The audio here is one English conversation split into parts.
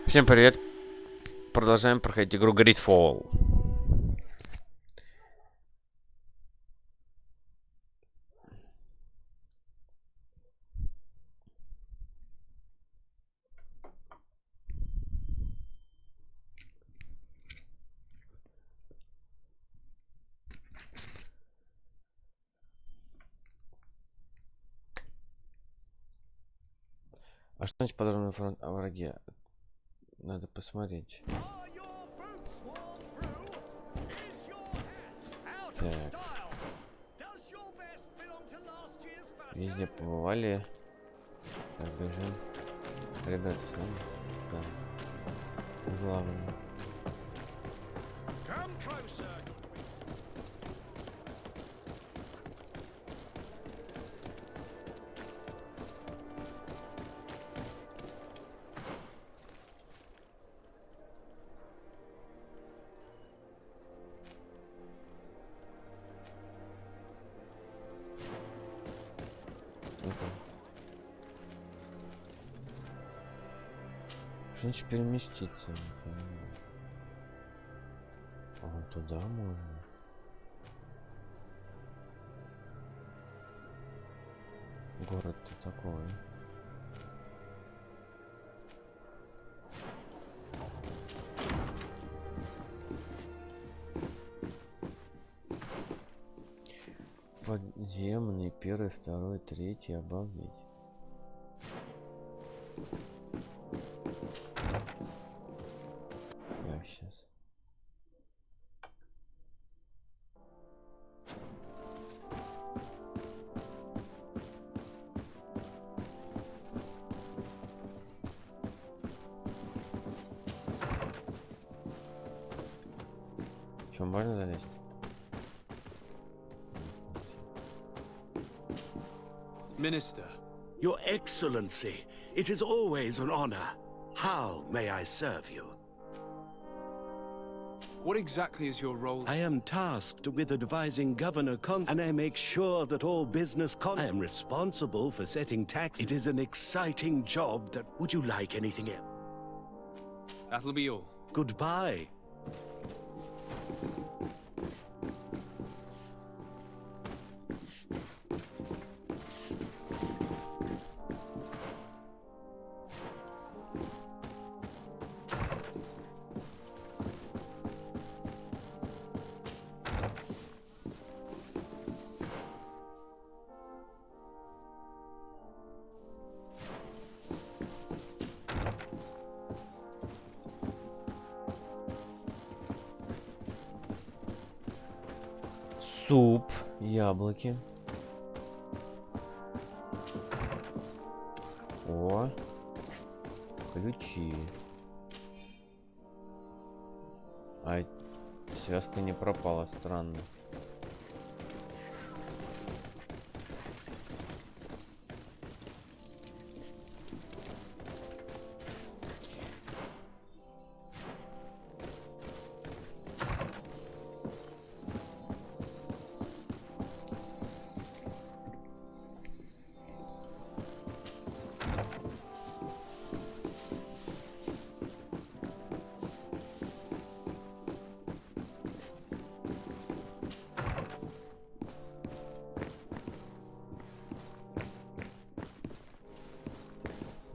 Всем привет! Продолжаем проходить игру GreedFall. А что-нибудь подробно о враге? Надо посмотреть. Так. Везде побывали. Так, бежим. Ребята с нами? Да. Главное. Что значит переместиться? Не понимаю. А туда можно. Город-то такой. Подземный, первый, второй, третий, обалдеть. Так, сейчас. Что, можно залезть? Minister. Your Excellency, it is always an honor. How may I serve you? What exactly is your role? I am tasked with advising Governor and I make sure that all business I am responsible for setting tax. It is an exciting job that... Would you like anything else? That'll be all. Goodbye. Суп, яблоки. О, ключи. А связка не пропала, странно.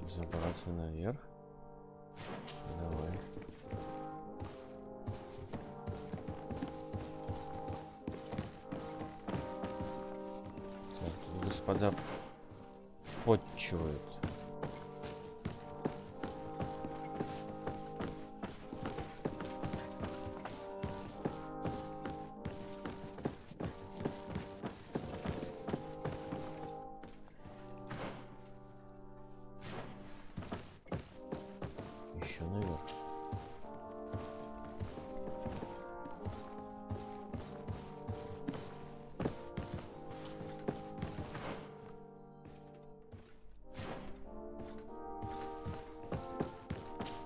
Забраться наверх. Давай. Так, тут господа подчивают. Еще наверх.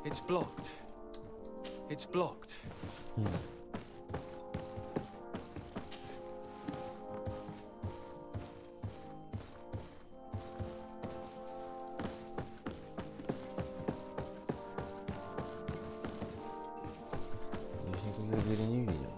It's blocked. It's blocked. никаких дверей не видел.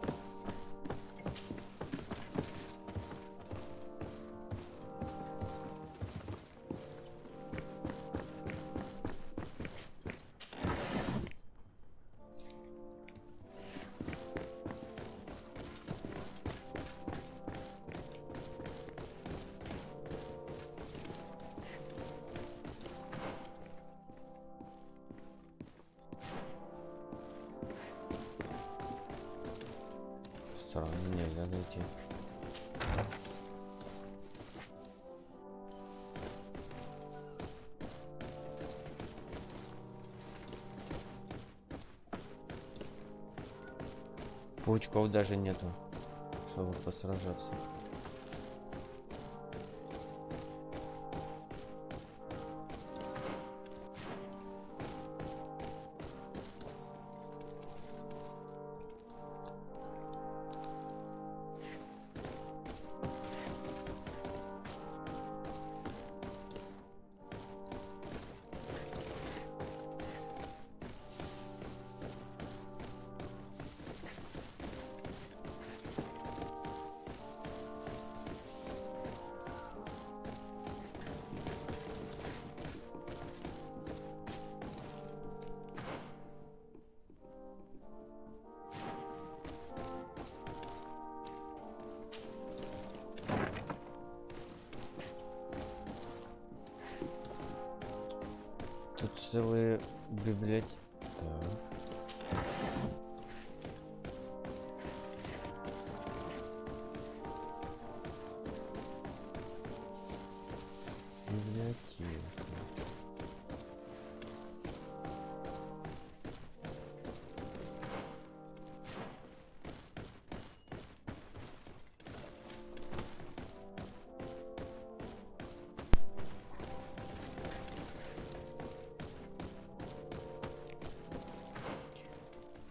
Странно, нельзя зайти. Паучков даже нету, чтобы посражаться. Тут целые библиотеки. Так. Библиотека.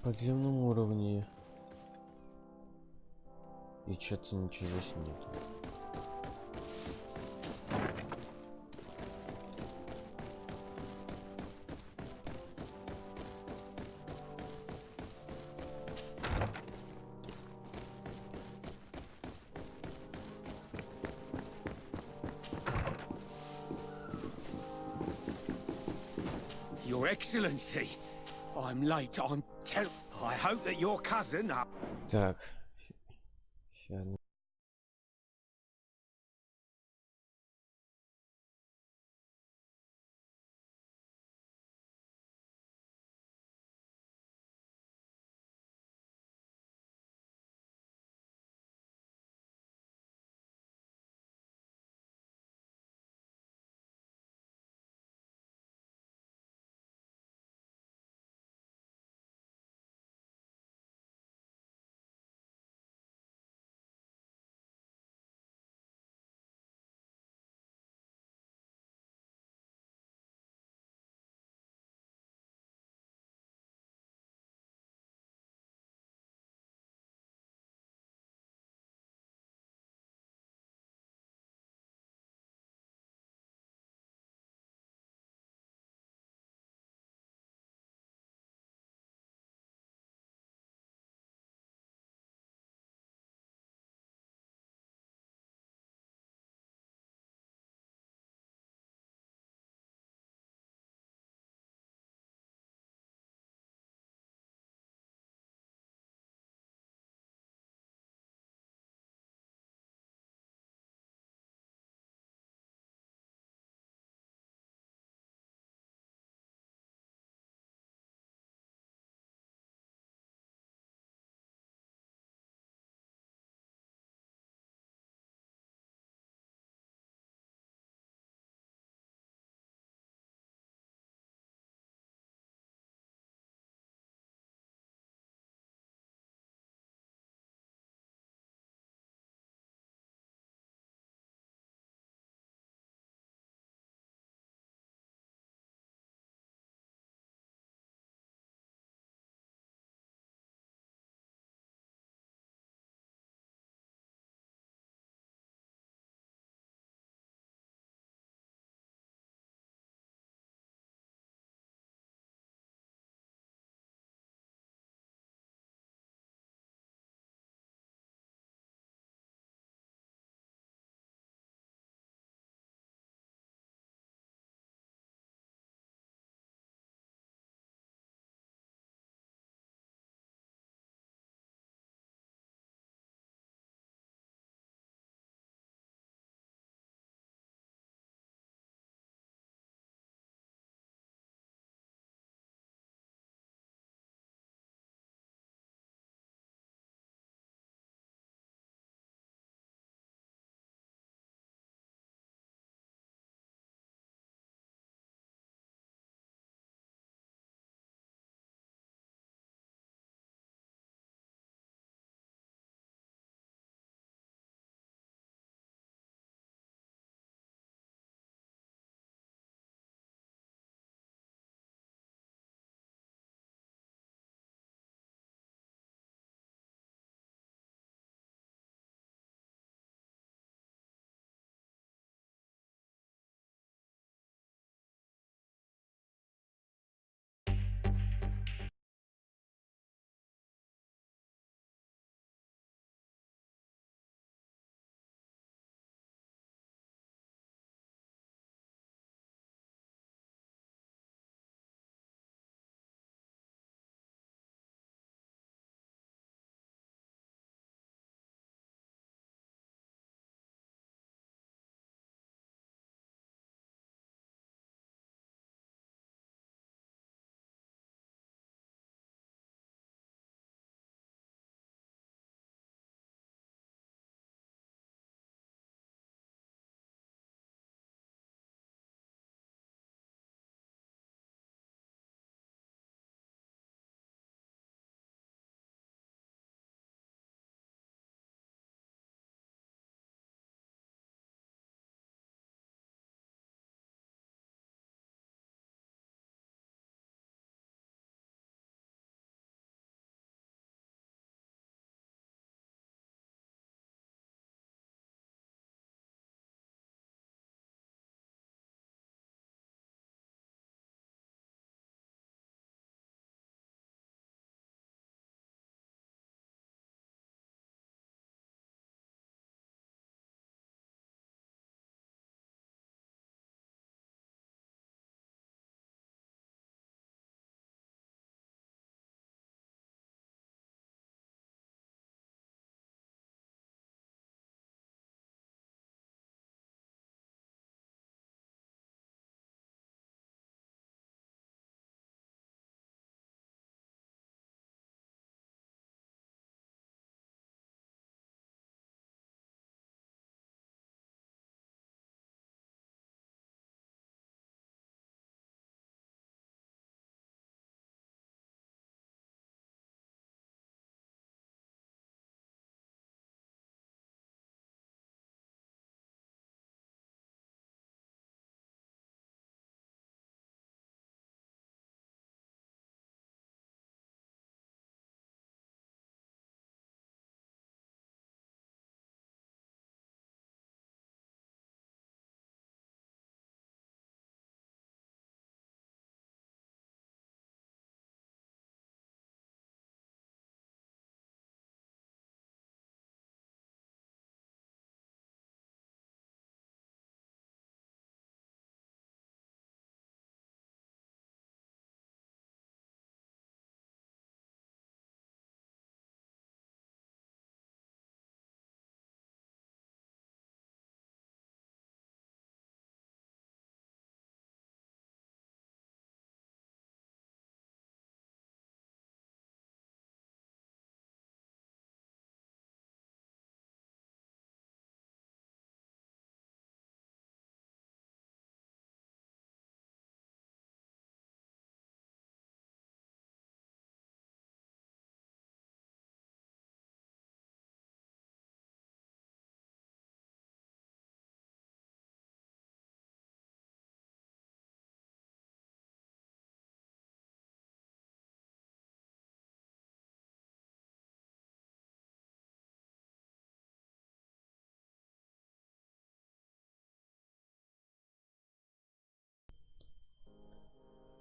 Подземном уровне. И что-то ничего здесь нет. Your Excellency, I'm late. I'm terrible. I hope that your cousin. Так. Ща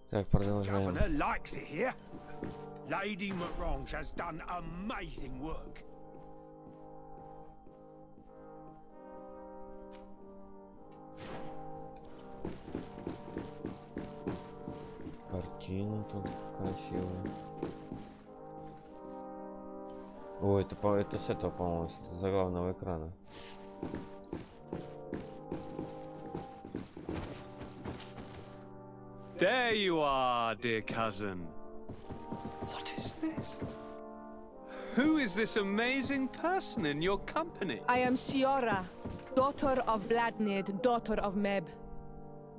Так, продолжаем. Governor likes it here. Lady Morange has done amazing work. Картины тут красивые. О, это с этого, по-моему, с заглавного экрана. There you are, dear cousin. What is this? Who is this amazing person in your company? I am Siora, daughter of Bladnid, daughter of Meb.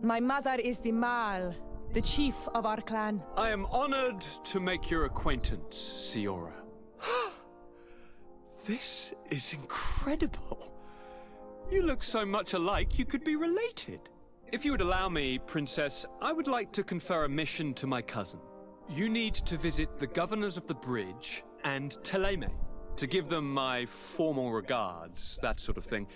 My mother is the Mal, the chief of our clan. I am honored to make your acquaintance, Siora. This is incredible. You look so much alike you could be related. If you would allow me, Princess, I would like to confer a mission to my cousin. You need to visit the governors of the bridge and Teleme to give them my formal regards, that sort of thing,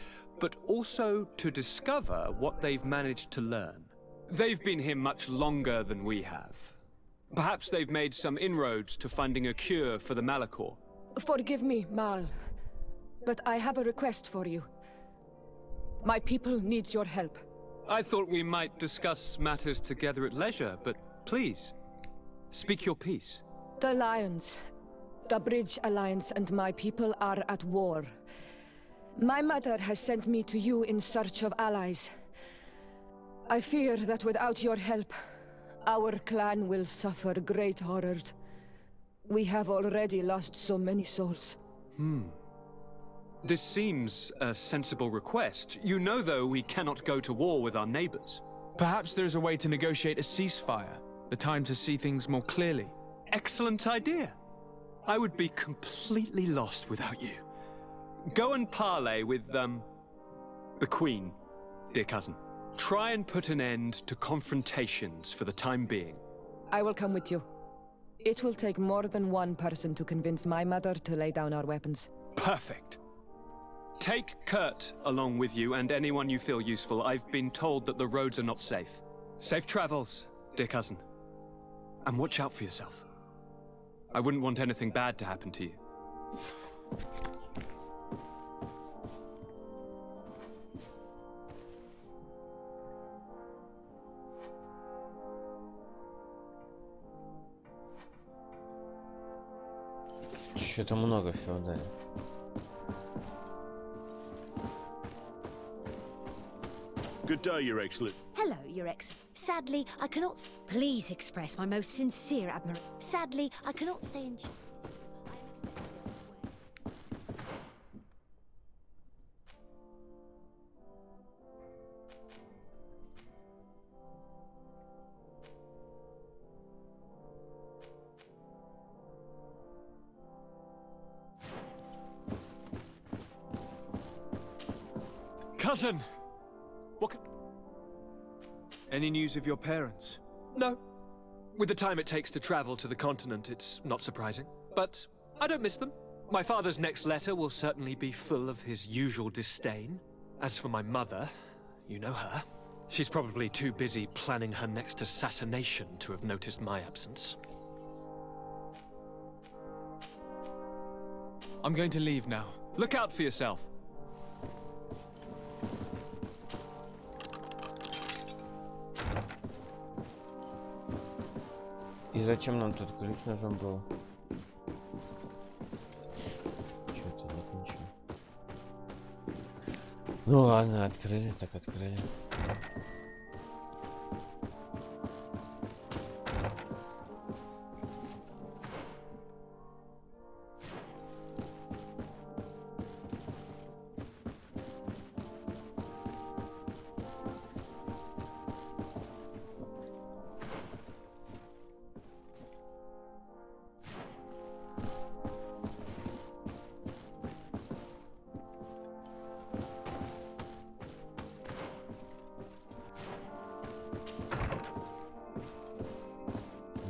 but also to discover what they've managed to learn. They've been here much longer than we have. Perhaps they've made some inroads to finding a cure for the Malachor. Forgive me, Mal, but I have a request for you. My people needs your help. I thought we might discuss matters together at leisure, but please, speak your piece. The Lions, the Bridge Alliance and my people are at war. My mother has sent me to you in search of allies. I fear that without your help, our clan will suffer great horrors. We have already lost so many souls. This seems a sensible request. You know, though, we cannot go to war with our neighbors. Perhaps there's a way to negotiate a ceasefire. The time to see things more clearly. Excellent idea. I would be completely lost without you. Go and parley with, the Queen, dear cousin. Try and put an end to confrontations for the time being. I will come with you. It will take more than one person to convince my mother to lay down our weapons. Perfect. Take Kurt along with you and anyone you feel useful. I've been told that the roads are not safe. Safe travels, dear cousin. And watch out for yourself. I wouldn't want anything bad to happen to you. Что-то много всего дали. Good day, Your Excellence. Hello, Your Excellency. Sadly, I cannot. Please express my most sincere admiration. Sadly, I cannot stay in. I am expected elsewhere. Cousin! What can... Any news of your parents? No. With the time it takes to travel to the continent, it's not surprising. But I don't miss them. My father's next letter will certainly be full of his usual disdain. As for my mother, you know her. She's probably too busy planning her next assassination to have noticed my absence. I'm going to leave now. Look out for yourself. И зачем нам тут ключ нужен был? Чё-то нет ничего. Ну ладно, открыли, так открыли.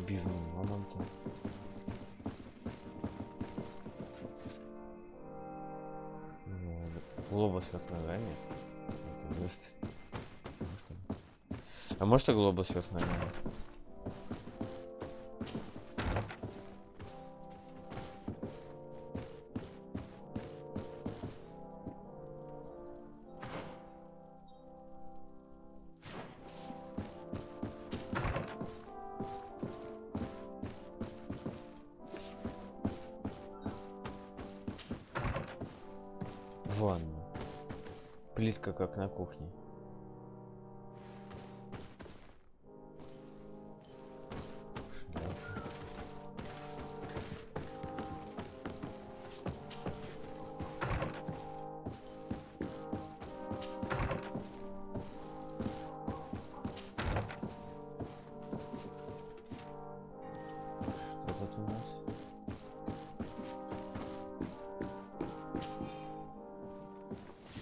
Бивни момента. Глобус вверх ногами. Это быстро. А может и глобус вверх ногами? Ванна. Плитка как на кухне. Шляпа. Что тут у нас?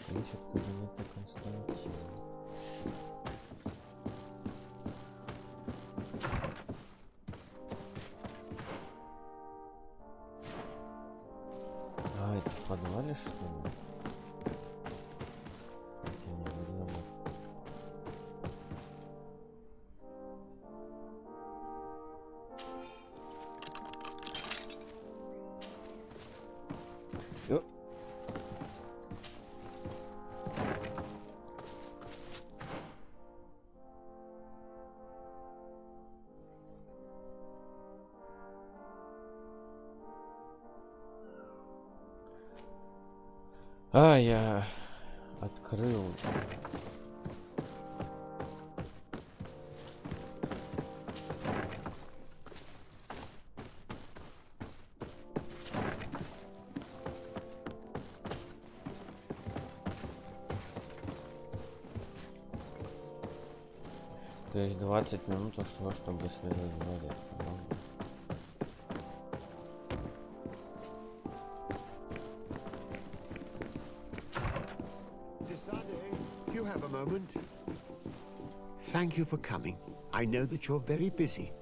Ключ от кабинета Константина. А, это в подвале, что ли? Я не видно. Ё. А, я открыл. То есть 20 минут ушло, чтобы исследовать дворец. Ага. Do you have a moment? Thank you for coming. I know that you're very busy,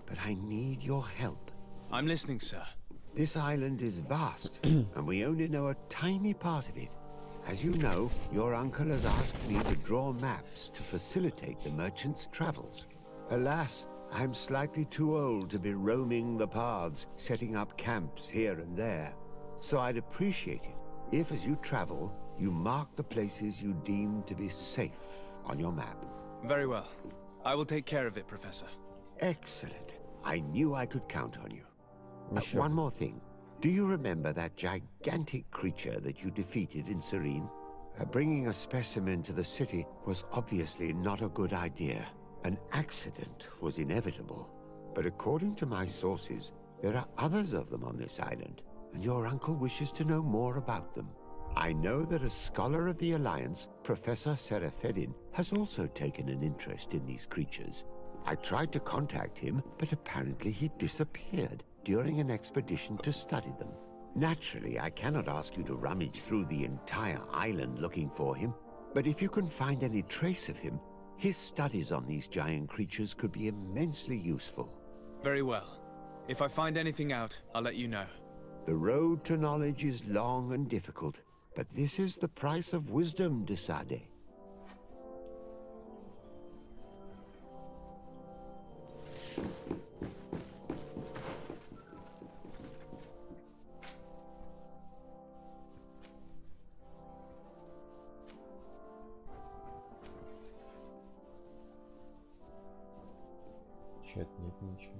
but I need your help. I'm listening, sir. This island is vast, and we only know a tiny part of it. As you know, your uncle has asked me to draw maps to facilitate the merchant's travels. Alas, I'm slightly too old to be roaming the paths, setting up camps here and there. So I'd appreciate it if, as you travel, you mark the places you deem to be safe on your map. Very well. I will take care of it, Professor. Excellent. I knew I could count on you. Sure. One more thing. Do you remember that gigantic creature that you defeated in Serene? Bringing a specimen to the city was obviously not a good idea. An accident was inevitable. But according to my sources, there are others of them on this island, and your uncle wishes to know more about them. I know that a scholar of the Alliance, Professor Serafedin, has also taken an interest in these creatures. I tried to contact him, but apparently he disappeared during an expedition to study them. Naturally, I cannot ask you to rummage through the entire island looking for him, but if you can find any trace of him, his studies on these giant creatures could be immensely useful. Very well. If I find anything out, I'll let you know. The road to knowledge is long and difficult, but this is the price of wisdom, de Sade. Чё-то нет ничего.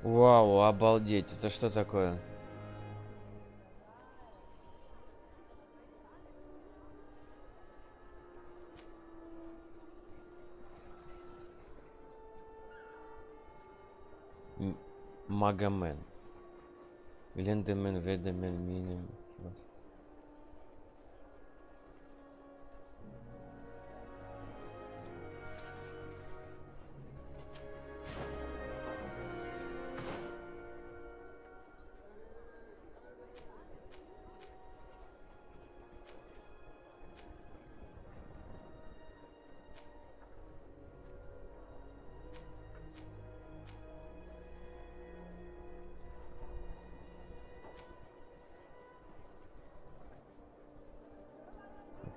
Вау, обалдеть, это что такое? Магамен. Лендемен, ведемен, минем.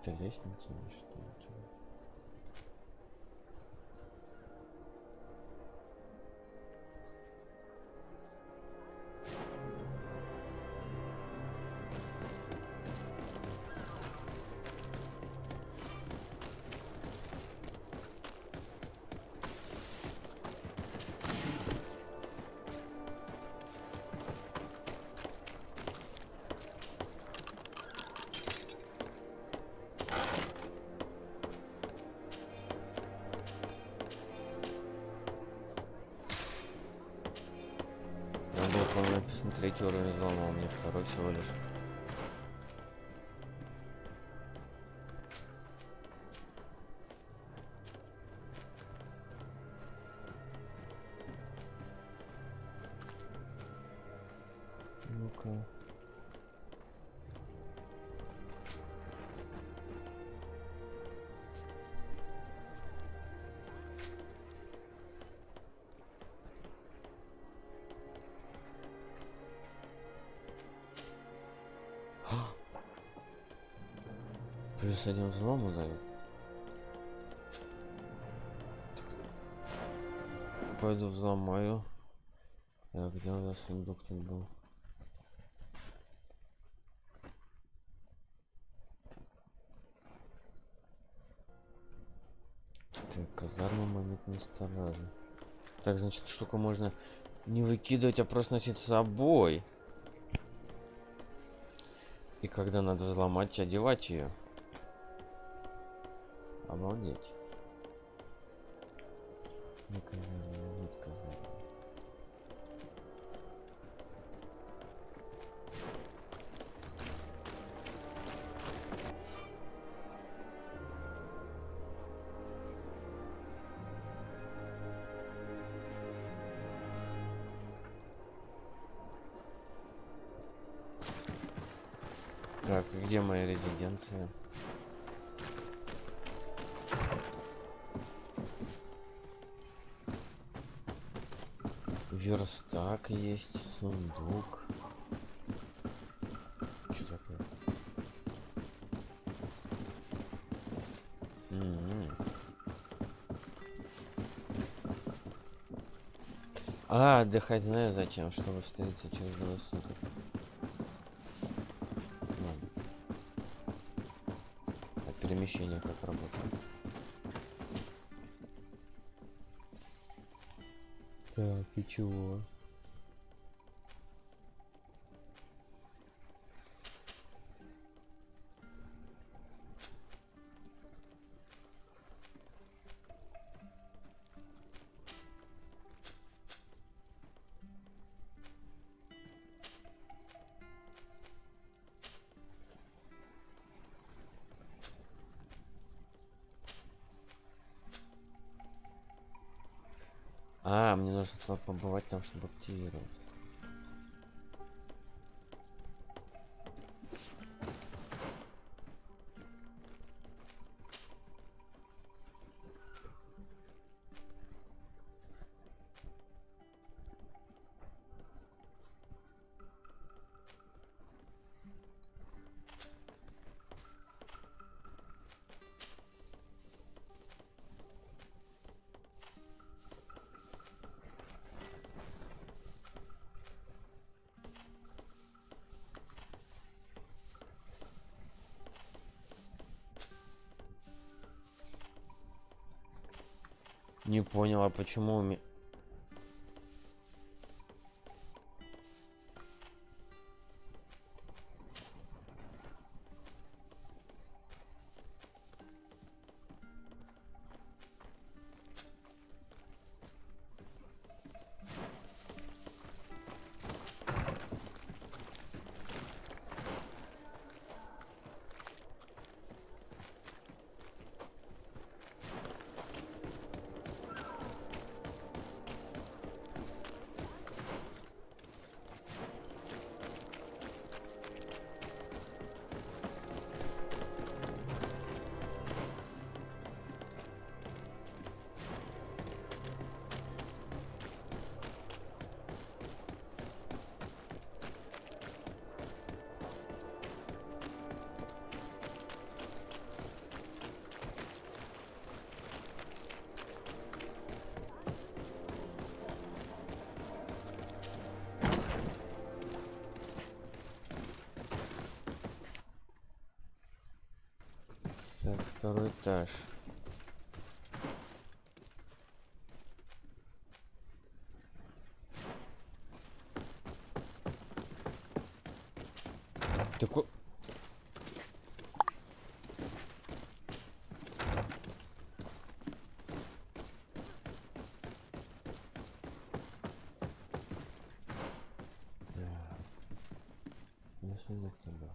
Это лестница или что это? Там был, по-моему, написан 3-й уровень взлома, у меня 2-й всего лишь. Ну-ка. +1 взлому дают. Так, пойду взломаю. Так, где у нас сундук тут был? Так, казарма моментной стражи. Так, значит, штуку можно не выкидывать, а просто носить с собой. И когда надо взломать, одевать ее. Обалдеть. Не казарма, нет казарма. Так, где моя резиденция? Верстак есть, сундук. Что такое? А, отдыхать знаю зачем, чтобы встретиться через 2 суток. Ладно. А перемещение как работает? Так, и чего? А, мне нужно побывать там, чтобы активировать. Не понял, а почему у меня... Так, второй этаж. Такой... Не сундук не был.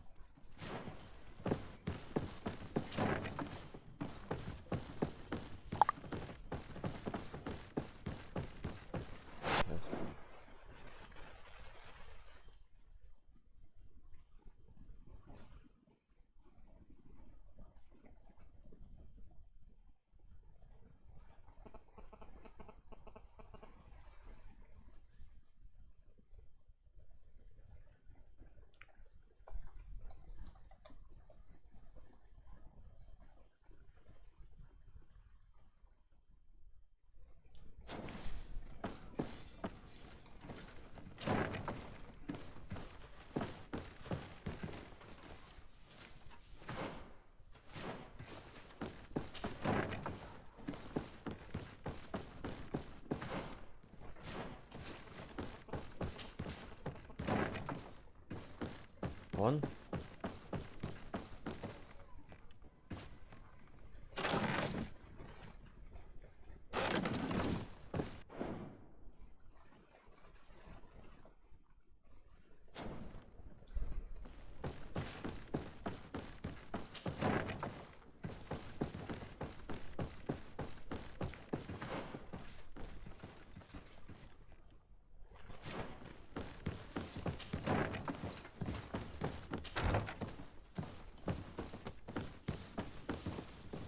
Он?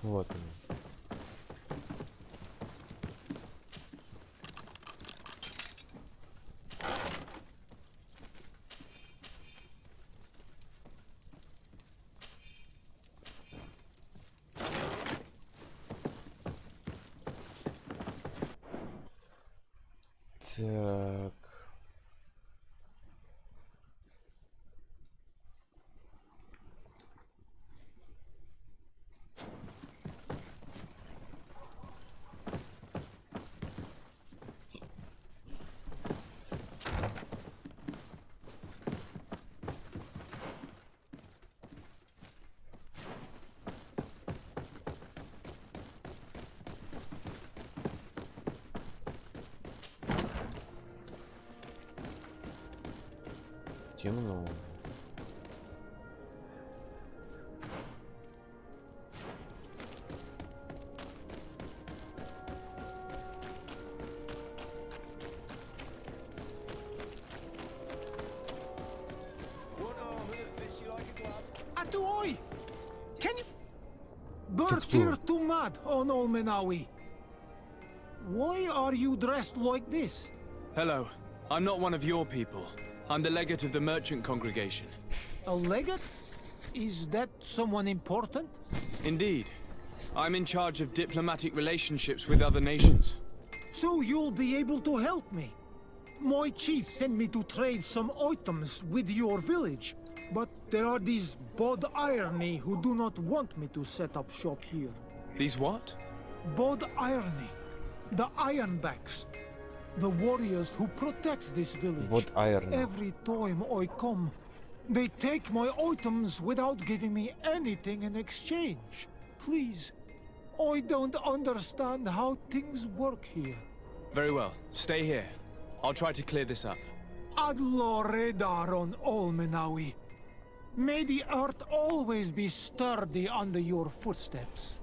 Вот он. Так. Темно. Atuoi! Can you... Так Bertir кто? to mad on Olmenawi. Why are you dressed like this? Hello. I'm not one of your people. I'm the legate of the merchant congregation. A legate? Is that someone important? Indeed. I'm in charge of diplomatic relationships with other nations. So you'll be able to help me. My chief sent me to trade some items with your village, but there are these Bod Irony who do not want me to set up shop here. These what? Bod Irony, the Ironbacks, the warriors who protect this village. Вот Айрон. Every time I come, they take my items without giving me anything in exchange. Please, I don't understand how things work here. Very well. Stay here. I'll try to clear this up. Adlo Redar on Olmenawi. May the earth always be sturdy under your footsteps.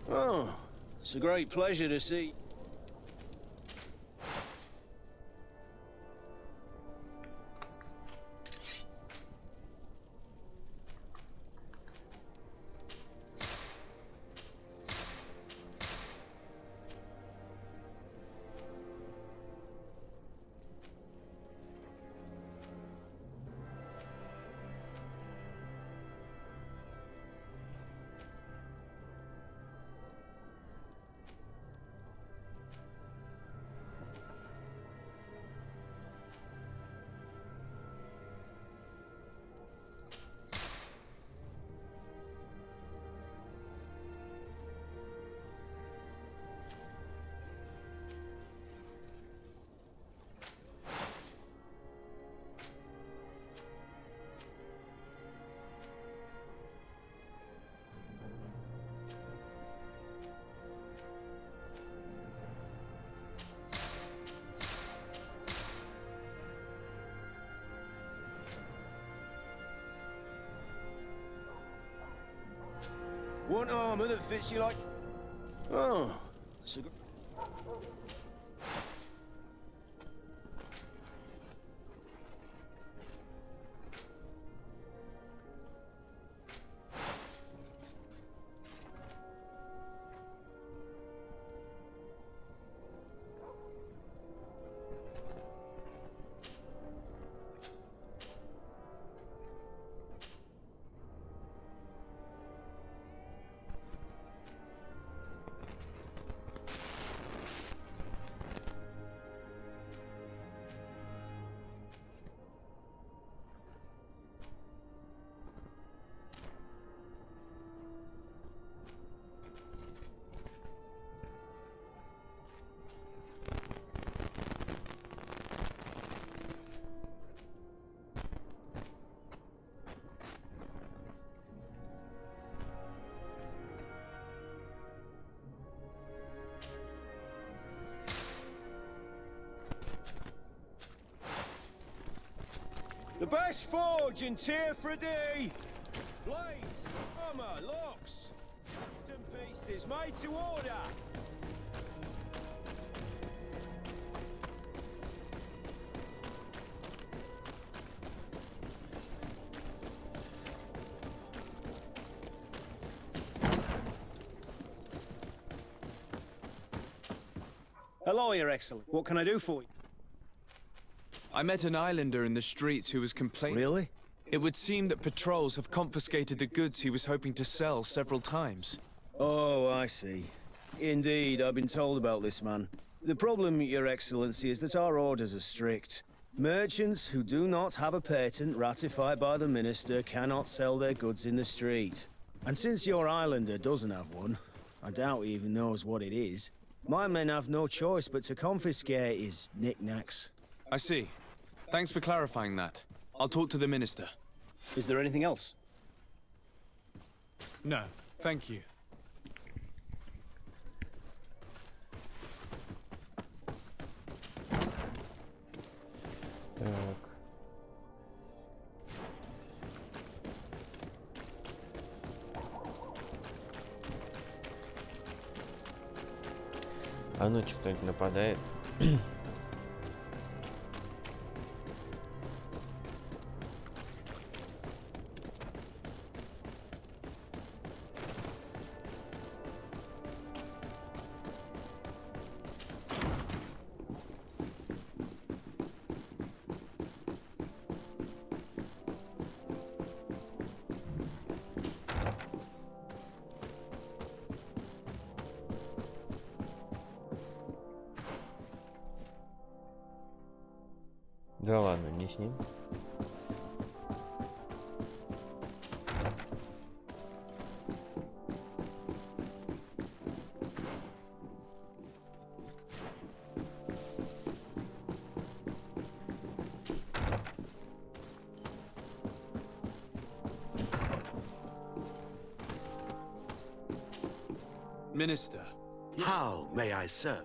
Oh, it's a great pleasure to see. want armor that fits you like... Oh, it's a... The best forge in Tier for a day! Blades, armor, locks, custom pieces made to order! Hello, Your Excellency. What can I do for you? I met an islander in the streets who was complaining. Really? It would seem that patrols have confiscated the goods he was hoping to sell several times. Oh, I see. Indeed, I've been told about this man. The problem, Your Excellency, is that our orders are strict. Merchants who do not have a patent ratified by the Minister cannot sell their goods in the street. And since your islander doesn't have one, I doubt he even knows what it is, my men have no choice but to confiscate his knickknacks. I see. Thanks for clarifying that. I'll talk to the Minister. Is there anything else? No, thank you. Так. А ночью кто-нибудь нападает? Да ладно, не с ним. Minister, How may I serve?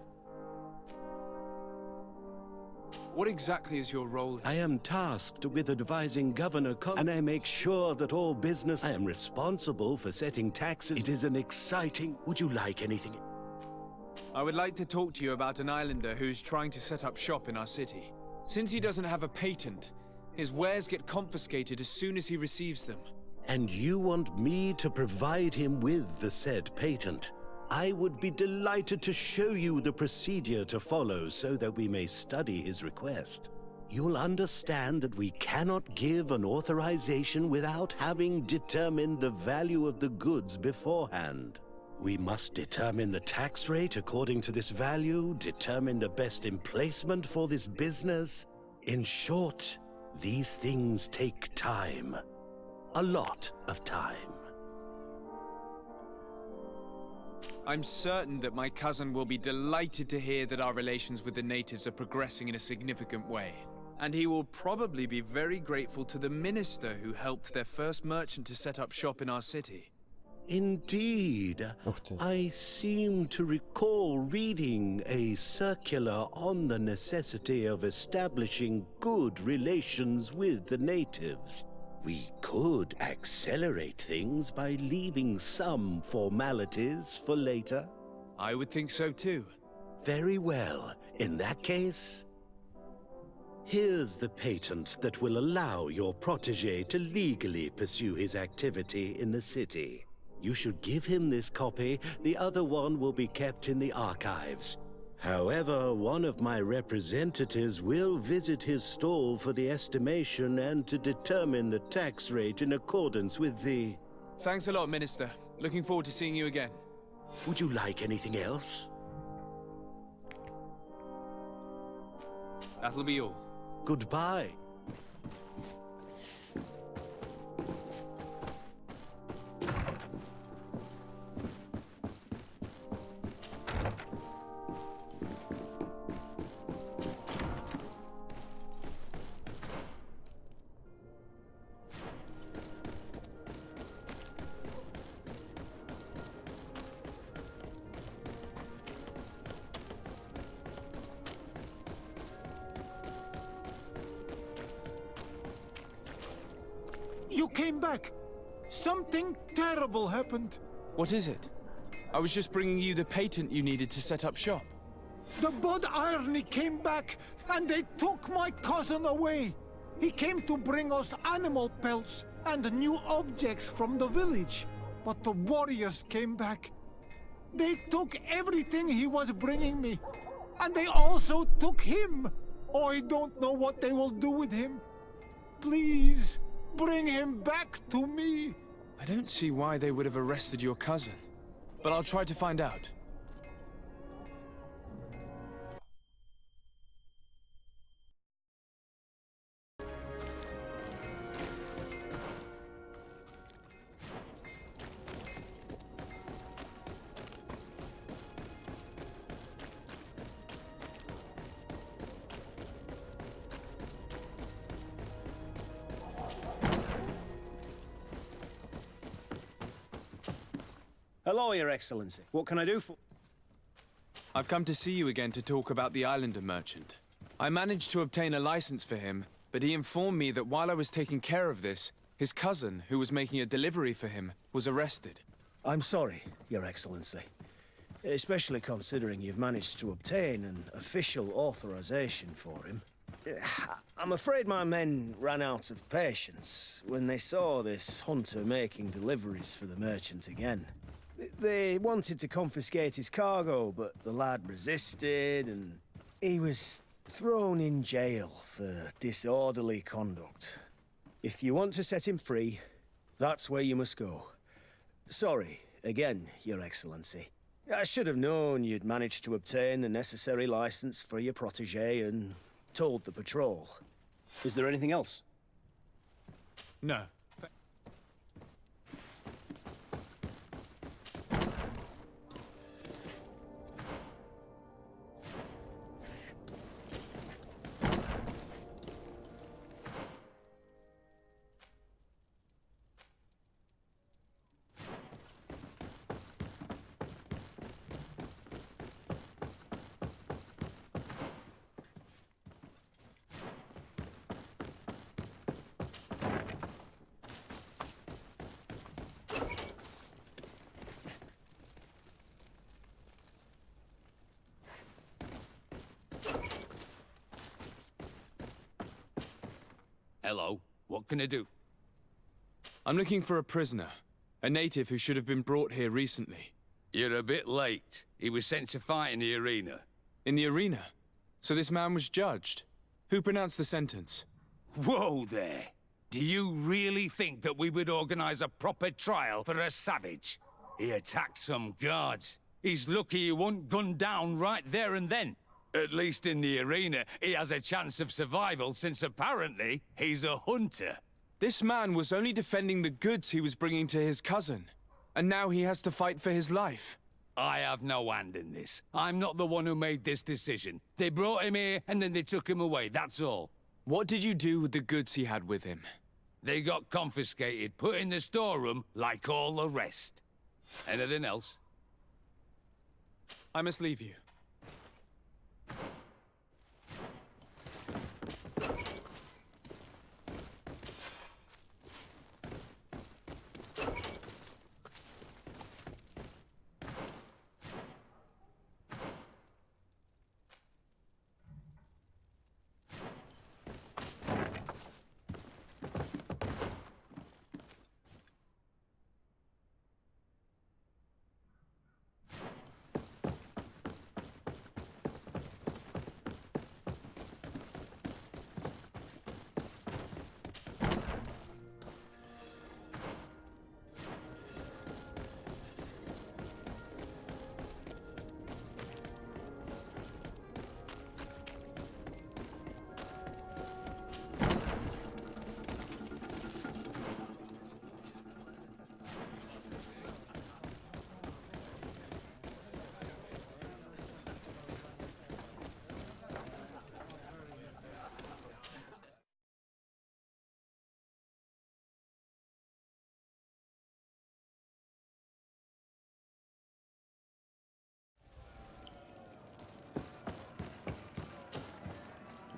what exactly is your role here? I am tasked with advising Governor and I make sure that all business... I am responsible for setting taxes. It is an exciting... Would you like anything? I would like to talk to you about an islander who's trying to set up shop in our city. Since he doesn't have a patent, his wares get confiscated as soon as he receives them. And you want me to provide him with the said patent? I would be delighted to show you the procedure to follow so that we may study his request. You'll understand that we cannot give an authorization without having determined the value of the goods beforehand. We must determine the tax rate according to this value, determine the best emplacement for this business. In short, these things take time. A lot of time. I'm certain that my cousin will be delighted to hear that our relations with the natives are progressing in a significant way. And he will probably be very grateful to the minister who helped their first merchant to set up shop in our city. Indeed. I seem to recall reading a circular on the necessity of establishing good relations with the natives. We could accelerate things by leaving some formalities for later. I would think so too. Very well. In that case, here's the patent that will allow your protege to legally pursue his activity in the city. You should give him this copy. The other one will be kept in the archives. However, one of my representatives will visit his stall for the estimation and to determine the tax rate in accordance with the... Thanks a lot, Minister. Looking forward to seeing you again. Would you like anything else? That'll be all. Goodbye. You came back. Something terrible happened. What is it? I was just bringing you the patent you needed to set up shop. The Bod Irony came back, and they took my cousin away. He came to bring us animal pelts and new objects from the village. But the warriors came back. They took everything he was bringing me. And they also took him. Oh, I don't know what they will do with him. Please, bring him back to me. I don't see why they would have arrested your cousin, but I'll try to find out. Hello, Your Excellency. What can I do for... I've come to see you again to talk about the Islander merchant. I managed to obtain a license for him, but he informed me that while I was taking care of this, his cousin, who was making a delivery for him, was arrested. I'm sorry, Your Excellency. Especially considering you've managed to obtain an official authorization for him. I'm afraid my men ran out of patience when they saw this hunter making deliveries for the merchant again. They wanted to confiscate his cargo, but the lad resisted, and he was thrown in jail for disorderly conduct. If you want to set him free, that's where you must go. Sorry, again, Your Excellency. I should have known you'd managed to obtain the necessary license for your protege and told the patrol. Is there anything else? No. Hello, what can I do? I'm looking for a prisoner. A native who should have been brought here recently. You're a bit late. He was sent to fight in the arena. In the arena? So this man was judged? Who pronounced the sentence? Whoa there! Do you really think that we would organize a proper trial for a savage? He attacked some guards. He's lucky he wasn't gunned down right there and then. At least in the arena, he has a chance of survival since apparently he's a hunter. This man was only defending the goods he was bringing to his cousin. And now he has to fight for his life. I have no hand in this. I'm not the one who made this decision. They brought him here and then they took him away, that's all. What did you do with the goods he had with him? They got confiscated, put in the storeroom like all the rest. Anything else? I must leave you.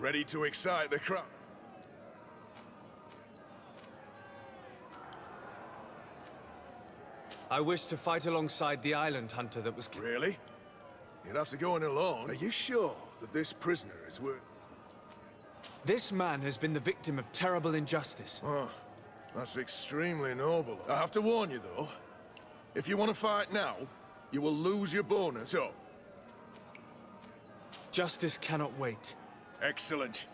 Ready to excite the crowd? I wish to fight alongside the island hunter that was killed. Really? You'd have to go in alone. Are you sure that this prisoner is worth... This man has been the victim of terrible injustice. Oh, that's extremely noble. I have to warn you, though. If you want to fight now, you will lose your bonus. So... Justice cannot wait. Excellent.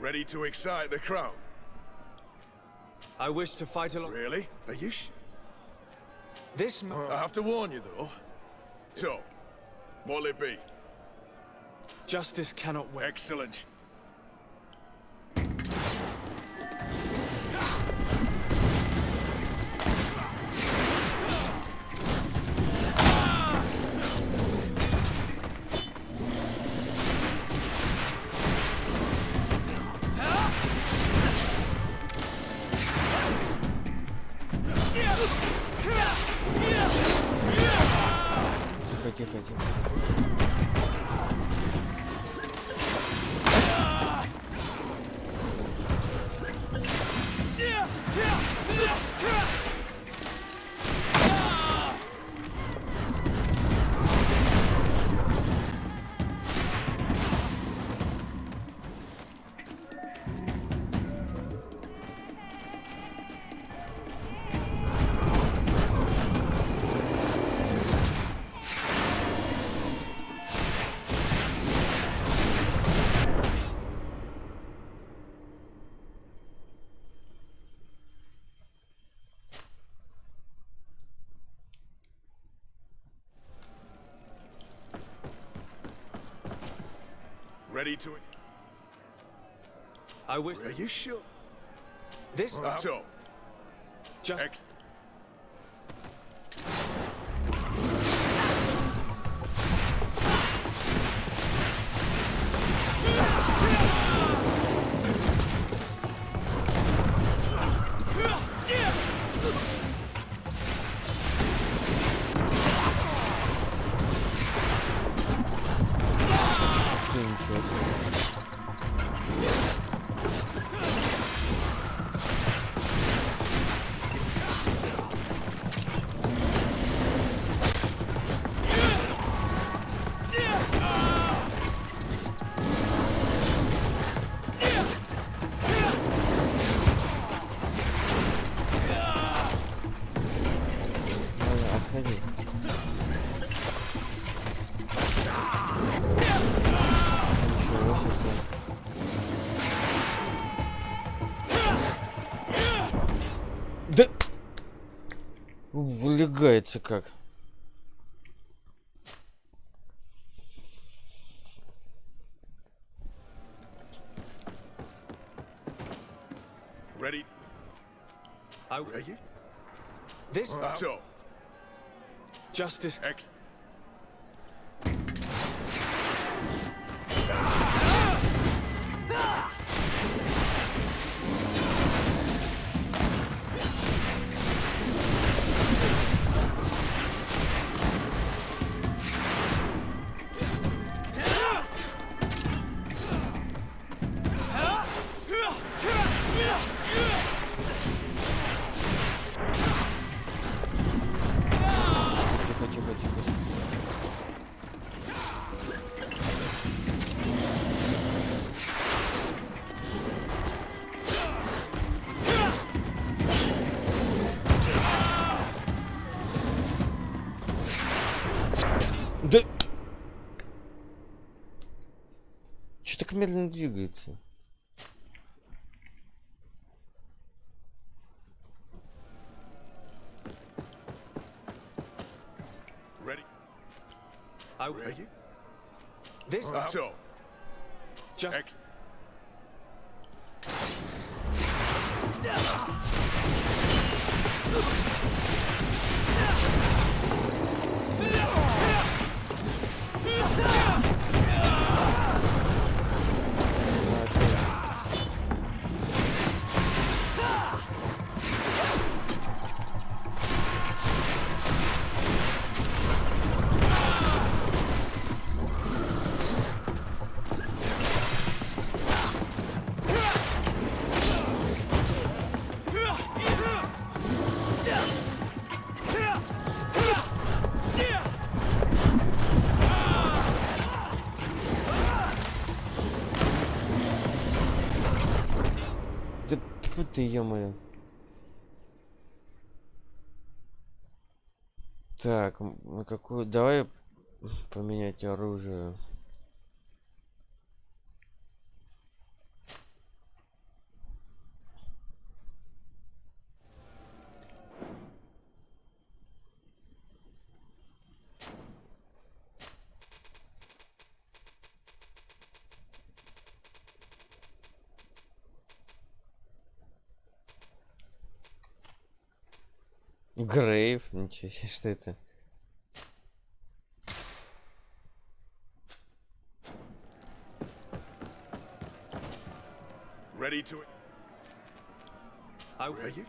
Ready to excite the crowd? I wish to fight along... Really? Are you This man... I have to warn you, though. So, what'll it be? Justice cannot wait. Excellent. Тихо, тихо, тихо. Ready to... I wish... Are you sure? This... So... Just... Ничего себе. Отходи. Ничего себе. Улегается как. Ready? Ready? This So, justice. X. Тихо, тихо, тихо. Да... Чё так медленно двигается? Ready? Ready? This So, just. X. Да фу ты, ё-моё. Так, на какую... Давай поменять оружие. Грейв, ничего себе, что это? Ready to. Ready?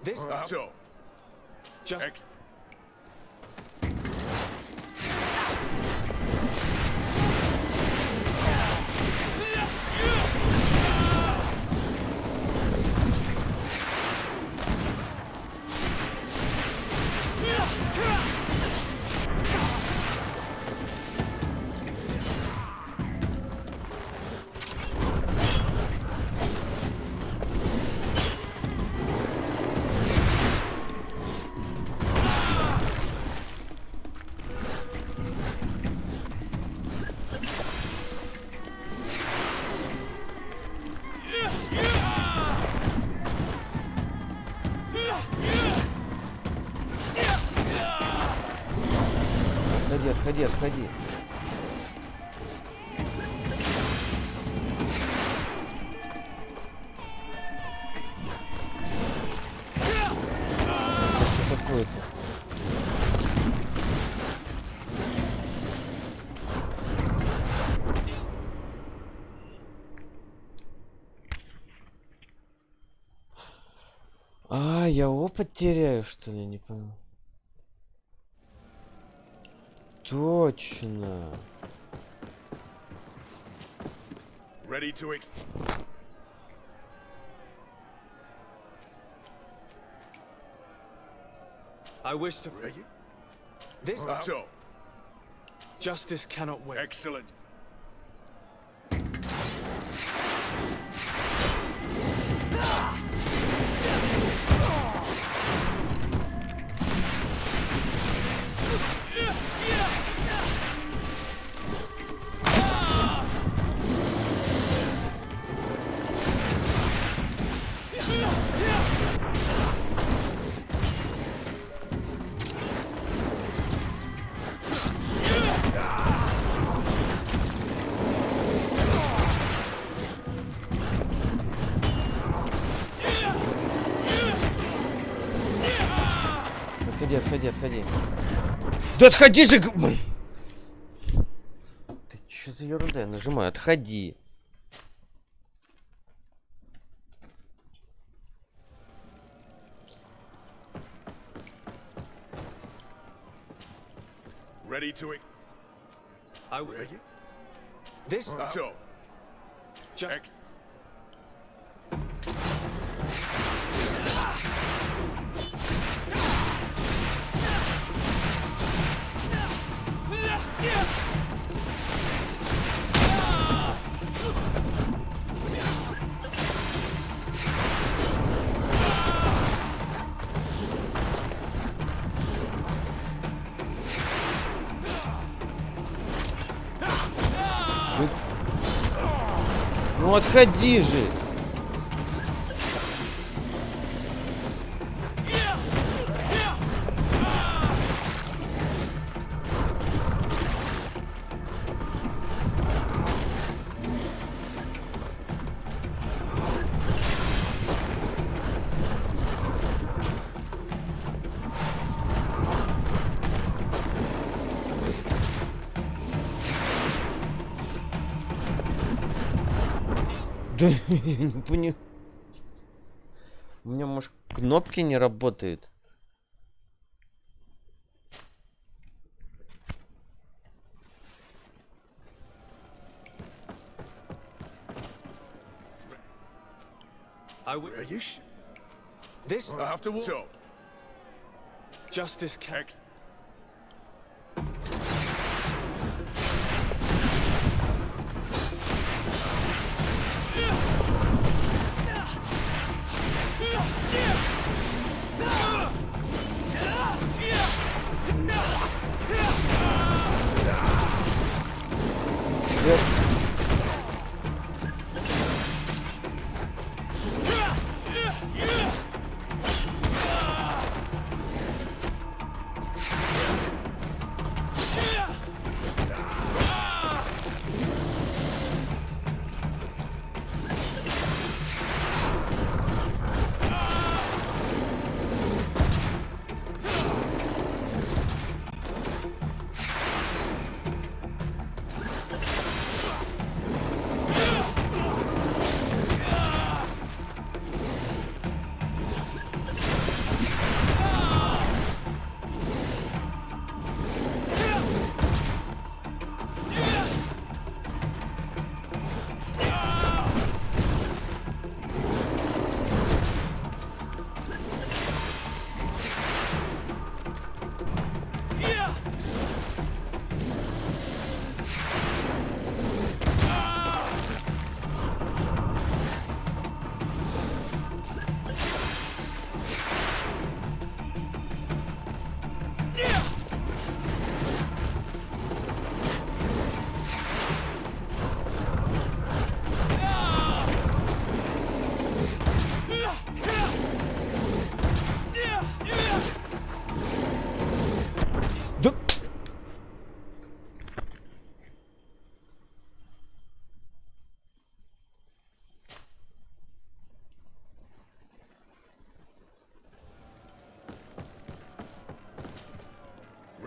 This So, just. X. Отходи, отходи, отходи. Что такое-то? А, я опыт теряю, что ли, не понял. Точно. Ready to. I wish to. Ready? This So, justice cannot wait. excellent. Отходи, отходи, отходи. Да отходи же! Ты что за ерунда? Я нажимаю, отходи. Ready to... I will. This? So, Just... Ну отходи же! Да, я не понял. У меня, может, кнопки не работают? I will. are you sh... This? I have to walk... So, Justice can...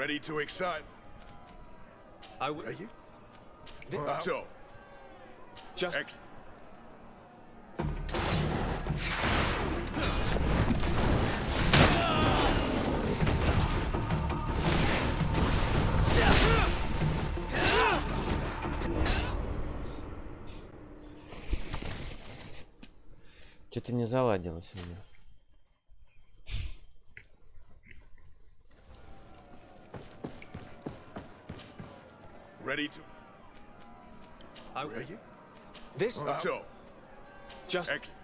ready to excite... I will. Are you? This... So, Just... Что-то не заладилось у меня. ready to... I will. Are you? This... So, Just...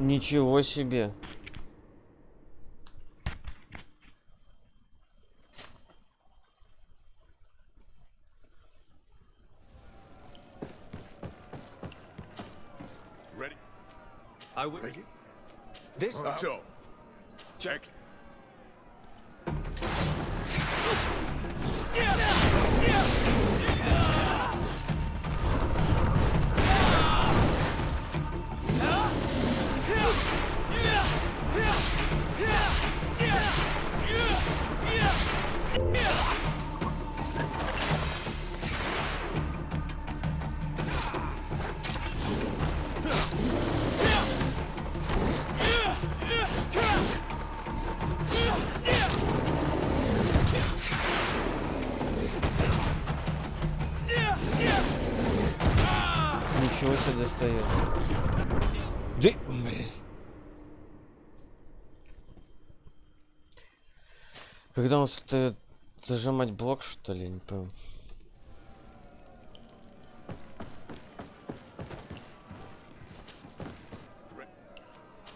Ничего себе. Ready? I will. Ready? This. That's all. Check. Ничего себе достаешь. Да... Когда он стоит зажимать блок, что ли, не понял.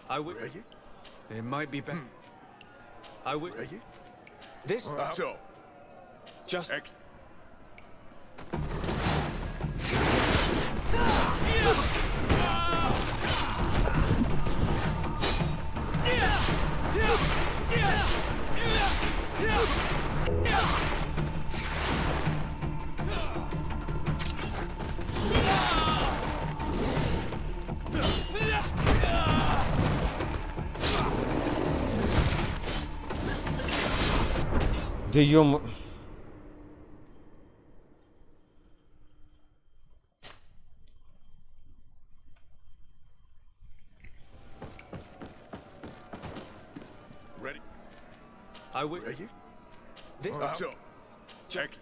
I will. Ready? It might be better. I will. Ready? This. That's all. Just. Да ё-мо... Ready? I will. Ready? This. That's all. Check.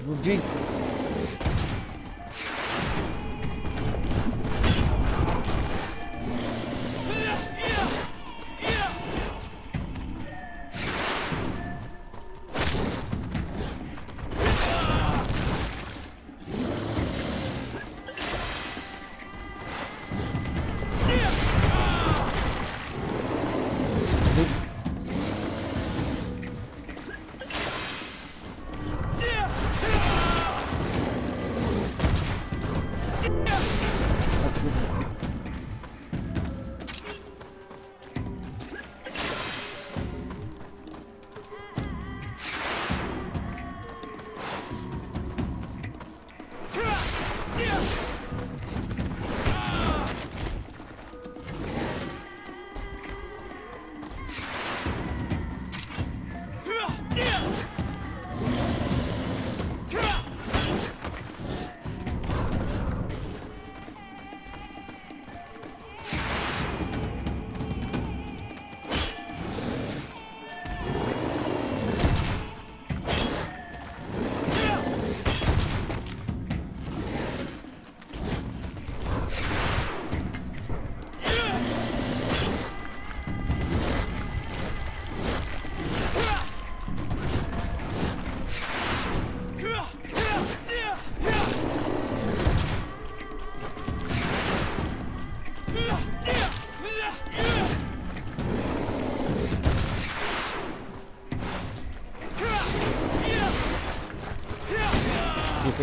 Убей.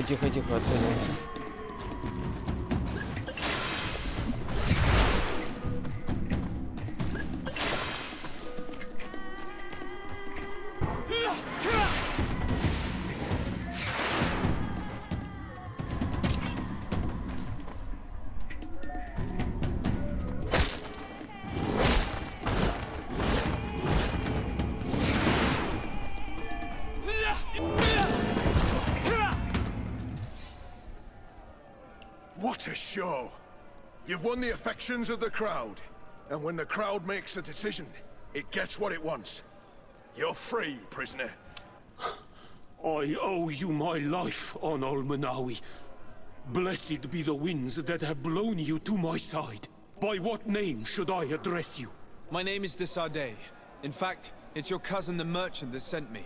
Тихо, отходи. What a show! You've won the affections of the crowd. And when the crowd makes a decision, it gets what it wants. You're free, prisoner. I owe you my life, Onol Manawi. Blessed be the winds that have blown you to my side. By what name should I address you? My name is the Sade. In fact, it's your cousin the merchant that sent me.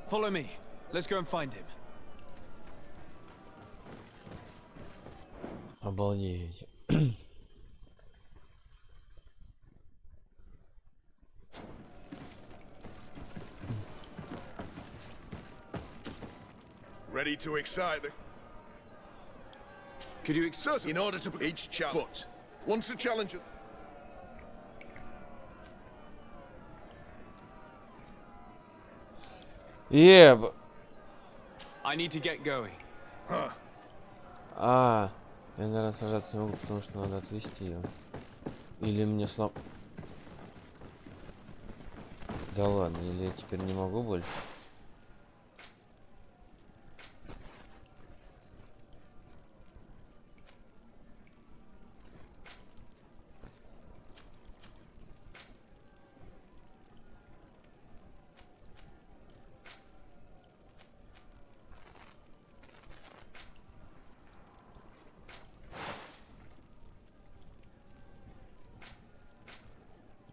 Follow me. Let's go and find him. Обалдеть. Ready to excite the... Could you excite in order to each challenge. But once a challenger... Yeah, but... I need to get going. А, я, наверное, сражаться не могу, потому что надо отвести ее. Или мне слом... Да ладно, или я теперь не могу больше?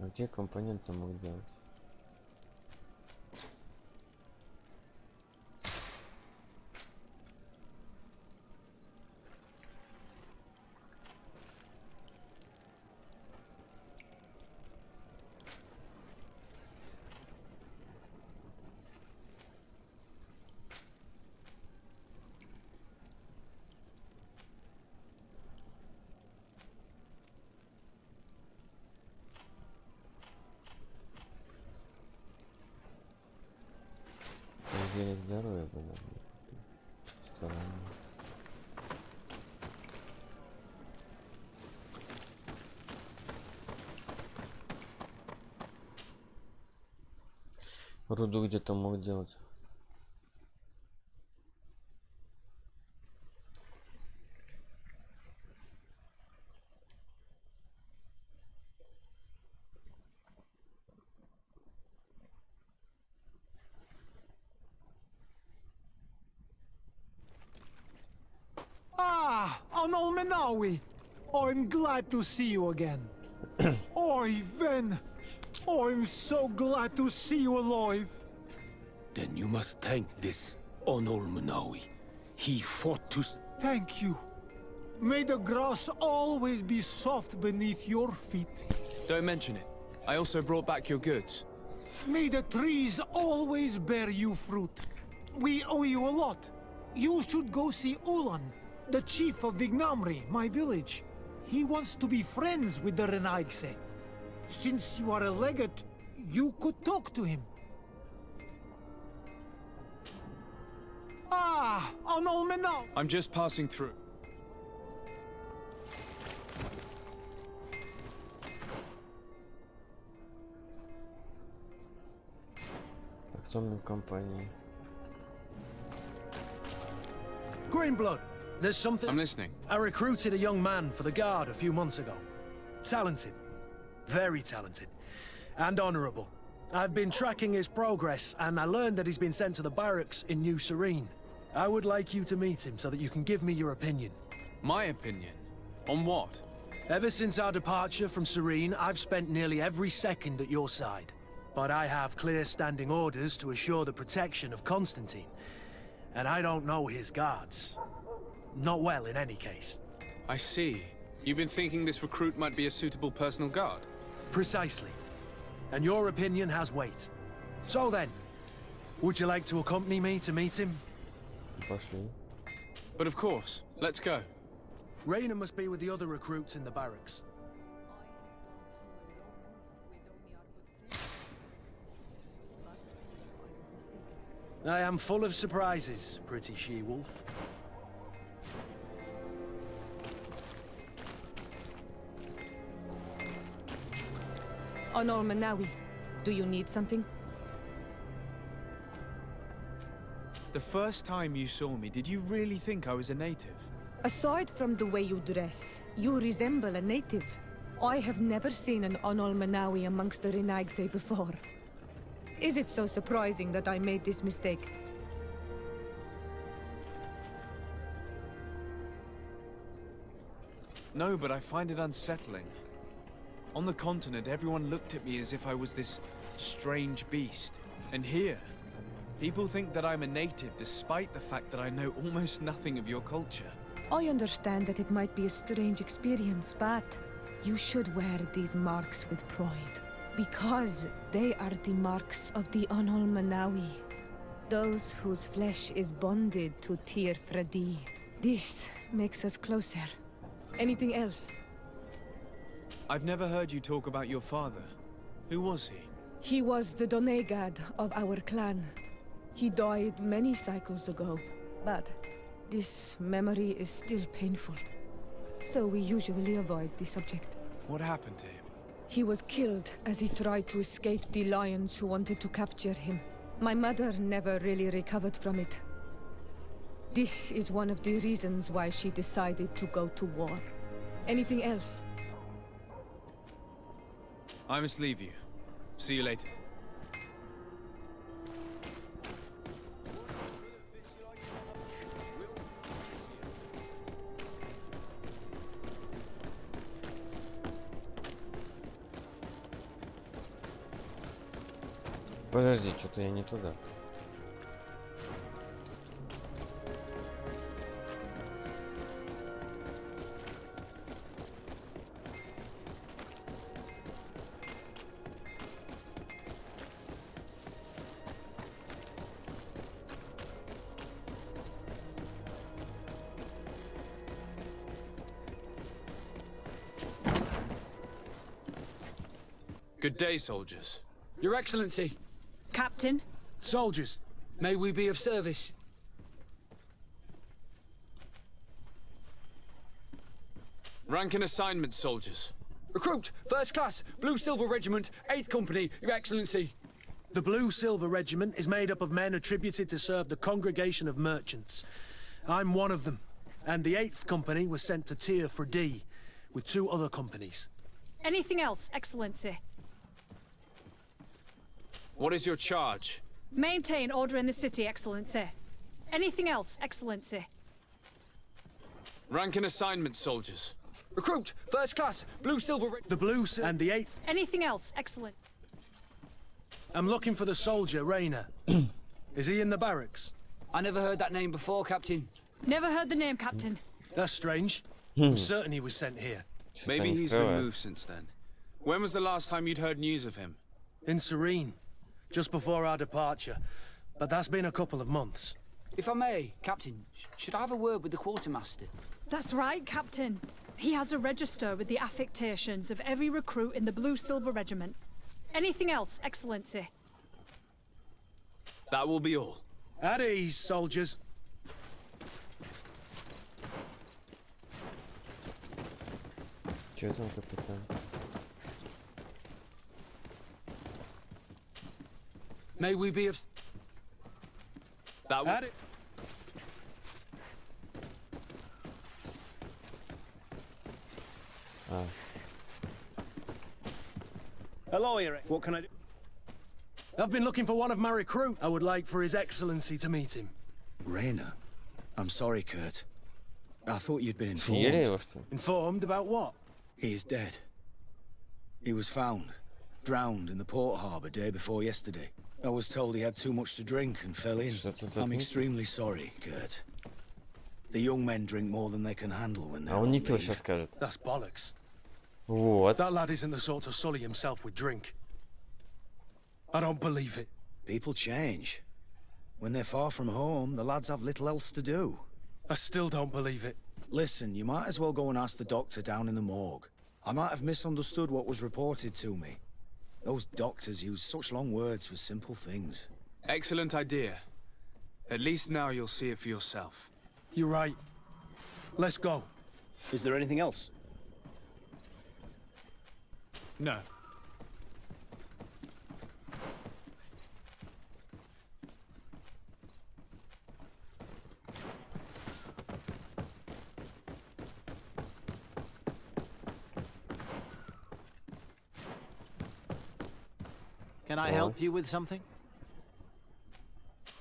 А где компоненты мог делать? Зелье здоровья было. Странно. Руду где-то мог делать. Onol Menawi, I'm glad to see you again. Oi, Ven, I'm so glad to see you alive. Then you must thank this Onol Manawi. He fought to... Thank you. May the grass always be soft beneath your feet. Don't mention it. I also brought back your goods. May the trees always bear you fruit. We owe you a lot. You should go see Ulan, the chief of Vignamri, my village. He wants to be friends with the Renaigse. Since you are a legate, you could talk to him. Ah, Onol Menau! I'm just passing through. А кто мне в компании? Greenblood, there's something... I'm listening. I recruited a young man for the guard a few months ago. Talented. Very talented. And honorable. I've been tracking his progress, and I learned that he's been sent to the barracks in New Serene. I would like you to meet him so that you can give me your opinion. My opinion? On what? Ever since our departure from Serene, I've spent nearly every second at your side. But I have clear standing orders to assure the protection of Constantine. And I don't know his guards. Not well, in any case. I see. You've been thinking this recruit might be a suitable personal guard? Precisely. And your opinion has weight. So then, would you like to accompany me to meet him? Пошли. But of course. Let's go. Raina must be with the other recruits in the barracks. I am full of surprises, pretty she-wolf. Onol Menawi, do you need something? The first time you saw me, did you really think I was a native? Aside from the way you dress, you resemble a native. I have never seen an Onol Manawi amongst the Renaigse before. Is it so surprising that I made this mistake? No, but I find it unsettling. On the continent, everyone looked at me as if I was this strange beast. And here, people think that I'm a native despite the fact that I know almost nothing of your culture. I understand that it might be a strange experience, but you should wear these marks with pride. Because they are the marks of the Onol Manawi. Those whose flesh is bonded to Tir Fradi. This makes us closer. Anything else? I've never heard you talk about your father. Who was he? He was the Donegad of our clan. He died many cycles ago, but this memory is still painful. So we usually avoid the subject. What happened to him? He was killed as he tried to escape the lions who wanted to capture him. My mother never really recovered from it. This is one of the reasons why she decided to go to war. Anything else? I must leave you. See you later. Подожди, что-то я не туда. Good day, soldiers. Your Excellency. Captain. Soldiers. May we be of service? Rank and assignment, soldiers. Recruit, First Class, Blue Silver Regiment, 8th Company, Your Excellency. The Blue Silver Regiment is made up of men attributed to serve the Congregation of Merchants. I'm one of them, and the 8th Company was sent to Tir Fradi with 2 other companies. Anything else, Excellency? What is your charge? Maintain order in the city, Excellency. Anything else, Excellency? Rank and assignment, soldiers. Recruit, First Class, Blue Silver... The Blues and the 8th... Anything else, Excellent? I'm looking for the soldier, Rayner. Is he in the barracks? I never heard that name before, Captain. Never heard the name, Captain. That's strange. I'm certain he was sent here. Maybe he's been moved since then. When was the last time you'd heard news of him? In Serene. Just before our departure. But that's been a couple of months. If I may, Captain, should I have a word with the quartermaster? That's right, Captain. He has a register with the affectations of every recruit in the Blue Silver Regiment. Anything else, Excellency? That will be all. At ease, soldiers. Чё там, капитан? May we be of... That will... At it. Hello, Eric. What can I do? I've been looking for one of my recruits. I would like for His Excellency to meet him. Rayner. I'm sorry, Kurt. I thought you'd been Съели его, informed. что ли? Informed about what? He is dead. He was found, drowned in the port harbour day before yesterday. I was told he had too much to drink and fell in. I'm extremely sorry, Kurt. The young men drink more than they can handle when they're А он on не пил, leave. сейчас скажет. That's bollocks. Вот. That lad isn't the sort to sully himself with drink. I don't believe it. People change. When they're far from home, the lads have little else to do. I still don't believe it. Listen, you might as well go and ask the doctor down in the morgue. I might have misunderstood what was reported to me. Those doctors use such long words for simple things. Excellent idea. At least now you'll see it for yourself. You're right. Let's go. Is there anything else? No. Can I help you with something?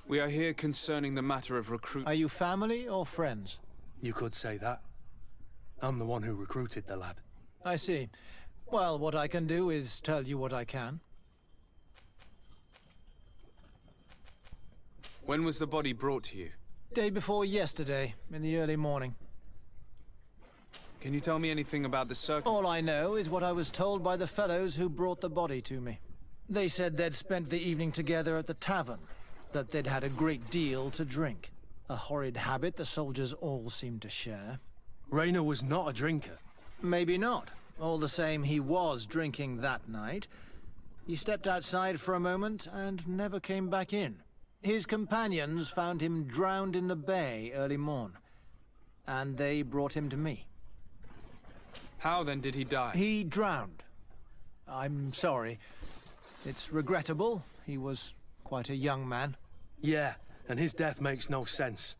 We are here concerning the matter of recruit. Are you family or friends? You could say that. I'm the one who recruited the lad. I see. Well, what I can do is tell you what I can. When was the body brought to you? Day before yesterday, in the early morning. Can you tell me anything about the circle? All I know is what I was told by the fellows who brought the body to me. They said they'd spent the evening together at the tavern, that they'd had a great deal to drink. A horrid habit the soldiers all seemed to share. Raynor was not a drinker. Maybe not. All the same, he was drinking that night. He stepped outside for a moment and never came back in. His companions found him drowned in the bay early morn, and they brought him to me. How then did he die? He drowned. I'm sorry. It's regrettable. He was quite a young man. Yeah, and his death makes no sense.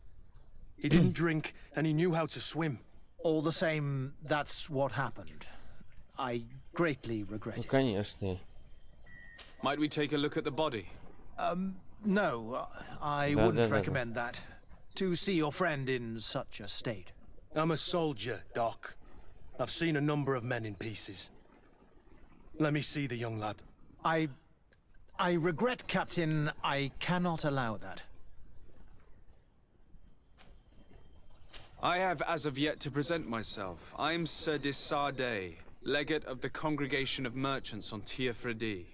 He didn't drink, and he knew how to swim. All the same, that's what happened. I greatly regret it. Конечно. Might we take a look at the body? No, I wouldn't recommend that. To see your friend in such a state. I'm a soldier, Doc. I've seen a number of men in pieces. Let me see the young lad. I regret, Captain. I cannot allow that. I have as of yet to present myself. I am Sir Desardet, legate of the Congregation of Merchants on Tiafredi.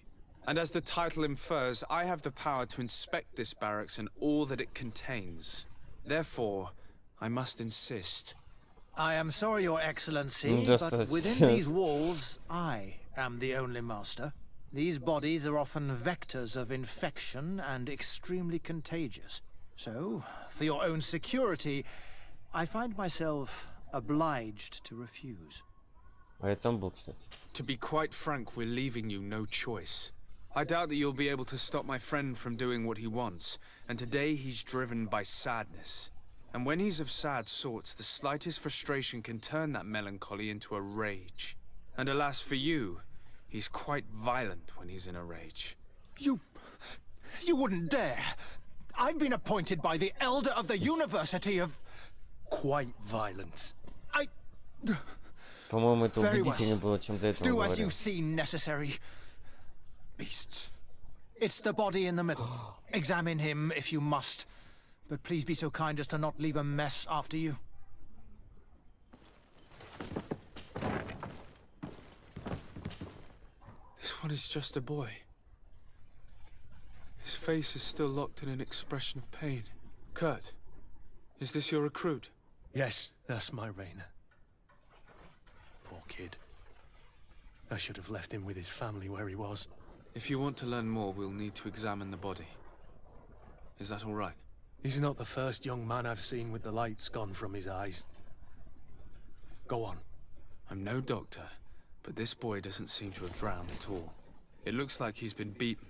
And as the title infers, I have the power to inspect this barracks and all that it contains. Therefore, I must insist. I am sorry, Your Excellency, but within these walls, I am the only master. These bodies are often vectors of infection and extremely contagious. So, for your own security, I find myself obliged to refuse. To be quite frank, we're leaving you no choice. I doubt that you'll be able to stop my friend from doing what he wants, and today he's driven by sadness. And when he's of sad sorts, the slightest frustration can turn that melancholy into a rage. And alas for you, he's quite violent when he's in a rage. You wouldn't dare! I've been appointed by the Elder of the University of... Quite violent. По-моему, это Very убедительнее было, чем до этого Do as you говорил. see necessary. Beasts. It's the body in the middle. Examine him if you must. But please be so kind as to not leave a mess after you. This one is just a boy. His face is still locked in an expression of pain. Kurt, is this your recruit? Yes, that's my Raynor. Poor kid. I should have left him with his family where he was. If you want to learn more, we'll need to examine the body. Is that all right? He's not the first young man I've seen with the lights gone from his eyes. Go on. I'm no doctor, but this boy doesn't seem to have drowned at all. It looks like he's been beaten.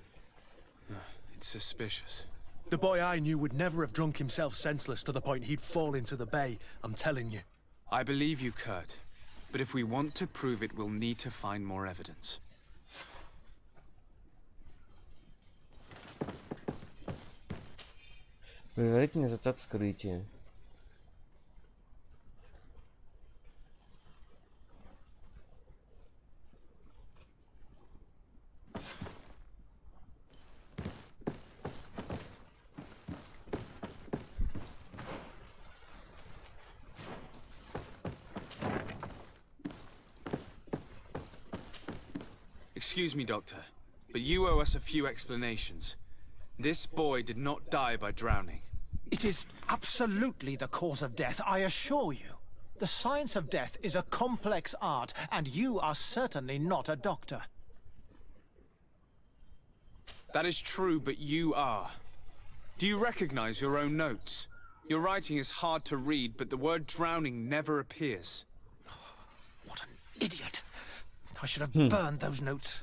It's suspicious. The boy I knew would never have drunk himself senseless to the point he'd fall into the bay, I'm telling you. I believe you, Kurt. But if we want to prove it, we'll need to find more evidence. Предварительный результат вскрытия. Excuse me, Doctor, but you owe us a few explanations. This boy did not die by drowning. It is absolutely the cause of death, I assure you. The science of death is a complex art, and you are certainly not a doctor. That is true, but you are. Do you recognize your own notes? Your writing is hard to read, but the word drowning never appears. What an idiot. I should have burned those notes.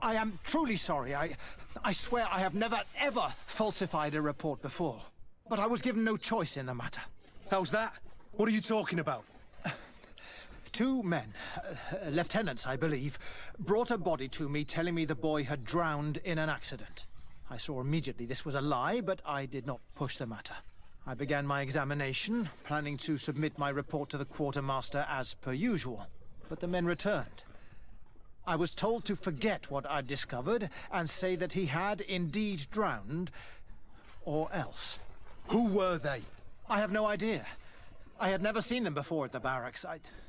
I am truly sorry. I swear I have never, ever falsified a report before. But I was given no choice in the matter. How's that? What are you talking about? 2 men, lieutenants, I believe, brought a body to me telling me the boy had drowned in an accident. I saw immediately this was a lie, but I did not push the matter. I began my examination, planning to submit my report to the quartermaster as per usual, but the men returned. I was told to forget what I'd discovered and say that he had indeed drowned, or else. Who were they? I have no idea. I had never seen them before at the barracks.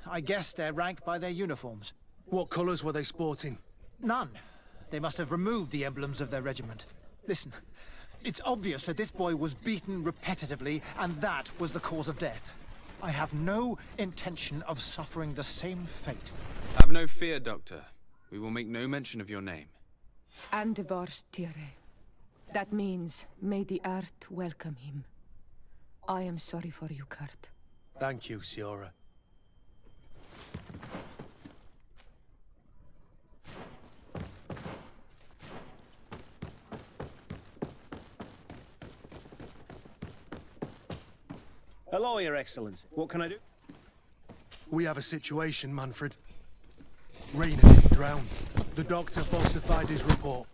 I guessed their rank by their uniforms. What colours were they sporting? None. They must have removed the emblems of their regiment. Listen, it's obvious that this boy was beaten repetitively, and that was the cause of death. I have no intention of suffering the same fate. Have no fear, Doctor. We will make no mention of your name. Andevars Tire. That means, may the earth welcome him. I am sorry for you, Kurt. Thank you, Siora. Hello, Your Excellency. What can I do? We have a situation, Manfred. Rainer didn't drown. The doctor falsified his report.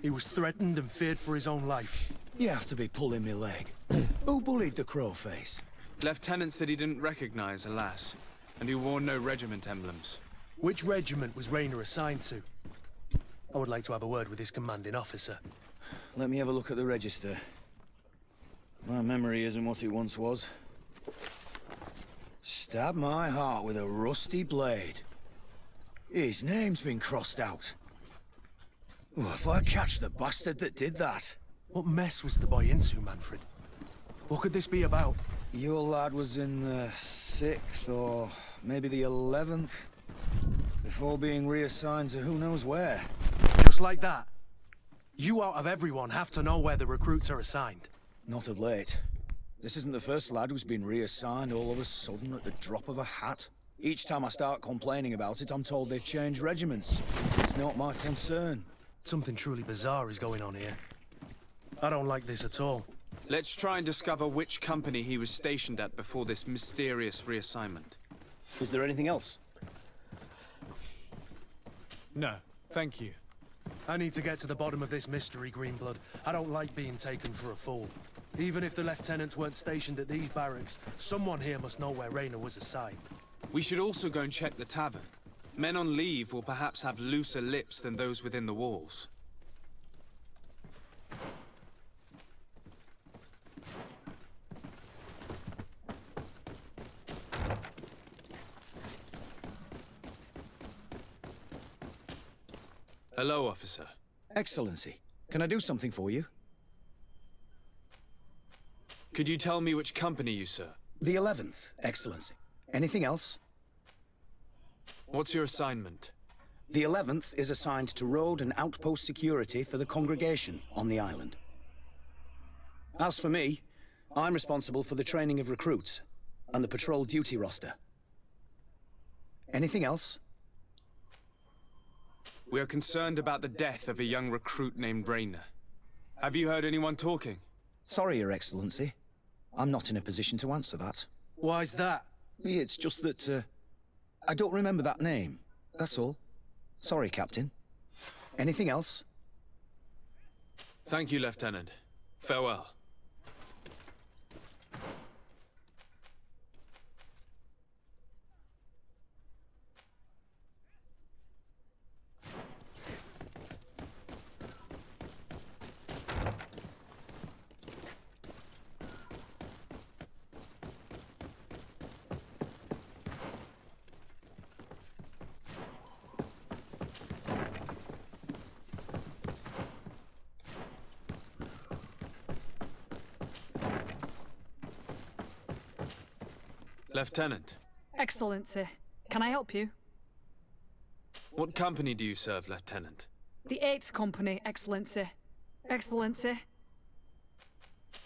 He was threatened and feared for his own life. You have to be pulling me leg. Who bullied the crowface? Lieutenant said he didn't recognize, alas, and he wore no regiment emblems. Which regiment was Rainer assigned to? I would like to have a word with his commanding officer. Let me have a look at the register. My memory isn't what it once was. Stab my heart with a rusty blade. His name's been crossed out. Oh, if I catch the bastard that did that. What mess was the boy into, Manfred? What could this be about? Your lad was in the 6th or maybe the 11th, before being reassigned to who knows where. Just like that? You out of everyone have to know where the recruits are assigned. Not of late. This isn't the first lad who's been reassigned all of a sudden at the drop of a hat. Each time I start complaining about it, I'm told they've changed regiments. It's not my concern. Something truly bizarre is going on here. I don't like this at all. Let's try and discover which company he was stationed at before this mysterious reassignment. Is there anything else? No, thank you. I need to get to the bottom of this mystery, Greenblood. I don't like being taken for a fool. Even if the lieutenants weren't stationed at these barracks, someone here must know where Rainer was assigned. We should also go and check the tavern. Men on leave will perhaps have looser lips than those within the walls. Hello, officer. Excellency, can I do something for you? Could you tell me which company you serve? The 11th, Excellency. Anything else? What's your assignment? The 11th is assigned to road and outpost security for the congregation on the island. As for me, I'm responsible for the training of recruits and the patrol duty roster. Anything else? We are concerned about the death of a young recruit named Rainer. Have you heard anyone talking? Sorry, Your Excellency. I'm not in a position to answer that. Why's that? It's just that, I don't remember that name. That's all. Sorry, Captain. Anything else? Thank you, Lieutenant. Farewell. Lieutenant. Excellency, can I help you? What company do you serve, Lieutenant? The 8th Company, Excellency. Excellency.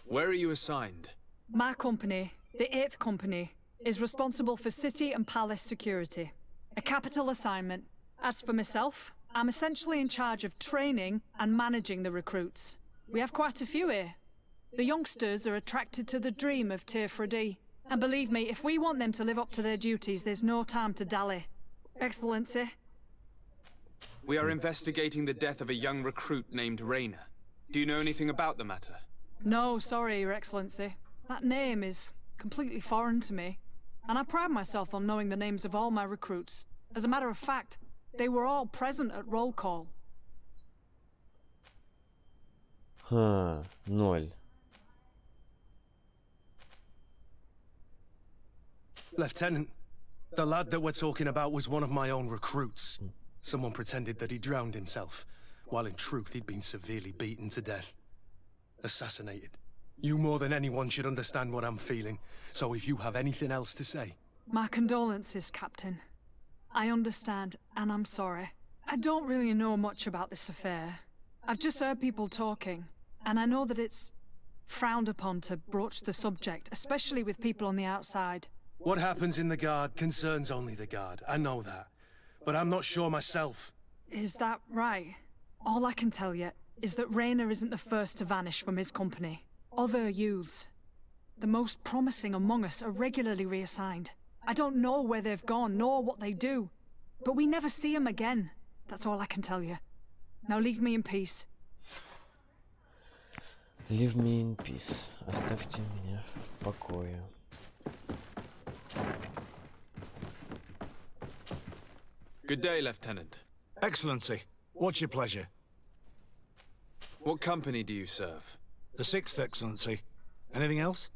Where are you assigned? My company, the 8th Company, is responsible for city and palace security. A capital assignment. As for myself, I'm essentially in charge of training and managing the recruits. We have quite a few here. The youngsters are attracted to the dream of Tirfredi. And believe me, if we want them to live up to their duties, there's no time to dally. Excellency. We are investigating the death of a young recruit named Rayner. Do you know anything about the matter? No, sorry, Your Excellency. That name is completely foreign to me. And I pride myself on knowing the names of all my recruits. As a matter of fact, they were all present at roll call. Ноль. Lieutenant, the lad that we're talking about was one of my own recruits. Someone pretended that he drowned himself, while in truth he'd been severely beaten to death. Assassinated. You more than anyone should understand what I'm feeling, so if you have anything else to say... My condolences, Captain. I understand, and I'm sorry. I don't really know much about this affair. I've just heard people talking, and I know that it's frowned upon to broach the subject, especially with people on the outside. What happens in the Guard concerns only the Guard, I know that. But I'm not sure myself. Is that right? All I can tell you is that Rayner isn't the first to vanish from his company. Other youths, the most promising among us, are regularly reassigned. I don't know where they've gone, nor what they do. But we never see them again. That's all I can tell you. Now leave me in peace. Leave me in peace. Оставьте меня в покое. Good day, Lieutenant. Excellency, what's your pleasure? What company do you serve? The 6th, Excellency. Anything else?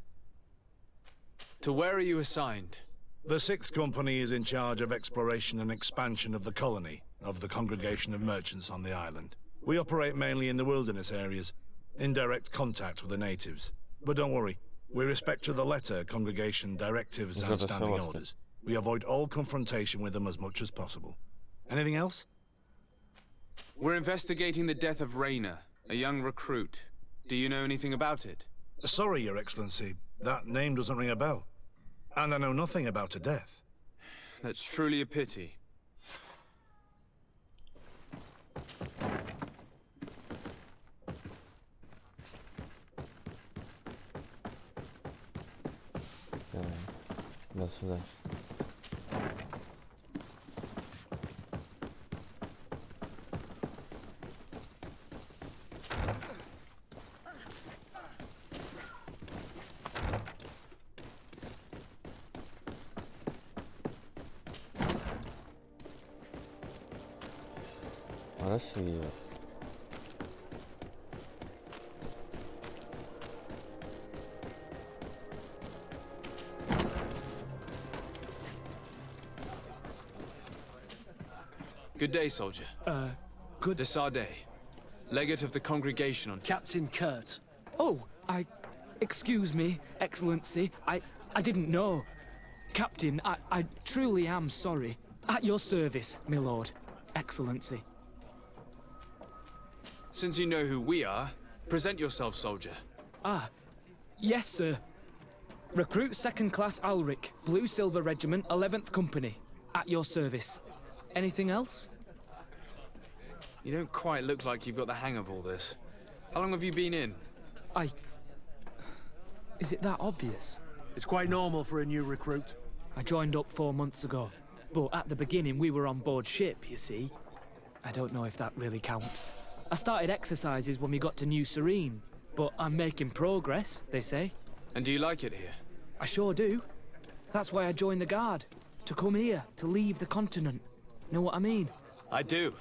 To where are you assigned? The 6th Company is in charge of exploration and expansion of the colony of the Congregation of Merchants on the island. We operate mainly in the wilderness areas, in direct contact with the natives. But don't worry, we respect to the letter Congregation directives and standing orders. We avoid all confrontation with them as much as possible. Anything else? We're investigating the death of Rayner, a young recruit. Do you know anything about it? Sorry, Your Excellency. That name doesn't ring a bell. And I know nothing about a death. That's truly a pity. Да, сюда. Рассвет. Good day, soldier. Good... Desarde, legate of the congregation on... Captain Kurt. Oh, excuse me, Excellency. I didn't know. Captain, I truly am sorry. At your service, my lord. Excellency. Since you know who we are, present yourself, soldier. Ah, yes, sir. Recruit 2nd Class Alric, Blue Silver Regiment, 11th Company. At your service. Anything else? You don't quite look like you've got the hang of all this. How long have you been in? Is it that obvious? It's quite normal for a new recruit. I joined up 4 months ago. But at the beginning, we were on board ship, you see. I don't know if that really counts. I started exercises when we got to New Serene. But I'm making progress, they say. And do you like it here? I sure do. That's why I joined the Guard. To come here, to leave the continent. Know what I mean? I do.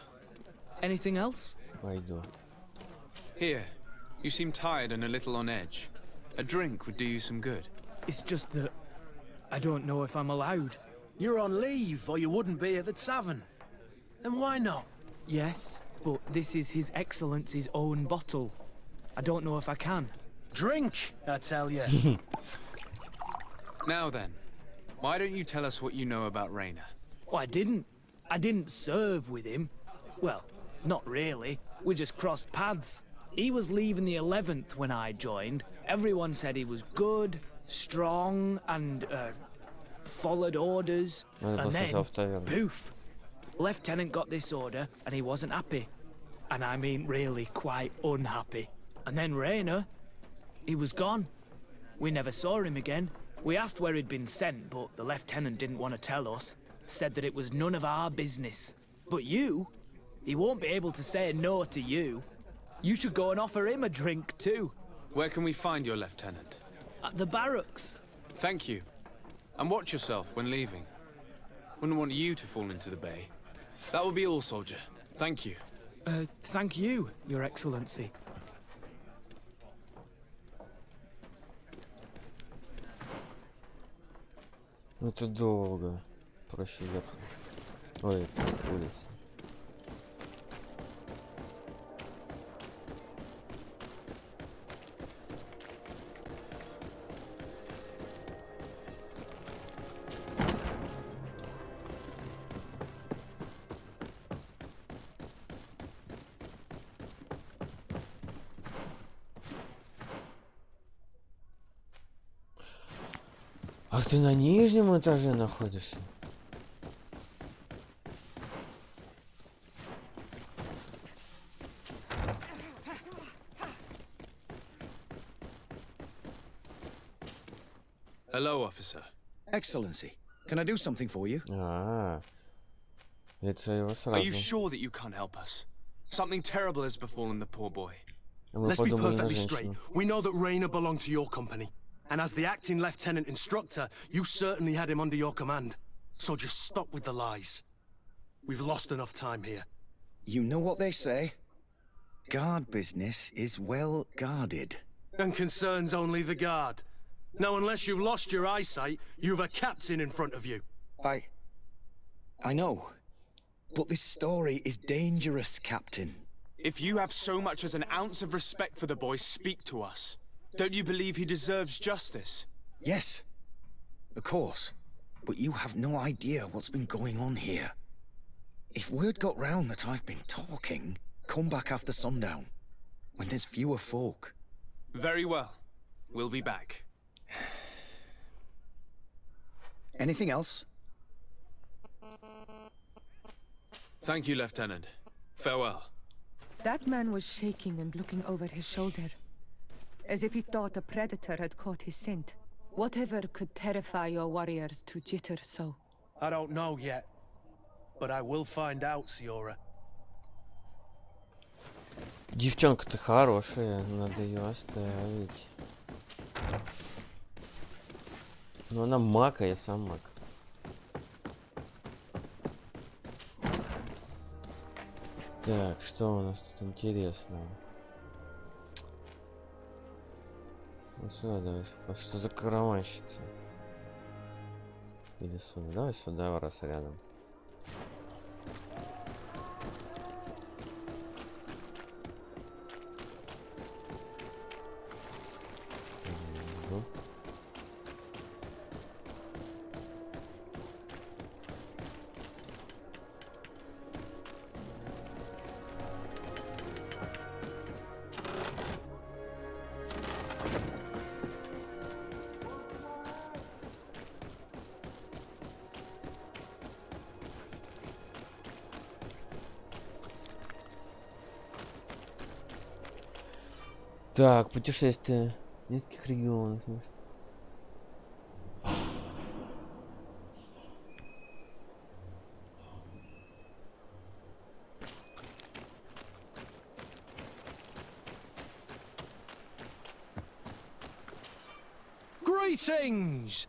Anything else? I do. Here, you seem tired and a little on edge. A drink would do you some good. It's just that I don't know if I'm allowed. You're on leave, or you wouldn't be at the tavern. And why not? Yes, but this is His Excellency's own bottle. I don't know if I can. Drink, I tell you. Now then, why don't you tell us what you know about Rayner? Well, I didn't serve with him. Well, not really. We just crossed paths. He was leaving the 11th when I joined. Everyone said he was good, strong, and, followed orders. And then, poof! Lieutenant got this order, and he wasn't happy. And I mean really quite unhappy. And then Rayner, he was gone. We never saw him again. We asked where he'd been sent, but the lieutenant didn't want to tell us. Said that it was none of our business. But you? He won't be able to say no to you. You should go and offer him a drink too. Where can we find your lieutenant? At the barracks. Thank you. And watch yourself when leaving. Wouldn't want you to fall into the bay. That will be all, soldier. Thank you. Thank you, Your Excellency. Это долго. Проще вверх. Ой, это улица. Ах, ты на нижнем этаже находишься? Hello, officer. Excellency, can I do something for you? Лицо его сразу. Are you sure that you can't help us? Something terrible has befallen the poor boy. Let's be perfectly straight. We know that Raynor belonged to your company. And as the acting lieutenant instructor, you certainly had him under your command. So just stop with the lies. We've lost enough time here. You know what they say? Guard business is well guarded. And concerns only the guard. Now, unless you've lost your eyesight, you've a captain in front of you. I know. But this story is dangerous, Captain. If you have so much as an ounce of respect for the boy, speak to us. Don't you believe he deserves justice? Yes, of course. But you have no idea what's been going on here. If word got round that I've been talking, come back after sundown, when there's fewer folk. Very well. We'll be back. Anything else? Thank you, Lieutenant. Farewell. That man was shaking and looking over his shoulder, as if he thought a predator had caught his scent. Whatever could terrify your warriors to jitter so? I don't know yet, but I will find out, Siora. Девчонка-то хорошая, надо ее оставить. Но она маг, а я сам маг. Так, что у нас тут интересного? Вот сюда давай. Что за караванщица? Или сюда? Давай сюда, раз рядом. Так, путешествие в нескольких регионах. Greetings!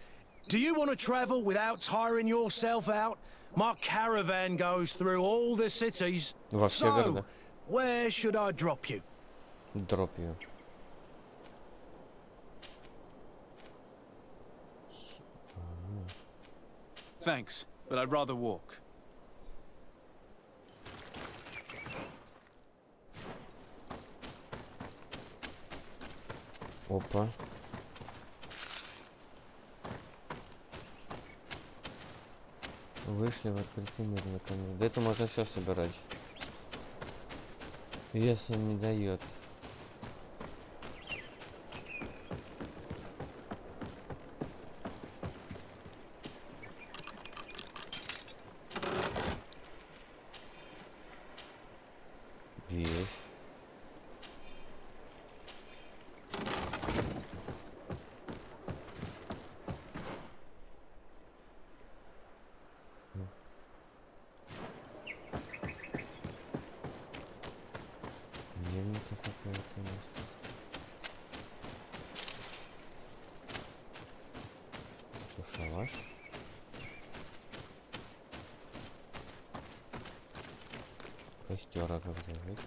Do you want to travel without tiring yourself out? My caravan goes through all the cities. Во все города. Where should I drop you? Drop you. Thanks, but I'd rather walk. Опа. Вышли в открытый мир наконец. Да это можно все собирать. Веса не дает. Интересно, какое это место. Что, шалаш? Костера как зажечь?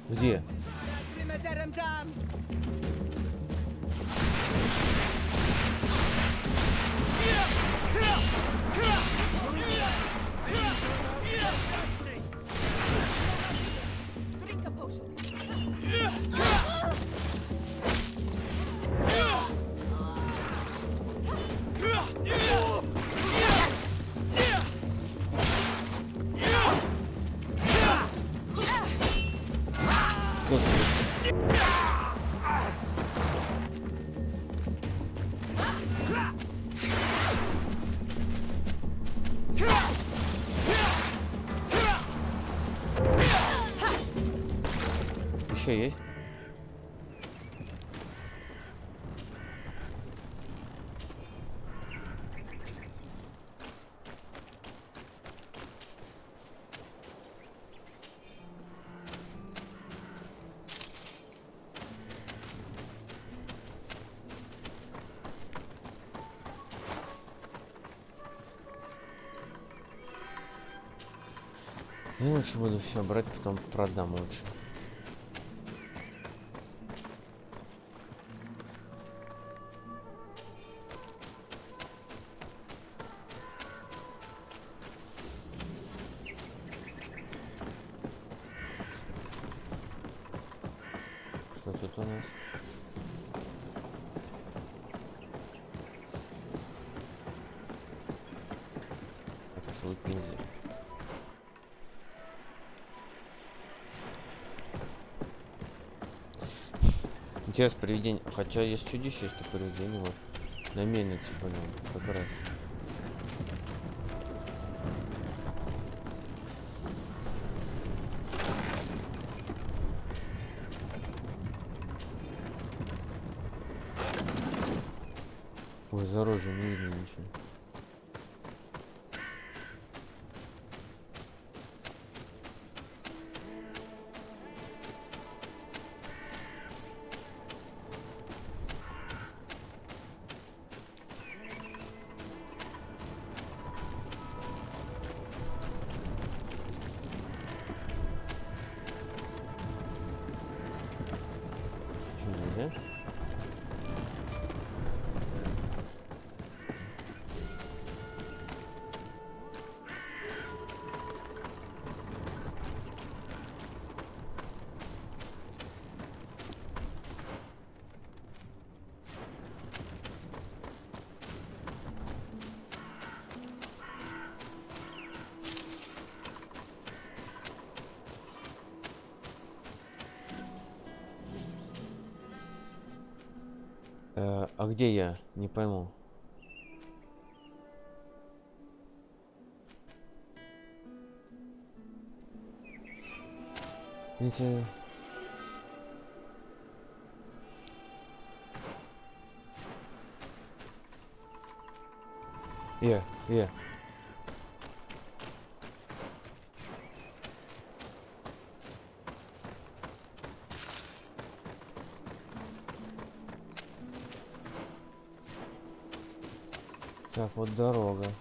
Где? Кто тут? Еще есть? Ну, лучше буду все брать, потом продам лучше. Что тут у нас? Тут нельзя. Интерес привидение. Хотя есть чудище, что привидение. Вот. На мельнице понял. Как раз. Ой, за оружием не видно ничего. Да? А где я? Не пойму. Видите? Я. Так, вот дорога.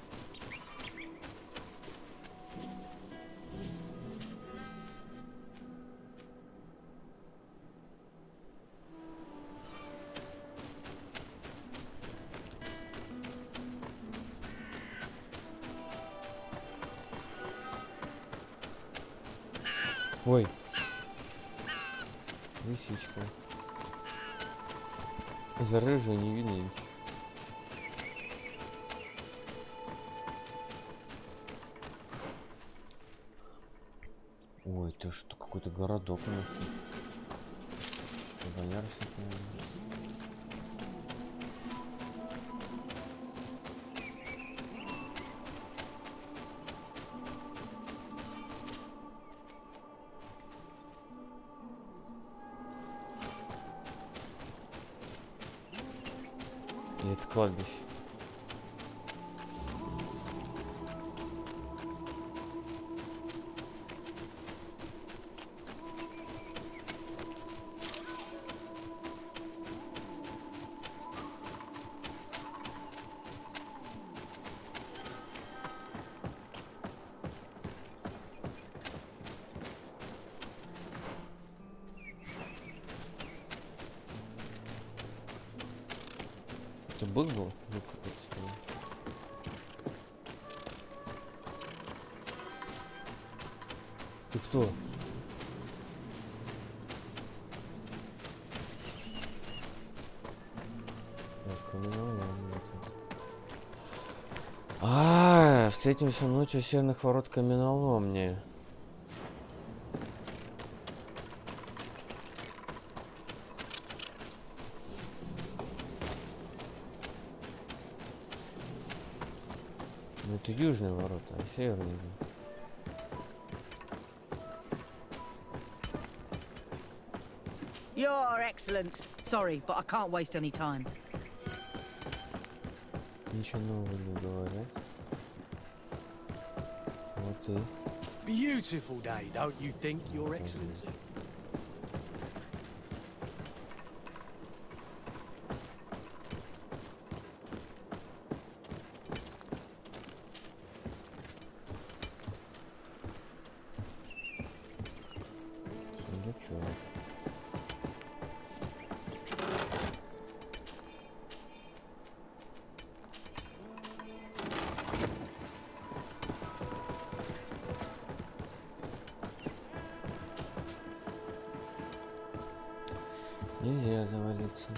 Ой. Лисичка. За рыжую не видно ничего. Ой, это что, какой-то городок у нас тут. Боярышник, наверное. Или это кладбище? Это бык был? Ну, какой-то стоит. Ты кто? Так, встретимся ночью у северных ворот каменоломни. Ну, это южные ворота, а северные. Your Excellence, sorry, but I can't waste any time. Ничего нового не говорят. Вот и. Beautiful day, don't you think, Your Excellency? Сундучок. Нельзя завалиться.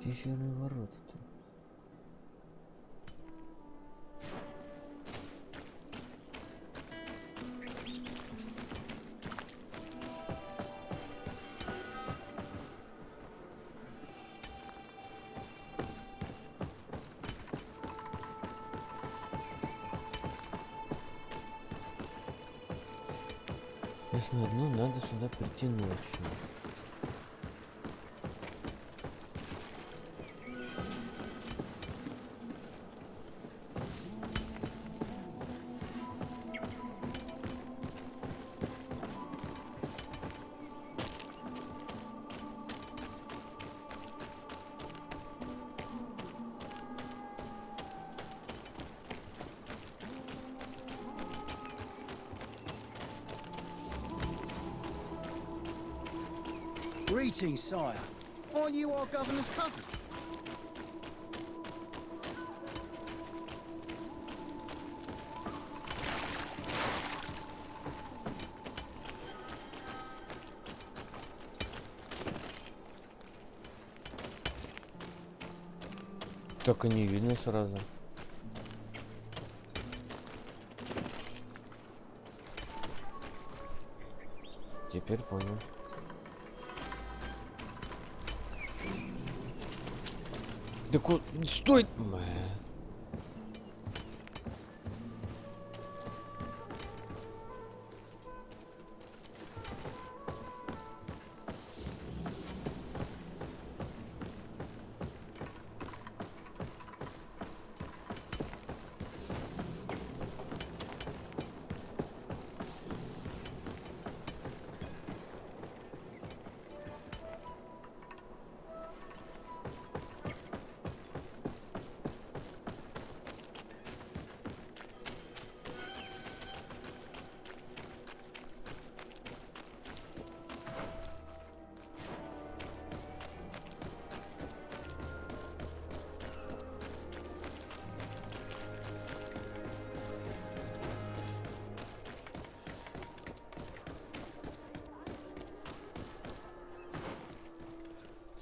Где северные ворота-то? Ясно одно, надо сюда прийти ночью. Greetings, sire. Aren't you our governor's cousin? Только не видно сразу. Теперь понял. Да стой!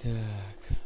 Так.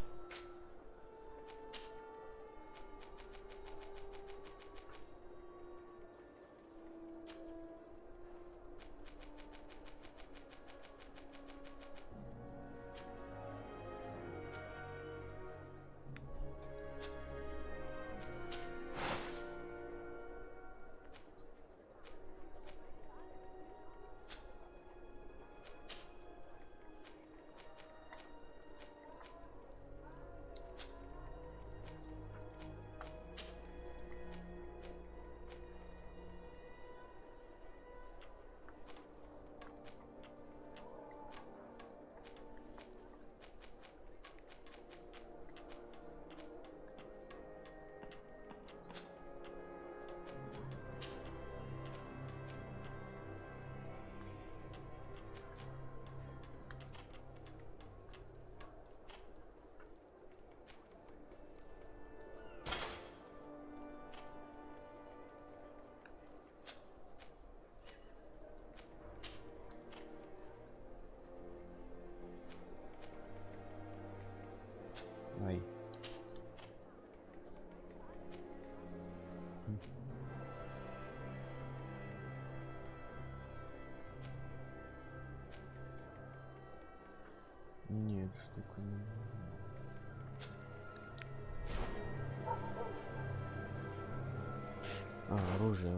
Нет, штука не...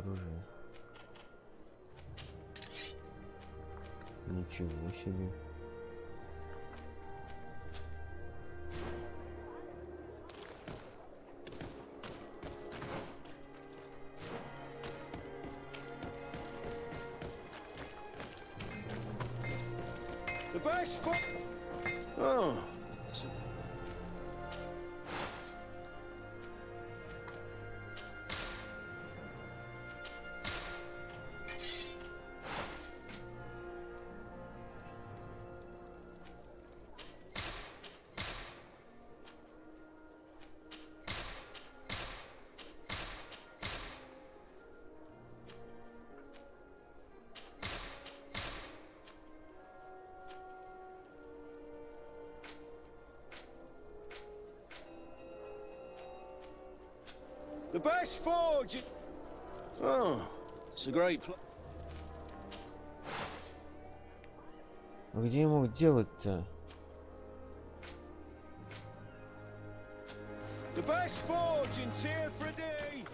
оружие. Ничего себе. The best for... Oh. The best forge. Oh, it's a great place. Где я мог делать-то? The best forge in Tier 3D.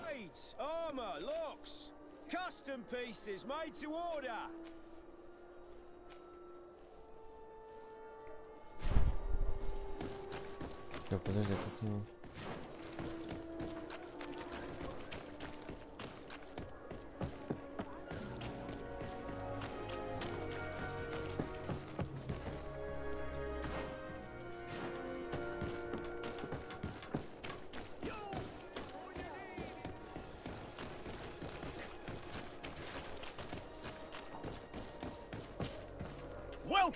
Blades, armor, locks, custom pieces made to order. Так, подожди, как к нему?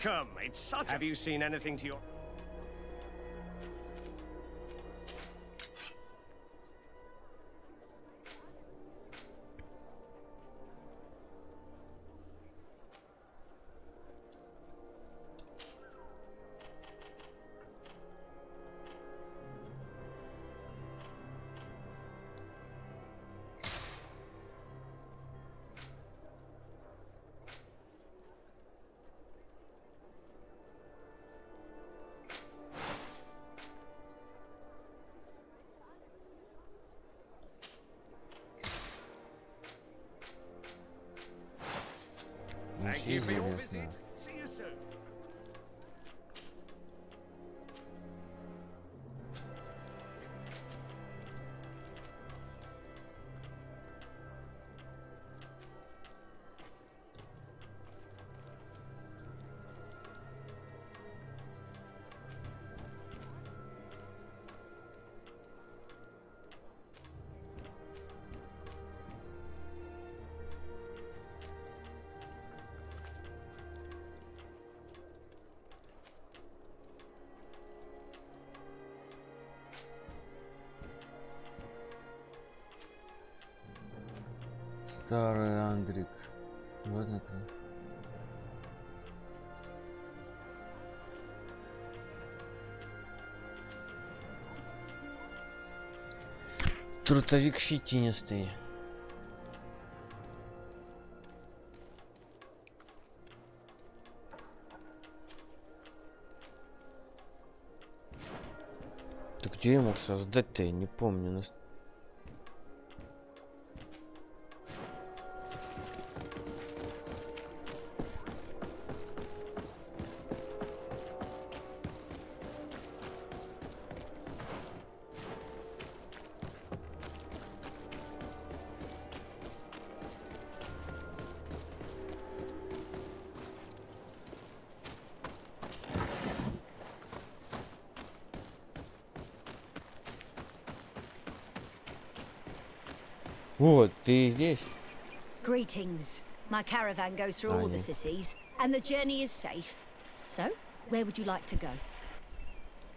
Welcome! It's such Have you seen anything to your... Thank you for your visit. See you soon. Старый Андрик. Ладно, трутовик щетинистый. Так где я мог создать-то? Я не помню. Вот, ты здесь? Greetings. My caravan goes through all the cities, and the journey is safe. So, where would you like to go?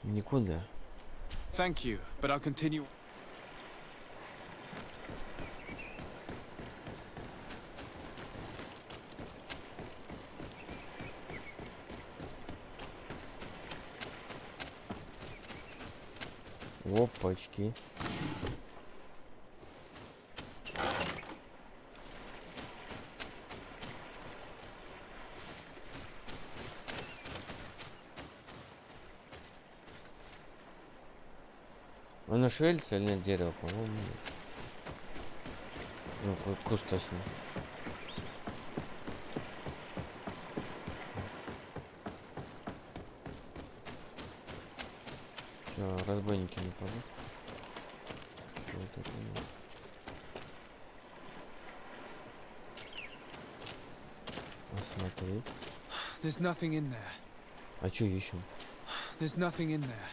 Никуда. Thank you, but I'll continue. Опачки. Оно шевелится или нет дерево? По-моему, нет. Ну, куст точно. Чё, разбойники не падают? Чё это такое? Осмотреть. There's nothing in there. А чё ищем? There's nothing in there.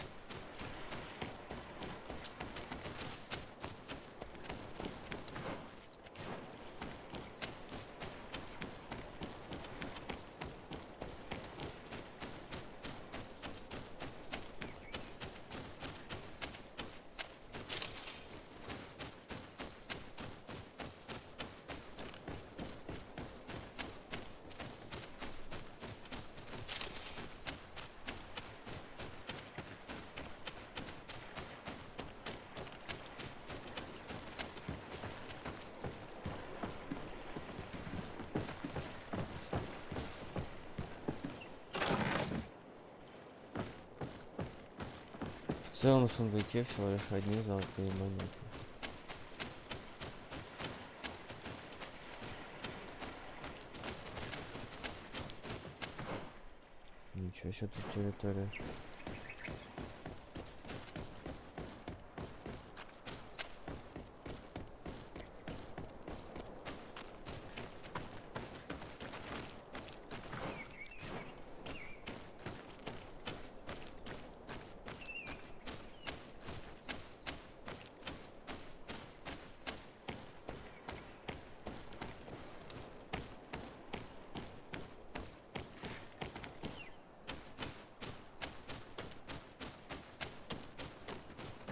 В целом в сундуке всего лишь одни золотые монеты. Ничего себе тут территория.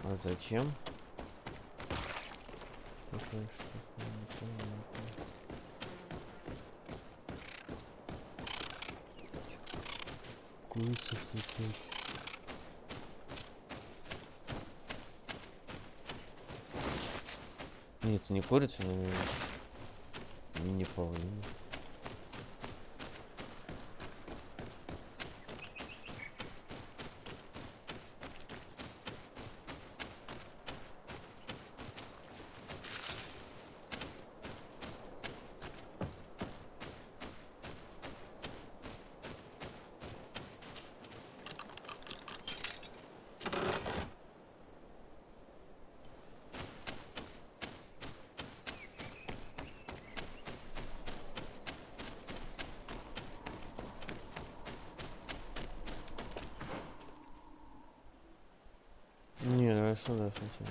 А зачем? Такая штука, непонятно. Курица что-то. Нет, это не курица, но не павлин. Не, давай сюда сначала.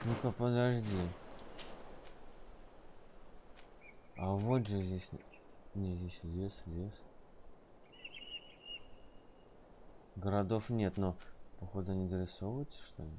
Ну-ка, подожди. А вот же здесь... Не, здесь лес. Городов нет, но, походу, они дорисовываются, что ли?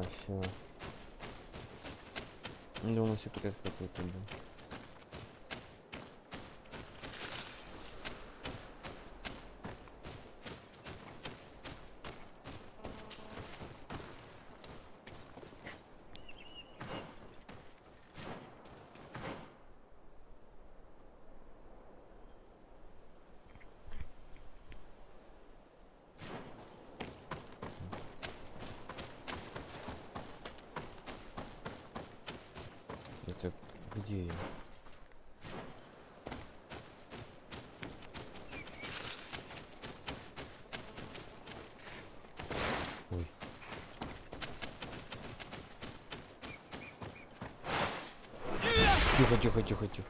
Все. Думаю, секрет какой-то был. Это где я? Ой. Тихо, тихо, тихо, тихо.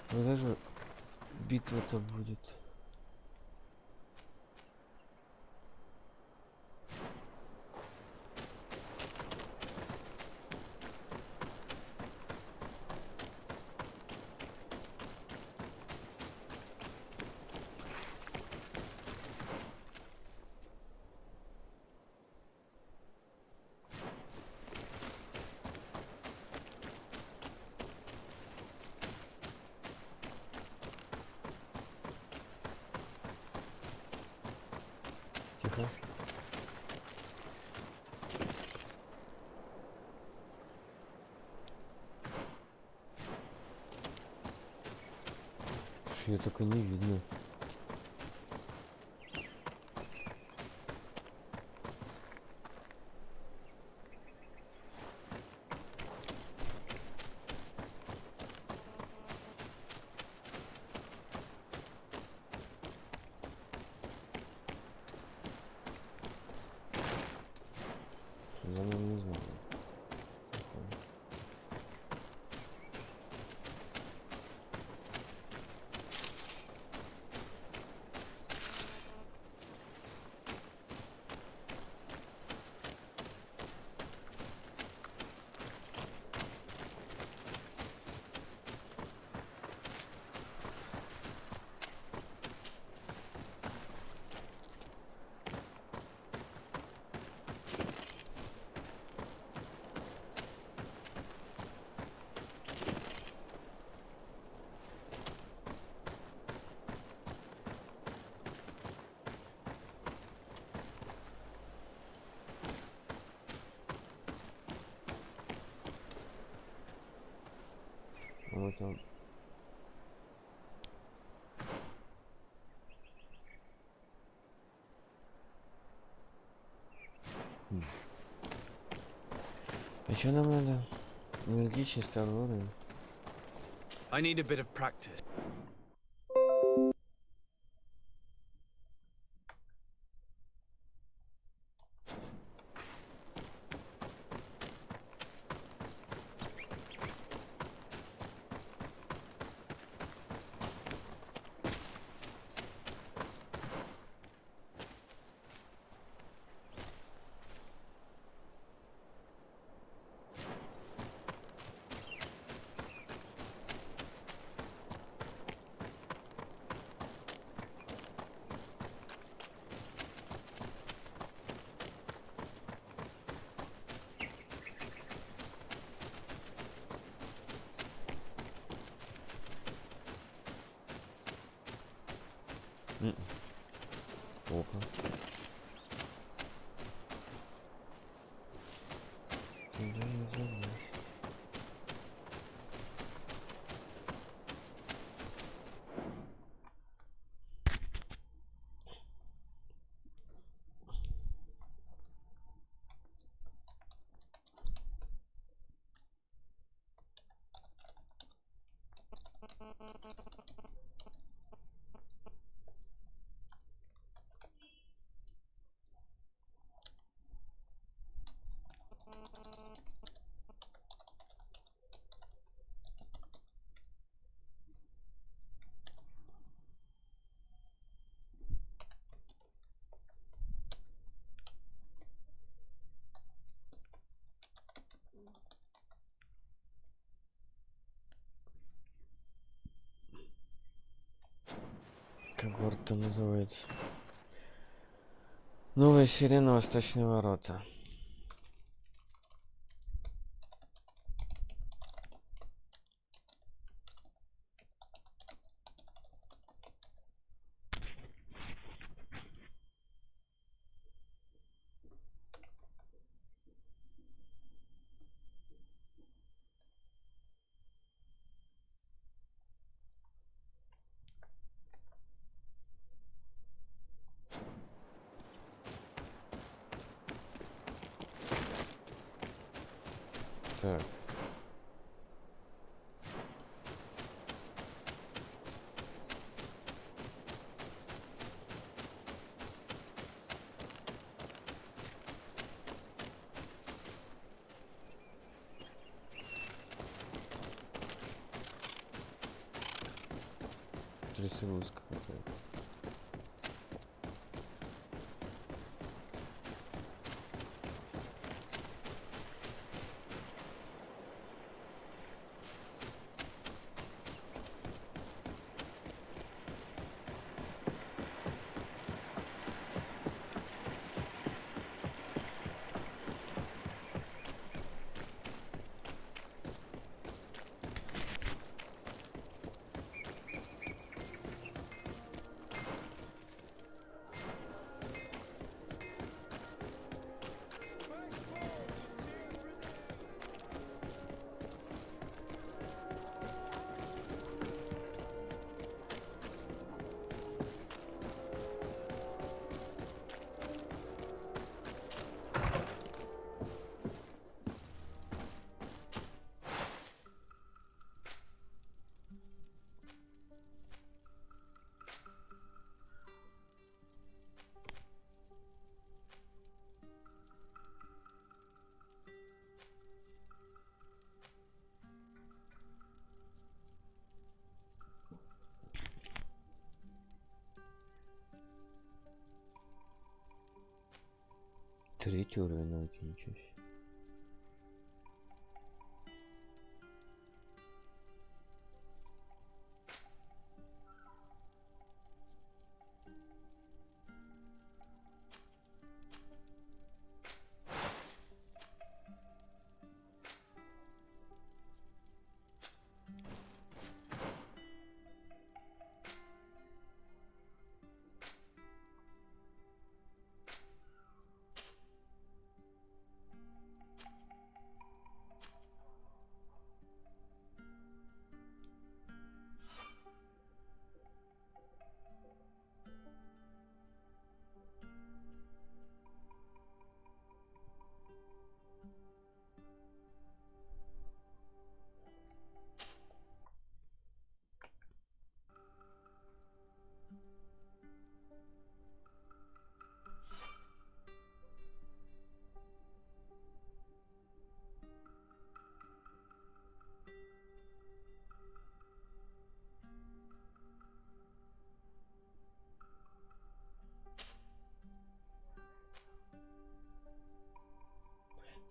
Когда же битва-то будет? Тихо. Слушай, ее только не видно. Я не знаю. Вот он. А что нам надо? Энергичный старый уровень. I need a bit of practice. Опа. Туда не залезть. Как город-то называется? Новая сирена, Восточные ворота. Так. Трясогузка какая-то. Третий уровень науки, ничего себе.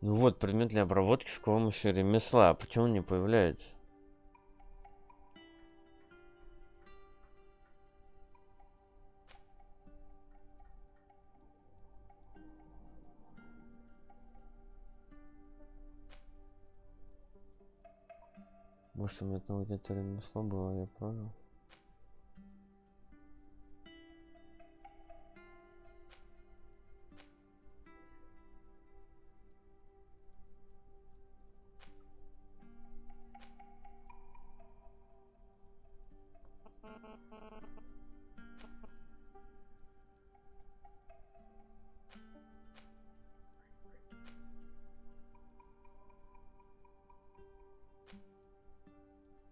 Ну вот, предмет для обработки с помощью ремесла. Почему он не появляется? Может, у меня там где-то ремесло было, я понял.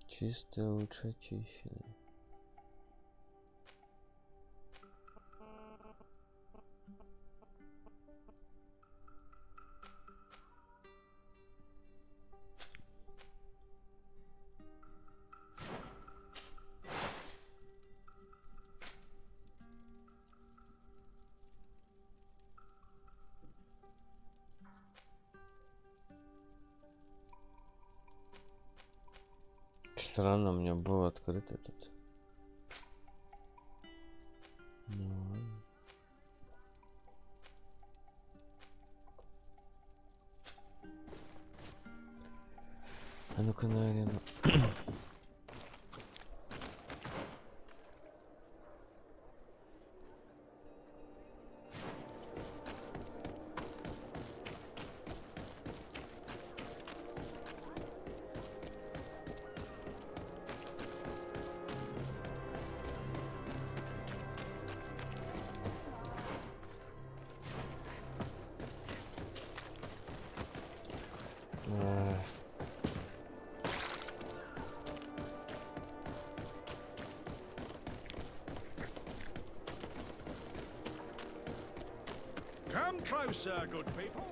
Чистое лучше очищенное. Странно, у меня было открыто тут. Ну ладно. А ну-ка на арену. Come closer, good people.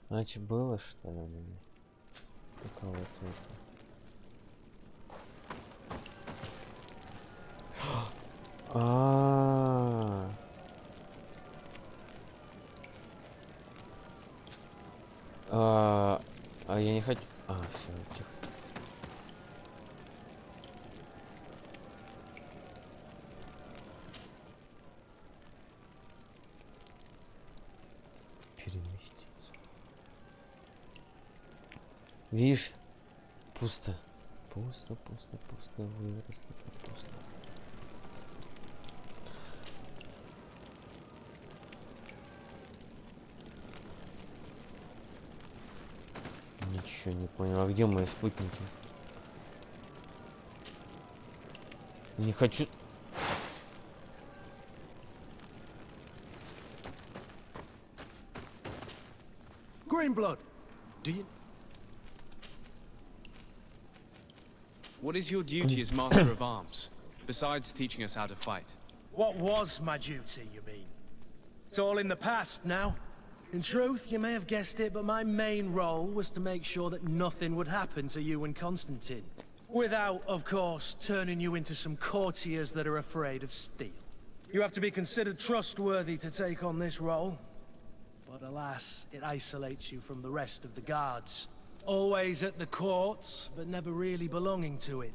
Значит, было что ли у меня? У кого-то это. А я не хочу. Все, тихо. Переместиться. Видишь? Пусто. Пусто, пусто, пусто. Выросло пусто. Ничего не понял. А где мои спутники? Не хочу. Greenblood, do you? What is your duty as Master of Arms, besides teaching us how to fight? What was my duty, you mean? It's all in the past now. In truth, you may have guessed it, but my main role was to make sure that nothing would happen to you and Constantine. Without, of course, turning you into some courtiers that are afraid of steel. You have to be considered trustworthy to take on this role. But alas, it isolates you from the rest of the guards. Always at the court, but never really belonging to it.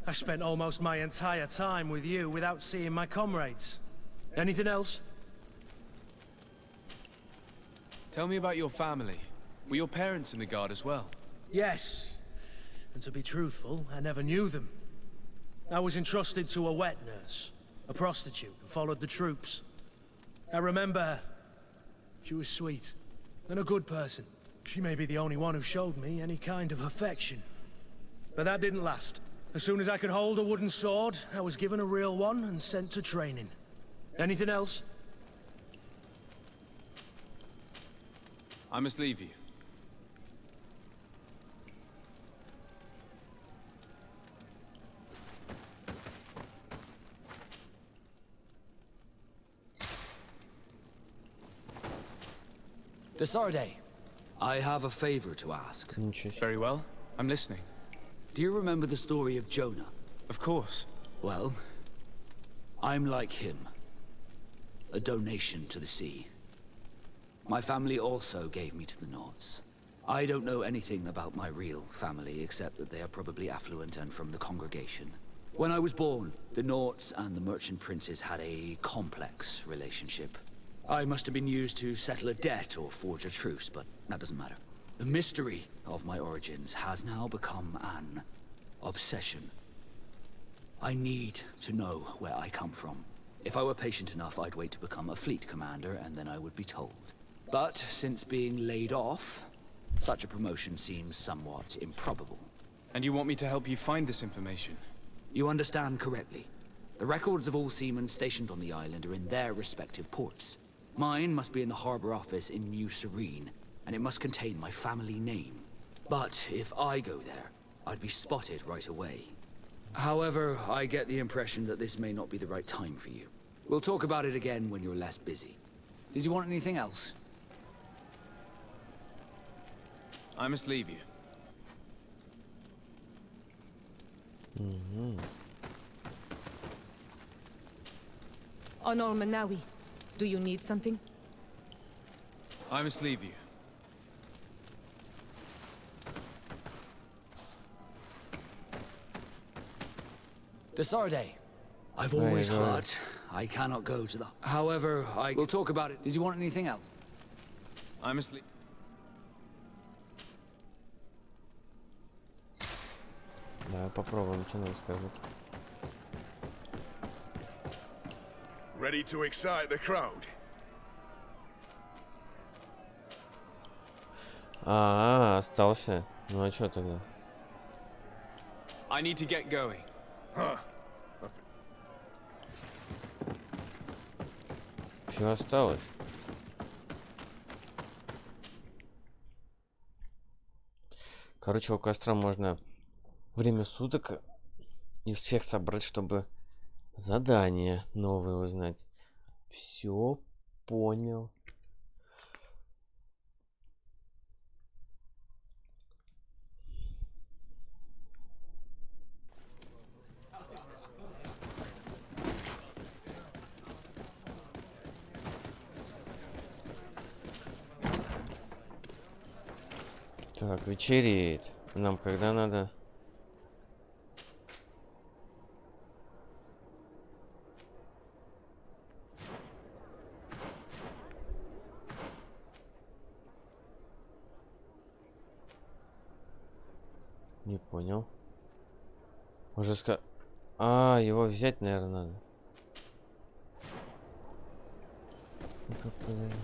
I spent almost my entire time with you without seeing my comrades. Anything else? Tell me about your family. Were your parents in the Guard as well? Yes. And to be truthful, I never knew them. I was entrusted to a wet nurse, a prostitute who followed the troops. I remember her. She was sweet, and a good person. She may be the only one who showed me any kind of affection. But that didn't last. As soon as I could hold a wooden sword, I was given a real one and sent to training. Anything else? I must leave you. Desarde, I have a favor to ask. Very well. I'm listening. Do you remember the story of Jonah? Of course. Well, I'm like him. A donation to the sea. My family also gave me to the Nords. I don't know anything about my real family, except that they are probably affluent and from the congregation. When I was born, the Nords and the merchant princes had a complex relationship. I must have been used to settle a debt or forge a truce, but that doesn't matter. The mystery of my origins has now become an obsession. I need to know where I come from. If I were patient enough, I'd wait to become a fleet commander, and then I would be told. But since being laid off, such a promotion seems somewhat improbable. And you want me to help you find this information? You understand correctly. The records of all seamen stationed on the island are in their respective ports. Mine must be in the harbor office in New Serene, and it must contain my family name. But if I go there, I'd be spotted right away. However, I get the impression that this may not be the right time for you. We'll talk about it again when you're less busy. Did you want anything else? I must leave you. Honor Manawi, do you need something? I must leave you. Desarde, I've always heard I cannot go to the... However, We'll talk about it. Did you want anything else? I'm asleep. Да, попробуем, что нам скажут. Ready to excite the crowd? Остался. Ну а что тогда? I need to get going. Huh. Все осталось. Короче, у костра можно время суток из всех собрать, чтобы задание новое узнать. Все понял. Так, вечереет. Нам когда надо? Не понял. Уже его взять, наверное, надо. Ну-ка, подожди.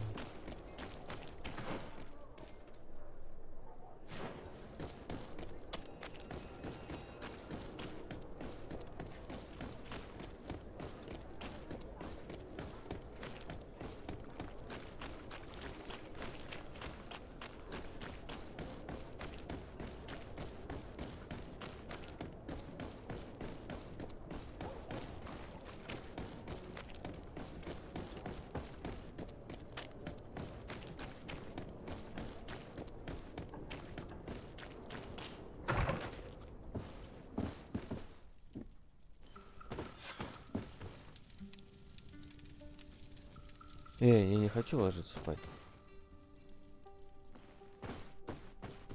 Я не хочу ложиться спать.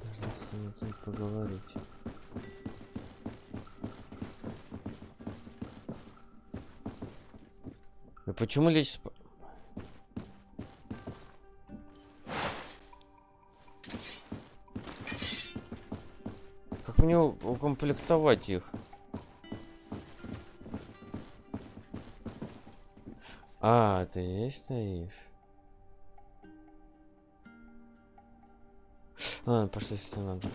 Нужно с ним поговорить. А почему лечь спать? Как мне укомплектовать их? Ты здесь стоишь? Ладно, пошли, если надо.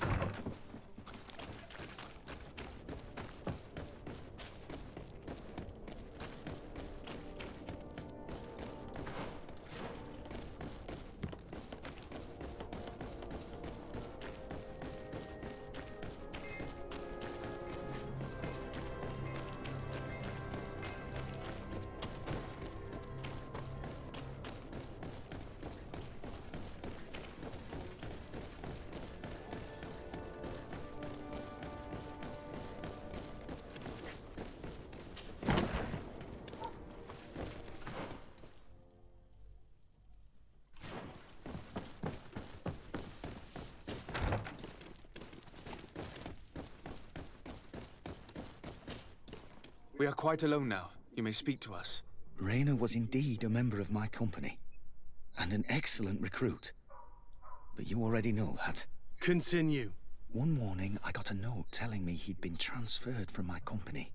We are quite alone now. You may speak to us. Raynor was indeed a member of my company, and an excellent recruit. But you already know that. Continue. One morning, I got a note telling me he'd been transferred from my company.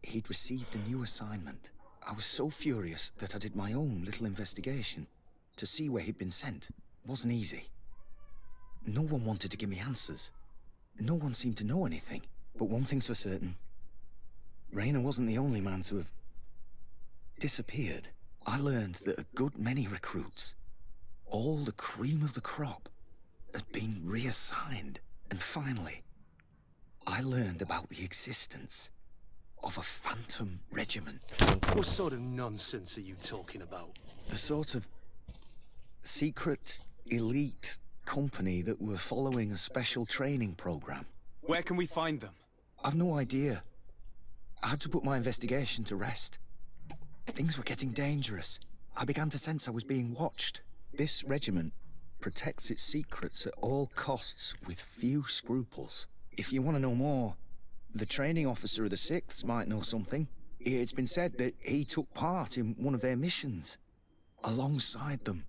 He'd received a new assignment. I was so furious that I did my own little investigation to see where he'd been sent. It wasn't easy. No one wanted to give me answers. No one seemed to know anything. But one thing's for certain. Raynor wasn't the only man to have disappeared. I learned that a good many recruits, all the cream of the crop, had been reassigned. And finally, I learned about the existence of a phantom regiment. What sort of nonsense are you talking about? A sort of secret, elite company that were following a special training program. Where can we find them? I've no idea. I had to put my investigation to rest. Things were getting dangerous. I began to sense I was being watched. This regiment protects its secrets at all costs with few scruples. If you want to know more, The training officer of the 6th might know something. It's been said that he took part in one of their missions, alongside them.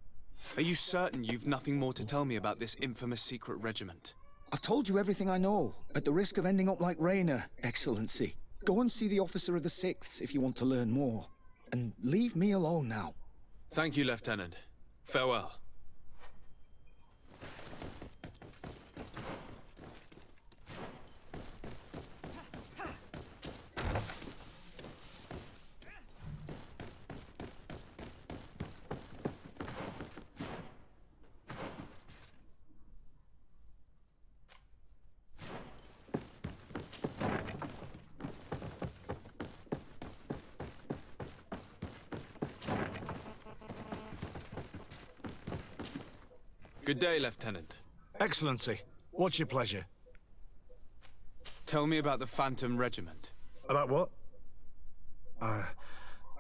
Are you certain you've nothing more to tell me about this infamous secret regiment? I've told you everything I know, at the risk of ending up like Rayner, Excellency. Go and see the officer of the 6th if you want to learn more. And leave me alone now. Thank you, Lieutenant. Farewell. Good day, Lieutenant. Excellency, what's your pleasure? Tell me about the Phantom Regiment. About what? I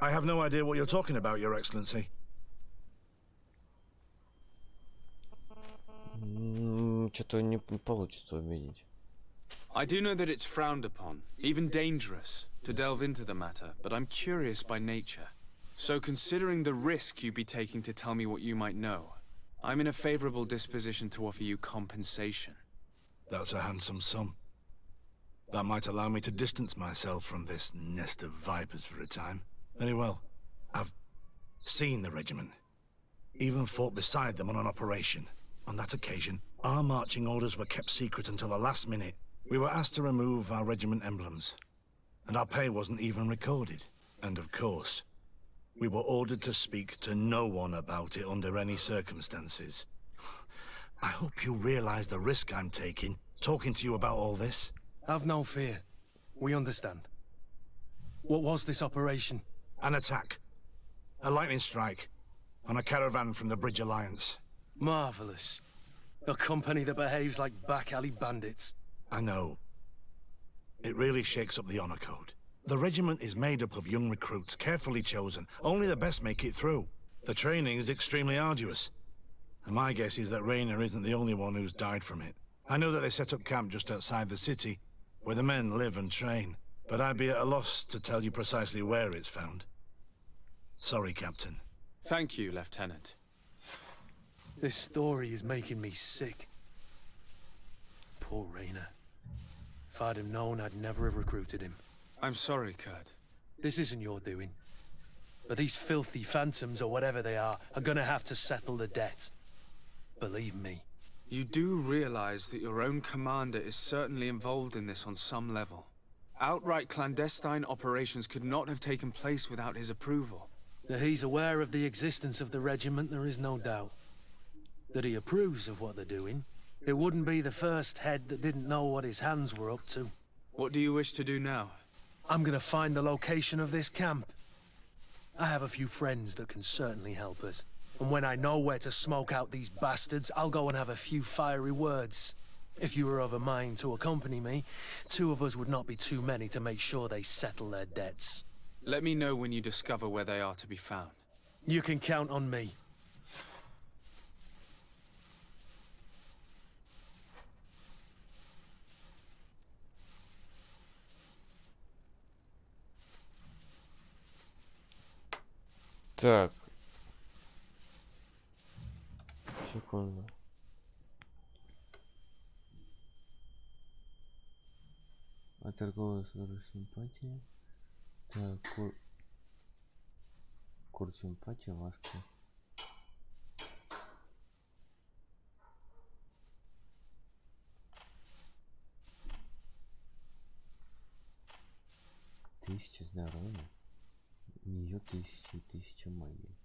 have no idea what you're talking about, Your Excellency. Что-то не получится увидеть. I do know that it's frowned upon, even dangerous, to delve into the matter, but I'm curious by nature. So considering the risk you'd be taking to tell me what you might know, I'm in a favorable disposition to offer you compensation. That's a handsome sum. That might allow me to distance myself from this nest of vipers for a time. Very well. I've seen the regiment. Even fought beside them on an operation. On that occasion, our marching orders were kept secret until the last minute. We were asked to remove our regiment emblems. And our pay wasn't even recorded. And of course, we were ordered to speak to no one about it under any circumstances. I hope you realize the risk I'm taking, talking to you about all this. Have no fear. We understand. What was this operation? An attack. A lightning strike. On a caravan from the Bridge Alliance. Marvelous. A company that behaves like back-alley bandits. I know. It really shakes up the honor code. The regiment is made up of young recruits, carefully chosen. Only the best make it through. The training is extremely arduous. And my guess is that Rayner isn't the only one who's died from it. I know that they set up camp just outside the city, where the men live and train. But I'd be at a loss to tell you precisely where it's found. Sorry, Captain. Thank you, Lieutenant. This story is making me sick. Poor Rayner. If I'd have known, I'd never have recruited him. I'm sorry, Kurt. This isn't your doing. But these filthy phantoms, or whatever they are gonna have to settle the debt. Believe me. You do realize that your own commander is certainly involved in this on some level. Outright clandestine operations could not have taken place without his approval. That he's aware of the existence of the regiment, there is no doubt. That he approves of what they're doing. It wouldn't be the first head that didn't know what his hands were up to. What do you wish to do now? I'm gonna find the location of this camp. I have a few friends that can certainly help us. And when I know where to smoke out these bastards, I'll go and have a few fiery words. If you were of a mind to accompany me, 2 of us would not be too many to make sure they settle their debts. Let me know when you discover where they are to be found. You can count on me. Так. Секунду. А торговая симпатия. Так, курс симпатии, ласка. Тысяча здоровья. У нее 1000 и 1000 магии.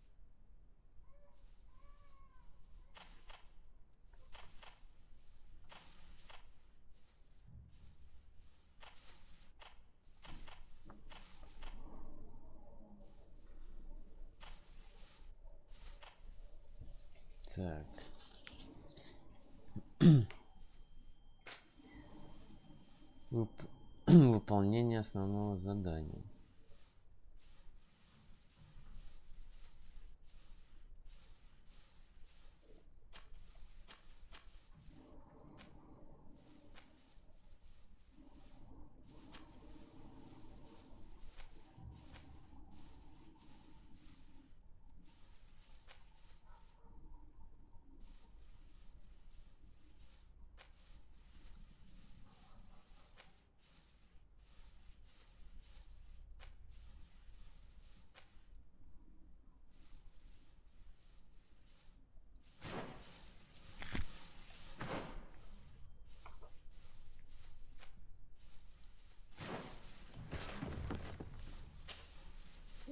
Так. Выполнение основного задания.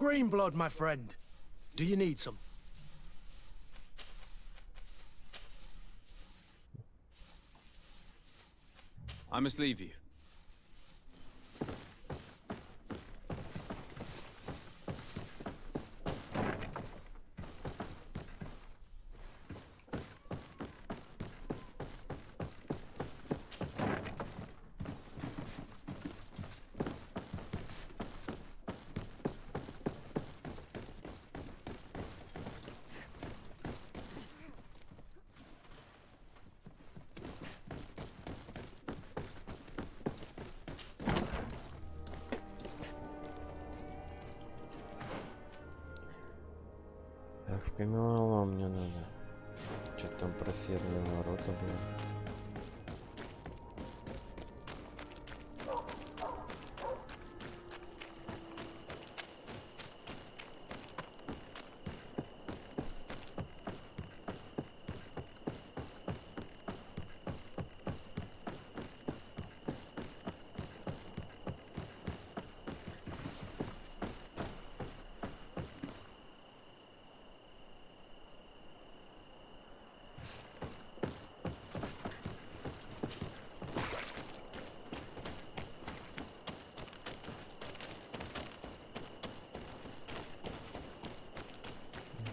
green blood, my friend. Do you need some? I must leave you. В камелом мне надо. Что-то там про северные ворота было.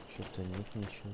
Что-то нет ничего.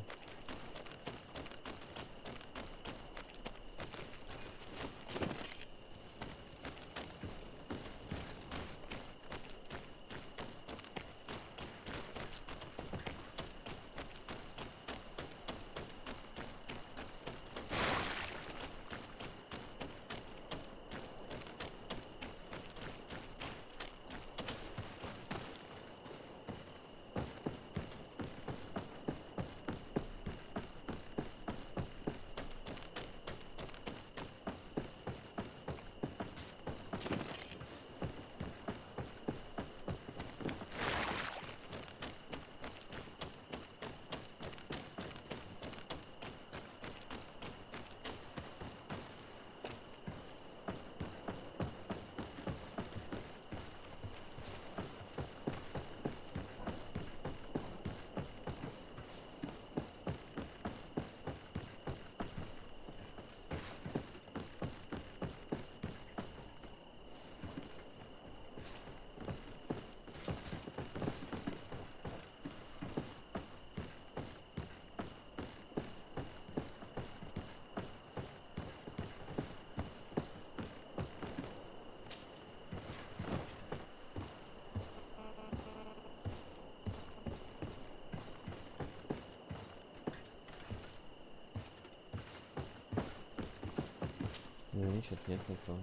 Ничего нет никого.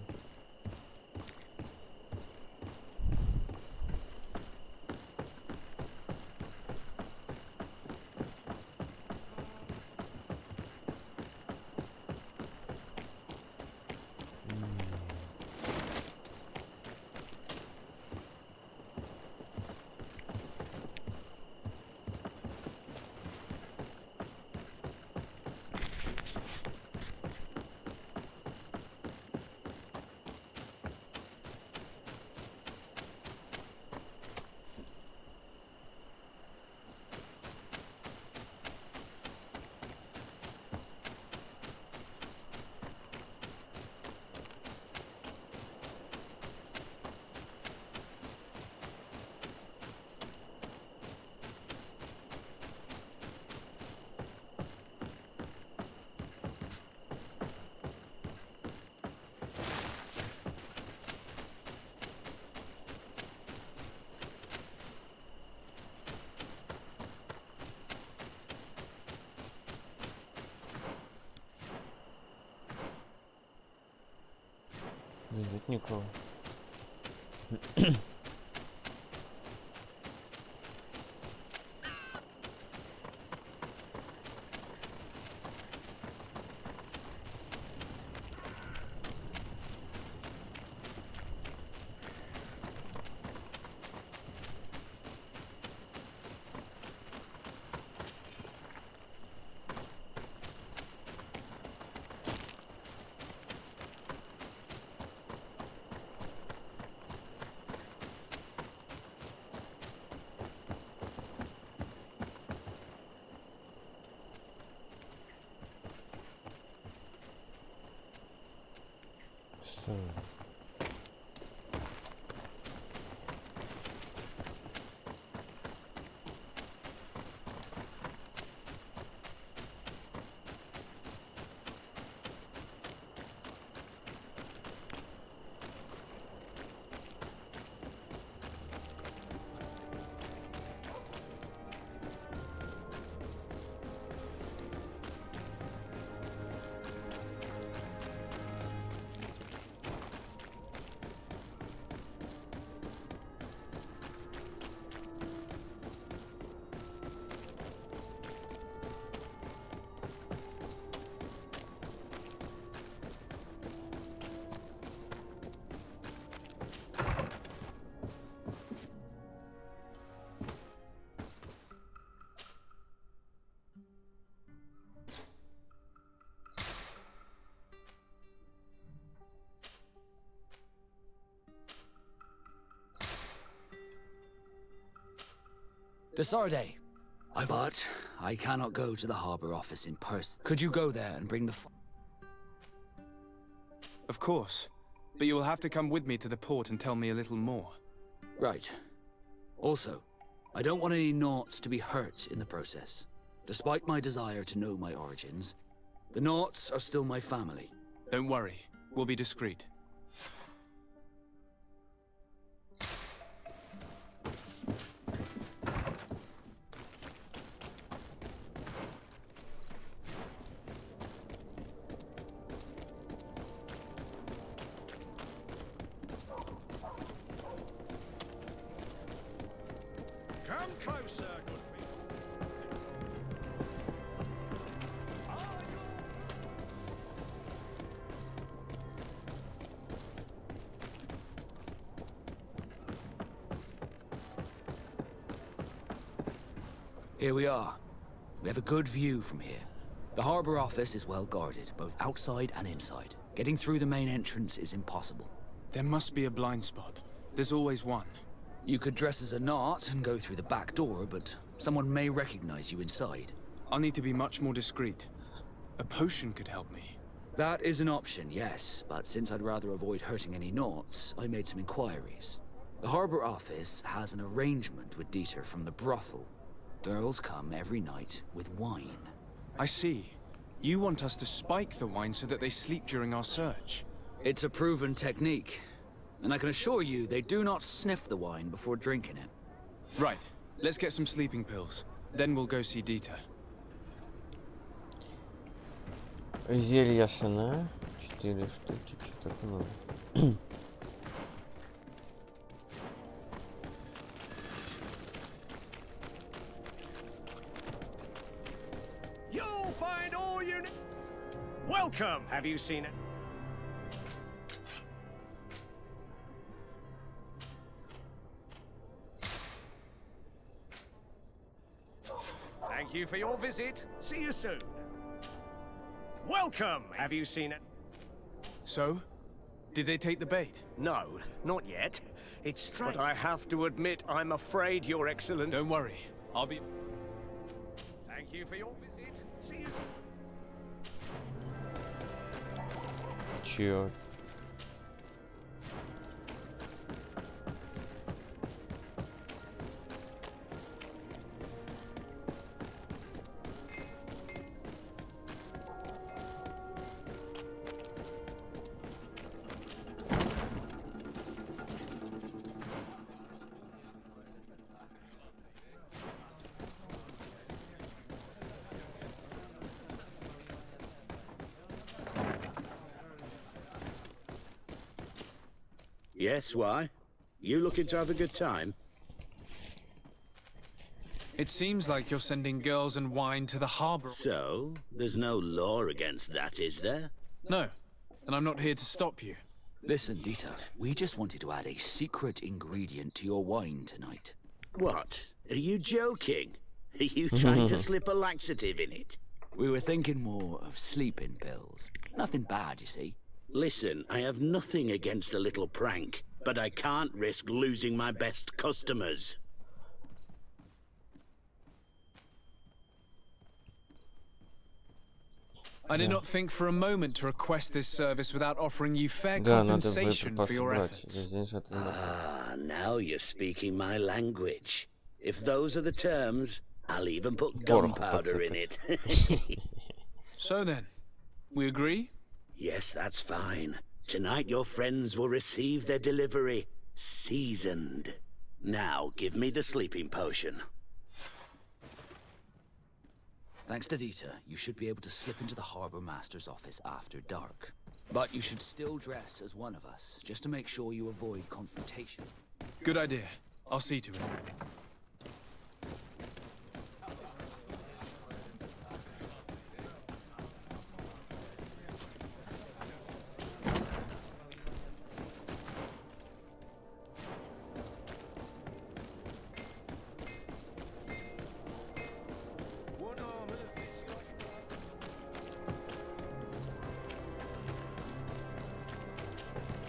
Да нет никого. So. Desarde. But I cannot go to the harbor office in person. Could you go there and bring the Of course. But you will have to come with me to the port and tell me a little more. Right. Also, I don't want any Naughts to be hurt in the process. Despite my desire to know my origins, the Naughts are still my family. Don't worry. We'll be discreet. Come closer, good people. Here we are. We have a good view from here. The harbor office is well guarded, both outside and inside. Getting through the main entrance is impossible. There must be a blind spot. There's always one. You could dress as a Naut and go through the back door, but someone may recognize you inside. I'll need to be much more discreet. A potion could help me. That is an option, yes, but since I'd rather avoid hurting any Naughts, I made some inquiries. The harbor office has an arrangement with Dieter from the brothel. Girls come every night with wine. I see. You want us to spike the wine so that they sleep during our search. It's a proven technique, and I can assure you they do not sniff the wine before drinking it. Right. Let's get some sleeping pills. Then we'll go see Dieter. Зелья сна. 4 штуки. Что так много? You'll find all you need. Welcome. Have you seen it? Thank you for your visit. See you soon. Welcome. Have you seen it? So? Did they take the bait? No, not yet. It's strange. But I have to admit, I'm afraid, Your Excellency. Don't worry. I'll be... Thank you for your visit. See you soon. Черт. Yes, why? You looking to have a good time? It seems like you're sending girls and wine to the harbor. So, there's no law against that, is there? No, and I'm not here to stop you. Listen, Dieter, we just wanted to add a secret ingredient to your wine tonight. What? Are you joking? Are you trying to slip a laxative in it? We were thinking more of sleeping pills. Nothing bad, you see. Listen, I have nothing against a little prank, but I can't risk losing my best customers. I did not think for a moment to request this service without offering you fair Да, надо compensation for боеприпасы your брать. efforts. Весь день что-то не Ah, now you're speaking my language. If those are the terms, I'll even put gunpowder in it. So then, we agree? Yes, that's fine. Tonight your friends will receive their delivery, seasoned. Now, give me the sleeping potion. Thanks to Dita, you should be able to slip into the Harbor Master's office after dark. But you should still dress as one of us, just to make sure you avoid confrontation. Good idea. I'll see to it.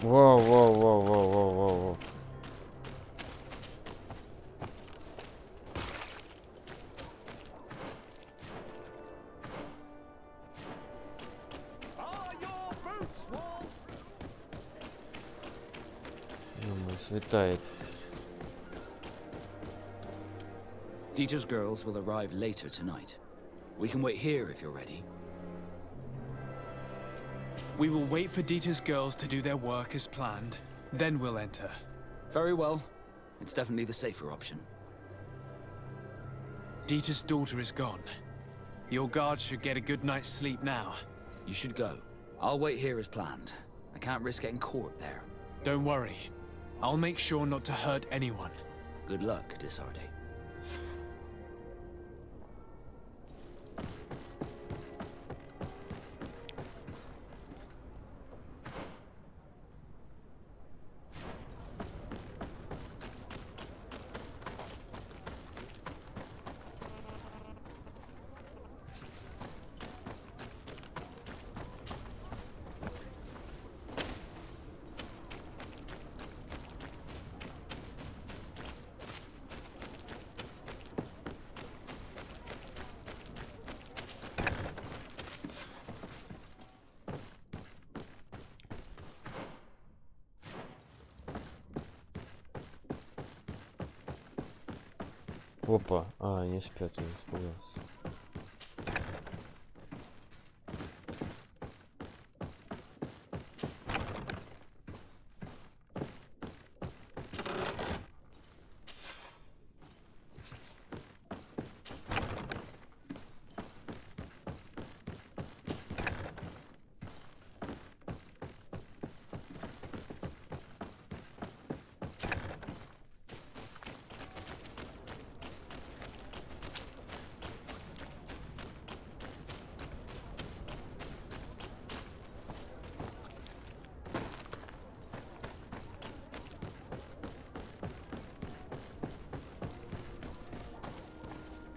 Воу. Ну, светает. Dita's girls will arrive later tonight. We can wait here if you're ready. We will wait for Dita's girls to do their work as planned, then we'll enter. Very well. It's definitely the safer option. Dita's daughter is gone. Your guards should get a good night's sleep now. You should go. I'll wait here as planned. I can't risk getting caught there. Don't worry. I'll make sure not to hurt anyone. Good luck, Disarde. Опа. А, не спят, я испугался.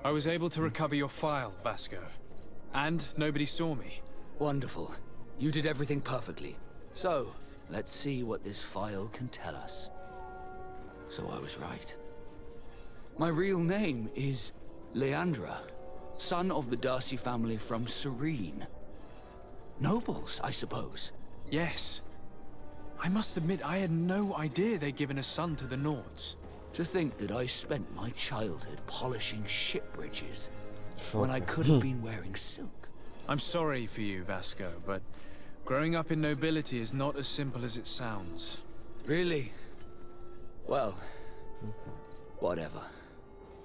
I was able to recover your file, Vasco. And nobody saw me. Wonderful. You did everything perfectly. So, let's see what this file can tell us. So I was right. My real name is Leandra, son of the Darcy family from Serene. Nobles, I suppose. Yes. I must admit I had no idea they'd given a son to the Nords. To think that I spent my childhood polishing ship bridges when I could have been wearing silk. I'm sorry for you, Vasco, but growing up in nobility is not as simple as it sounds. Really? Well, whatever.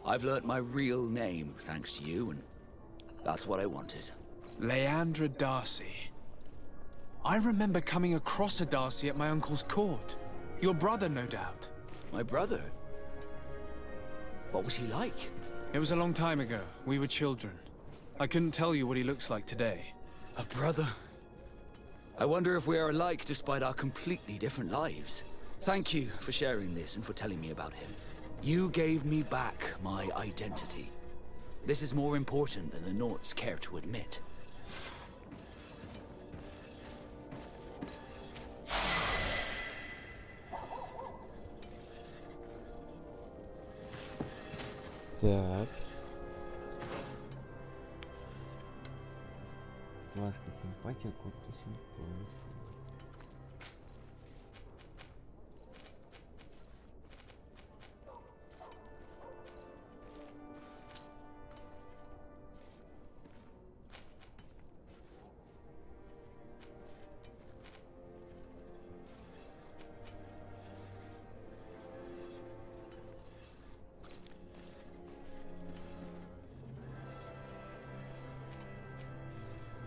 I've learnt my real name thanks to you, and that's what I wanted. Leandra Darcy. I remember coming across a Darcy at my uncle's court. Your brother, no doubt. My brother? What was he like? It was a long time ago. We were children. I couldn't tell you what he looks like today. A brother? I wonder if we are alike despite our completely different lives. Thank you for sharing this and for telling me about him. You gave me back my identity. This is more important than the Nords care to admit. Так. Ласка, симпатия, куртка, симпатия.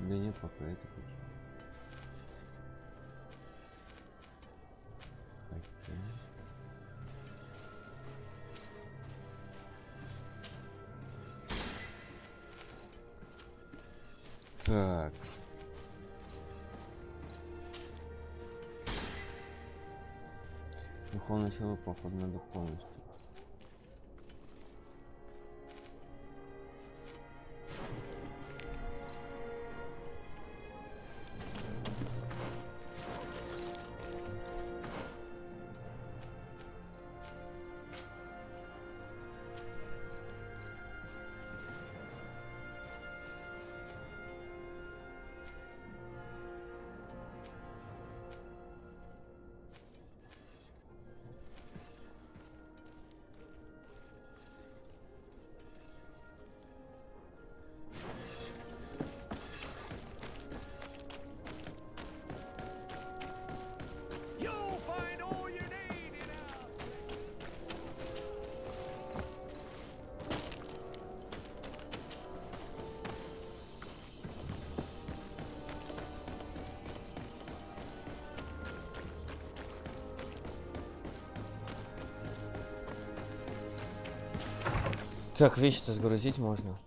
Да нет, пока это какие. Так. Духовную силу, походу, надо полностью. Так, вещи-то сгрузить можно.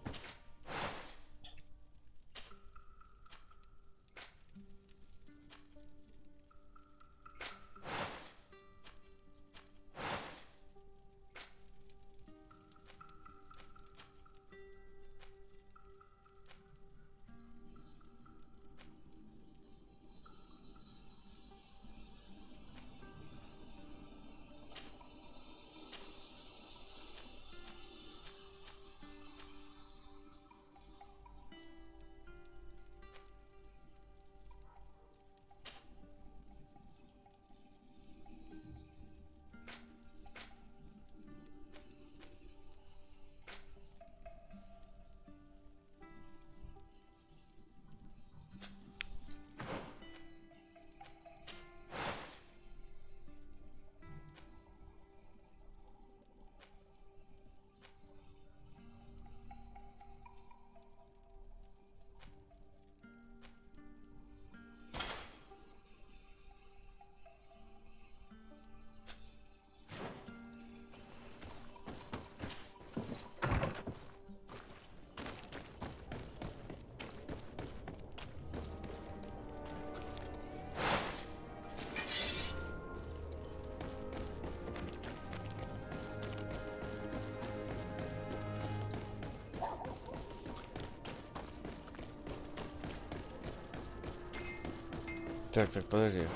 Так, подожди.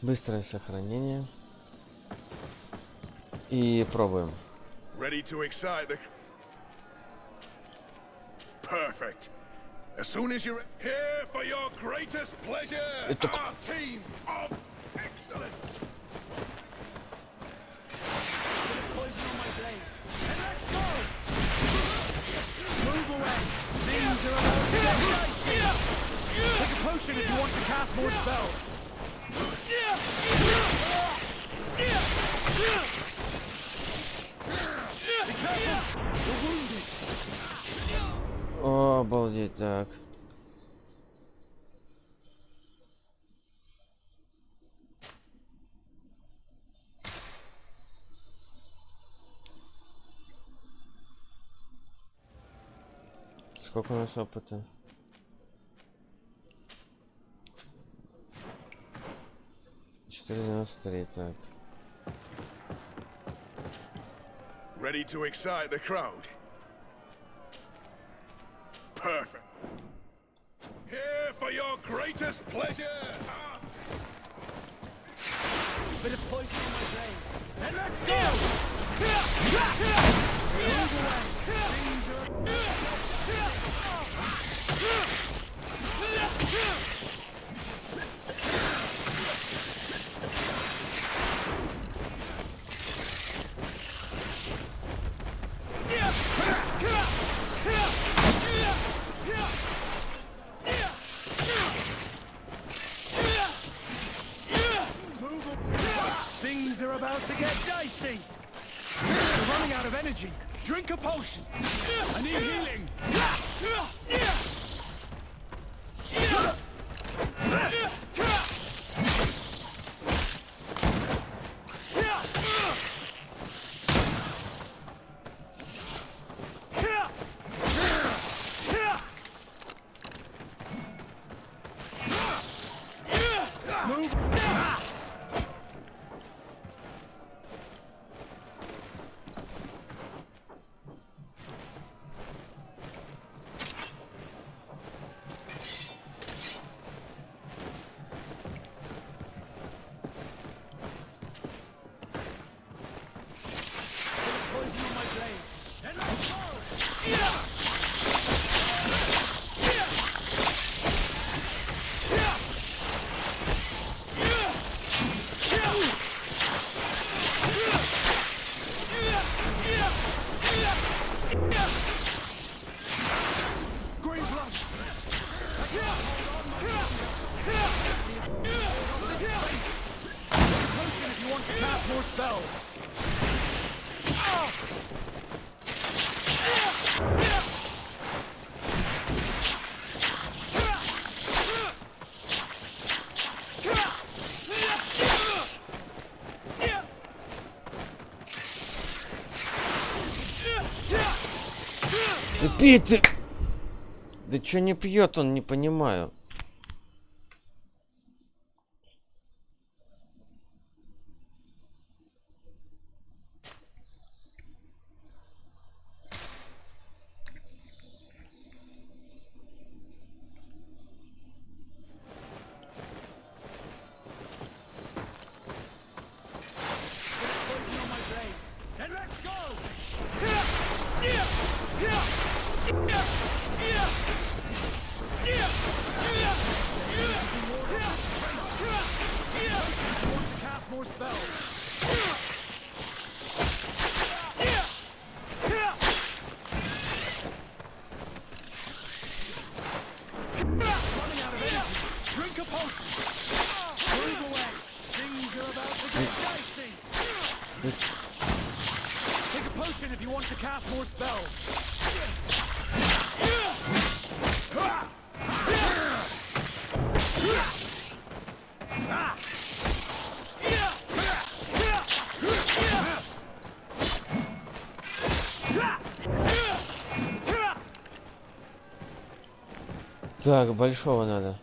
Быстрое сохранение. И пробуем. Ready to excite the... Perfect. As soon as you're here for your greatest pleasure, our team of excellence. Move away. These are about to get dicey. Take a potion if you want to cast more spells. Be careful. You're wounded. О, обалдеть, так. Сколько у нас опыта? 493, так. Ready to excite the crowd? Perfect. Here for your greatest pleasure. Bit of poison in my veins. And let's go! Things are about to get dicey. We're running out of energy. Drink a potion. I need healing. Пей ты! Да чё не пьет он, не понимаю. Так, большого надо.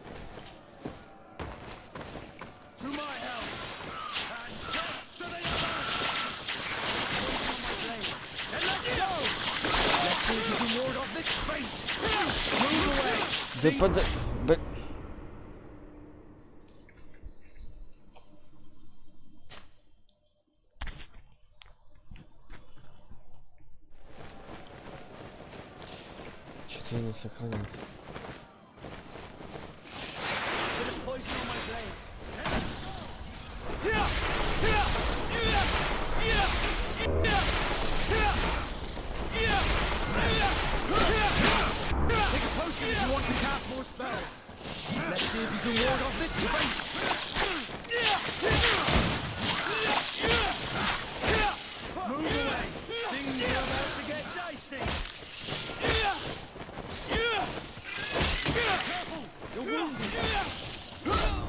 Да под... Что-то я не сохранился.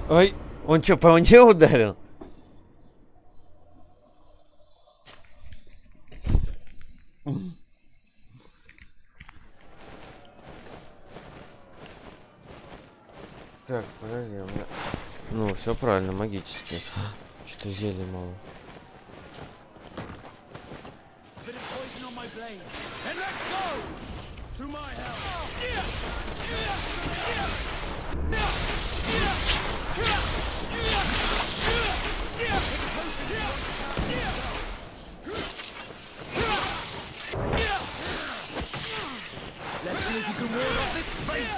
Ой, он что, по мне ударил? Так, подожди, у меня... Ну, все правильно, магически. Что-то зелья мало. Let's see if you can ward off this fate!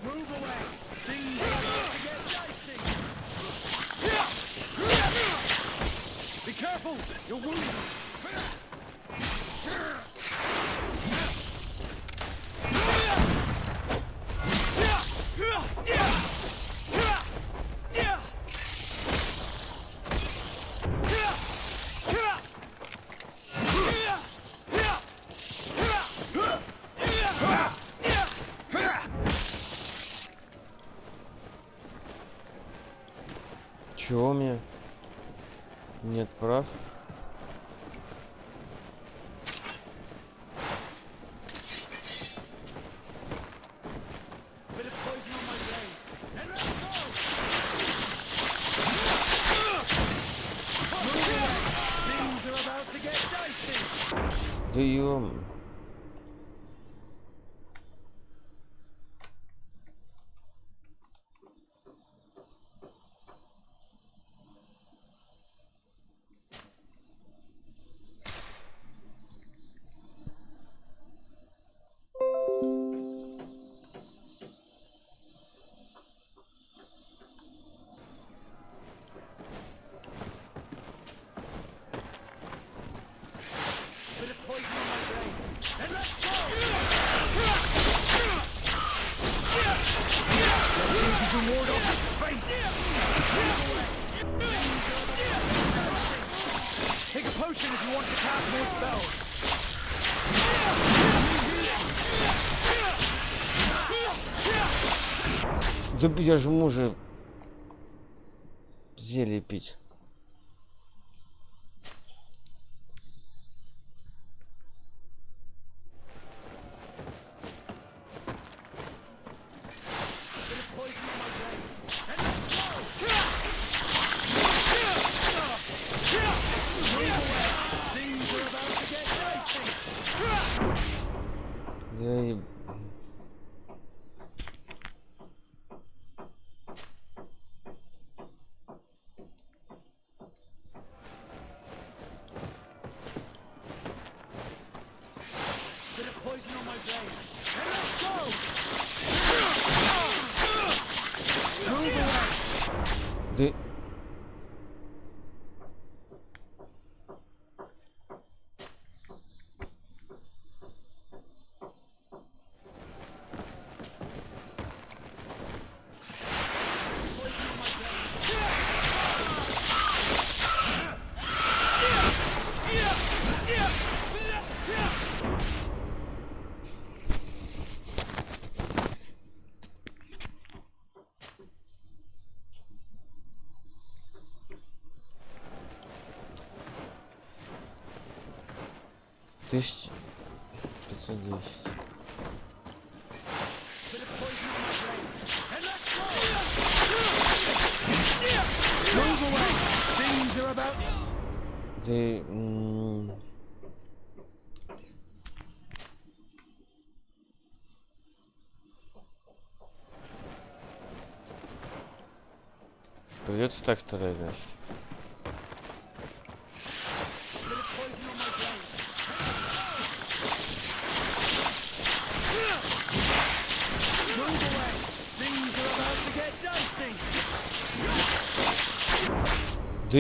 Move away! Things are about to get dicey! Be careful! You're wounded! Чего мне? Нет прав. Да ё... Take a potion if you want to cast more spells. Да я же могу зелье пить. Да и... Да... Тысяч 510. Да... Придется так старать, значит. Да...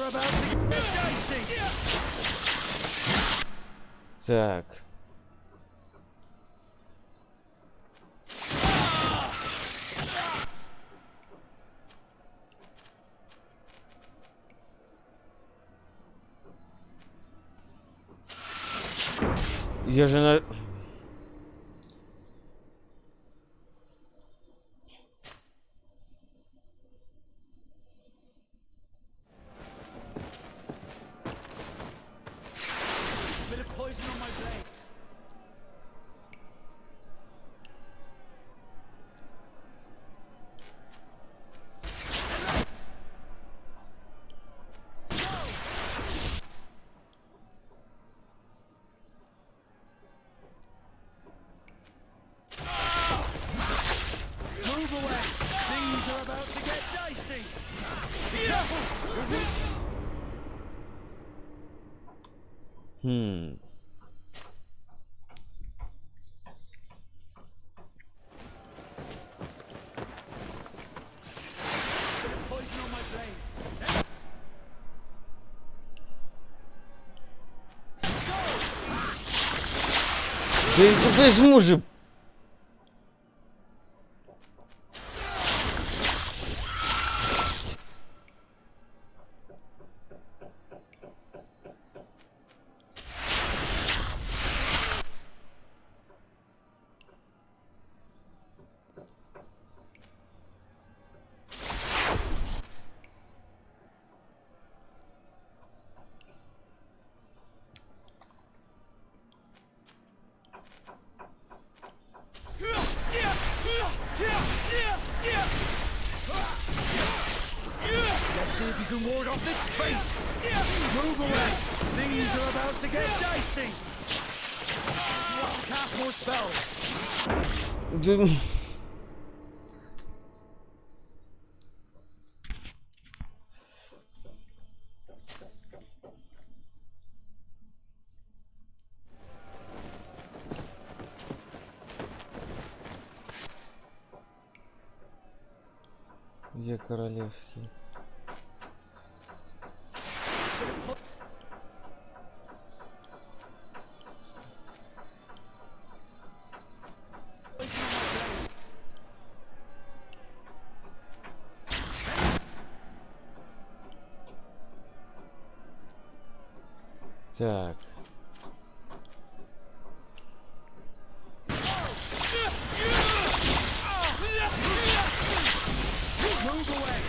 are about to get dicey. Так. Я же на... Bit of poison on my blade. Move away. Things are about to get dicey. Be careful. Bit of poison on my blade. Да это возьму же! Let's see if you can ward off this fate. Move away. Things are about to get dicey. You want to cast more spells? Где королевский? Так. Move away.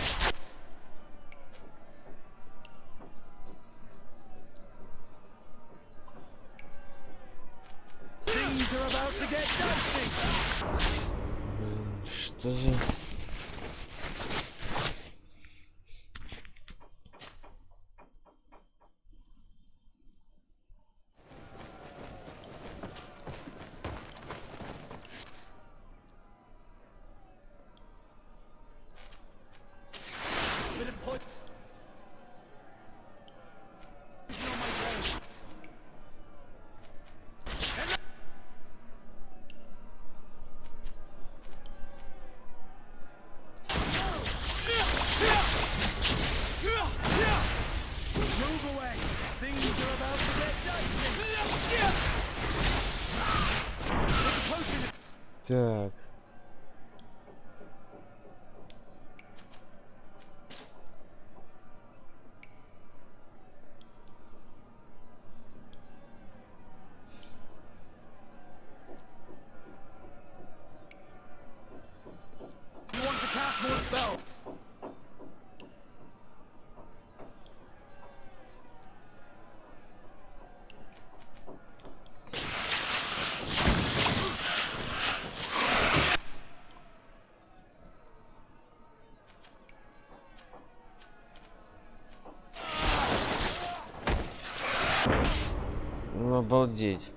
Things are about to get dicey. Что же? Bit of poison on my blade. Move away. Things are about to get dicey. Put the potion in. Так. You want to cast more spells? Ну, обалдеть.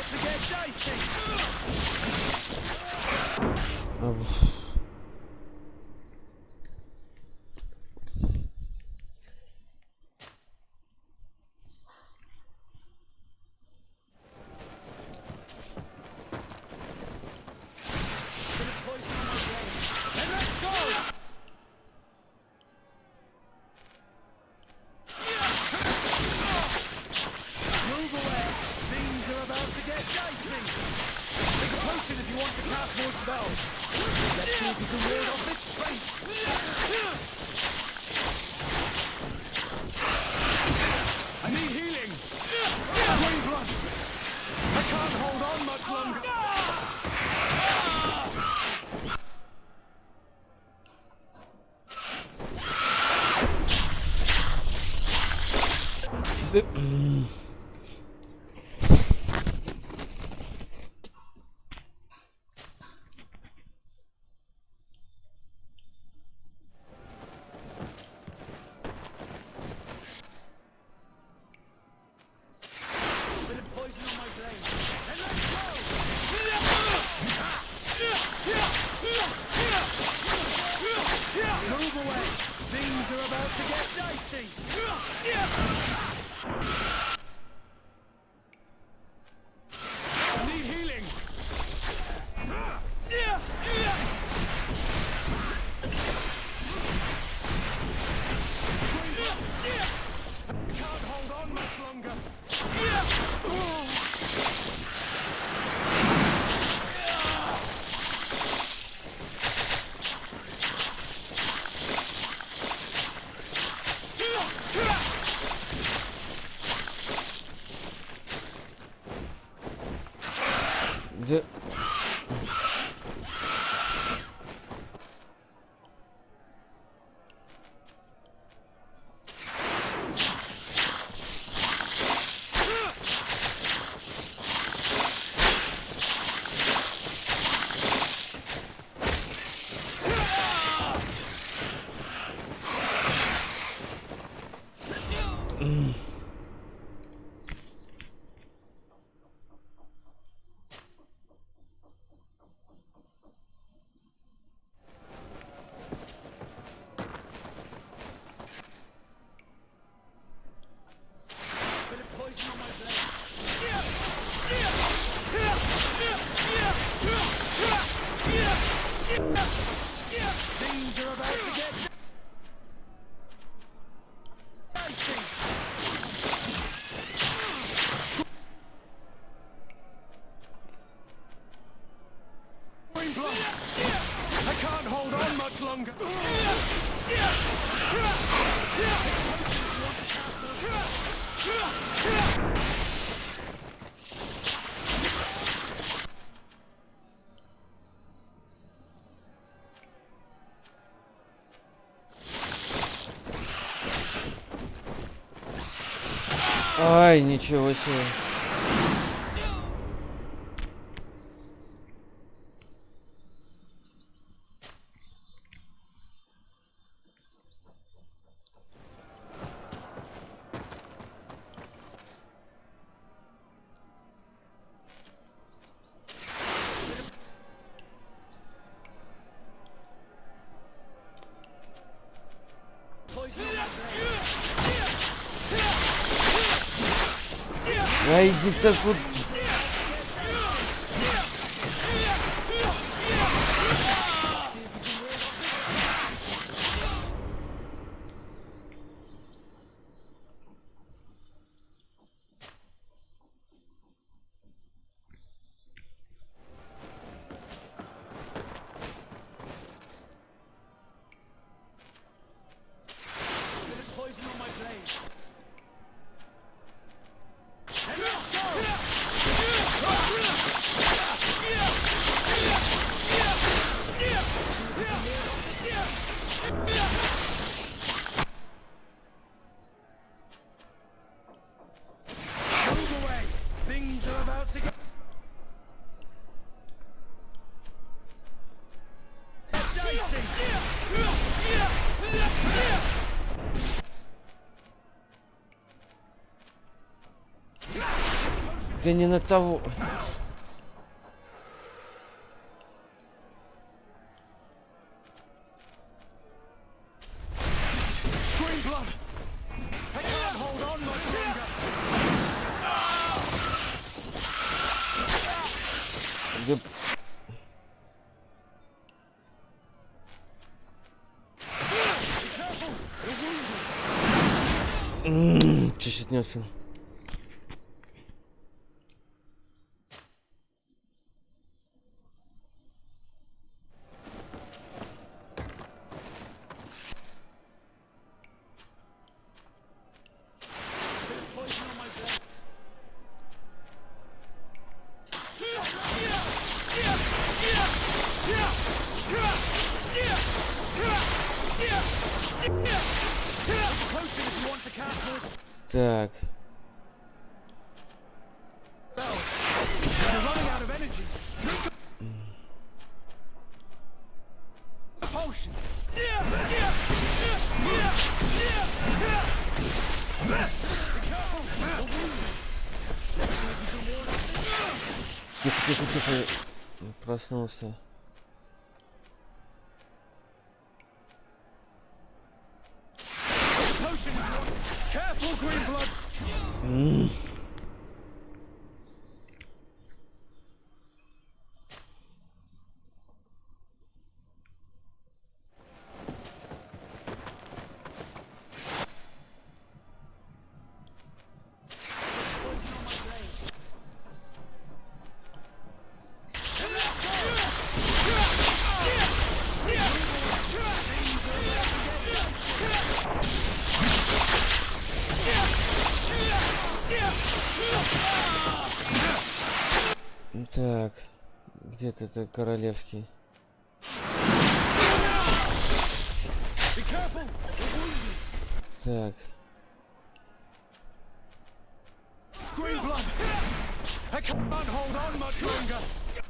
to get dicey. Ай, ничего себе. А иди-то куда? Ты не на того. Где... Чуть-чуть не успел. Так. Тихо, тихо, тихо. Проснулся. Так, где-то это королевский. Так.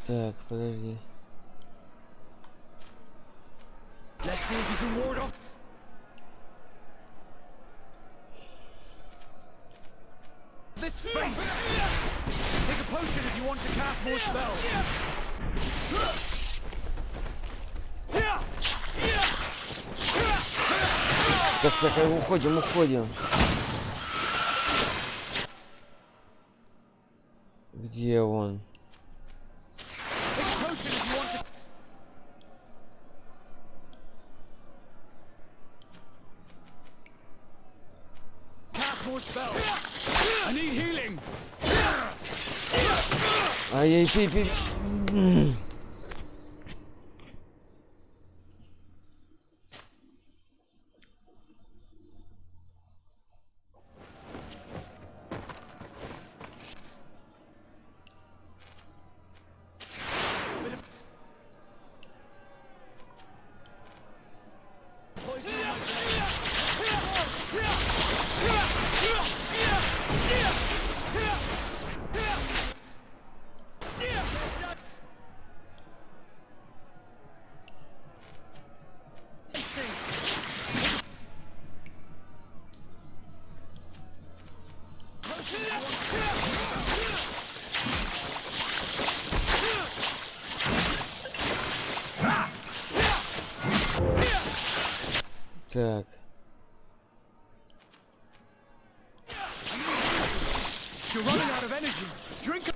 Так, подожди. This fate! Take a potion if you want to cast more spells. Так, так, уходим, уходим. Где он? Take a potion if you want to. Cast more spells. I need healing. Ай-яй, пей, пей. Так. You're running out of energy. Drink.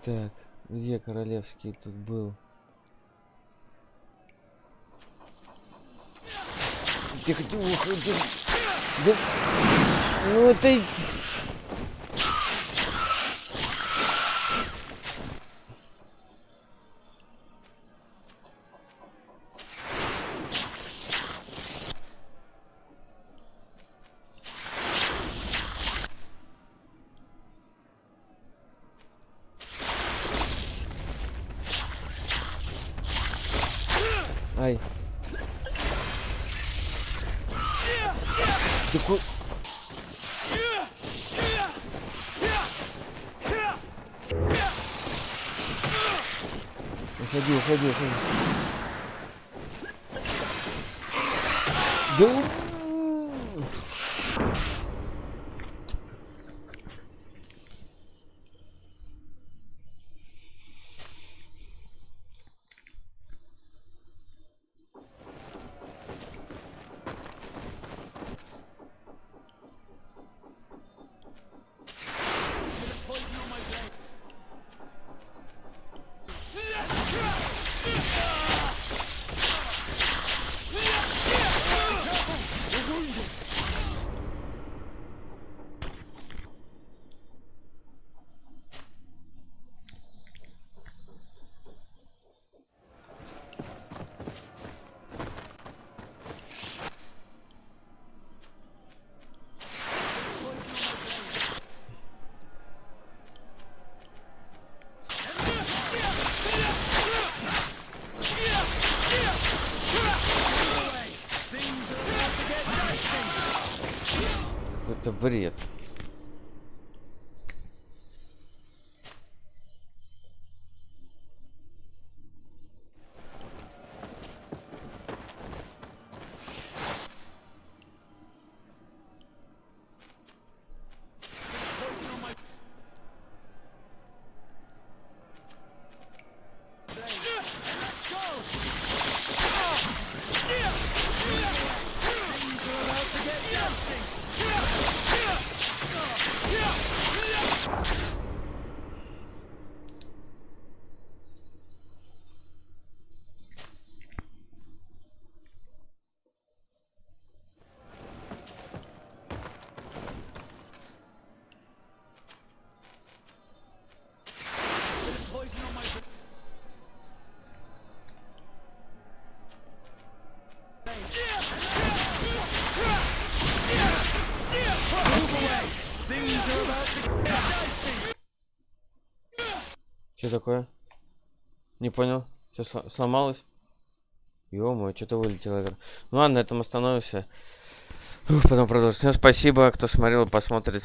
Так, где королевский тут был? Тихо, тихо, тихо. Да... Ну ты... Ай. Ты ку... Уходи, уходи, уходи. Да... Какой-то бред. Что такое? Не понял. Все сломалось? Ё-моё, что-то вылетело игра. Ну ладно, на этом остановимся. Потом продолжим. Всем спасибо, кто смотрел и посмотрит.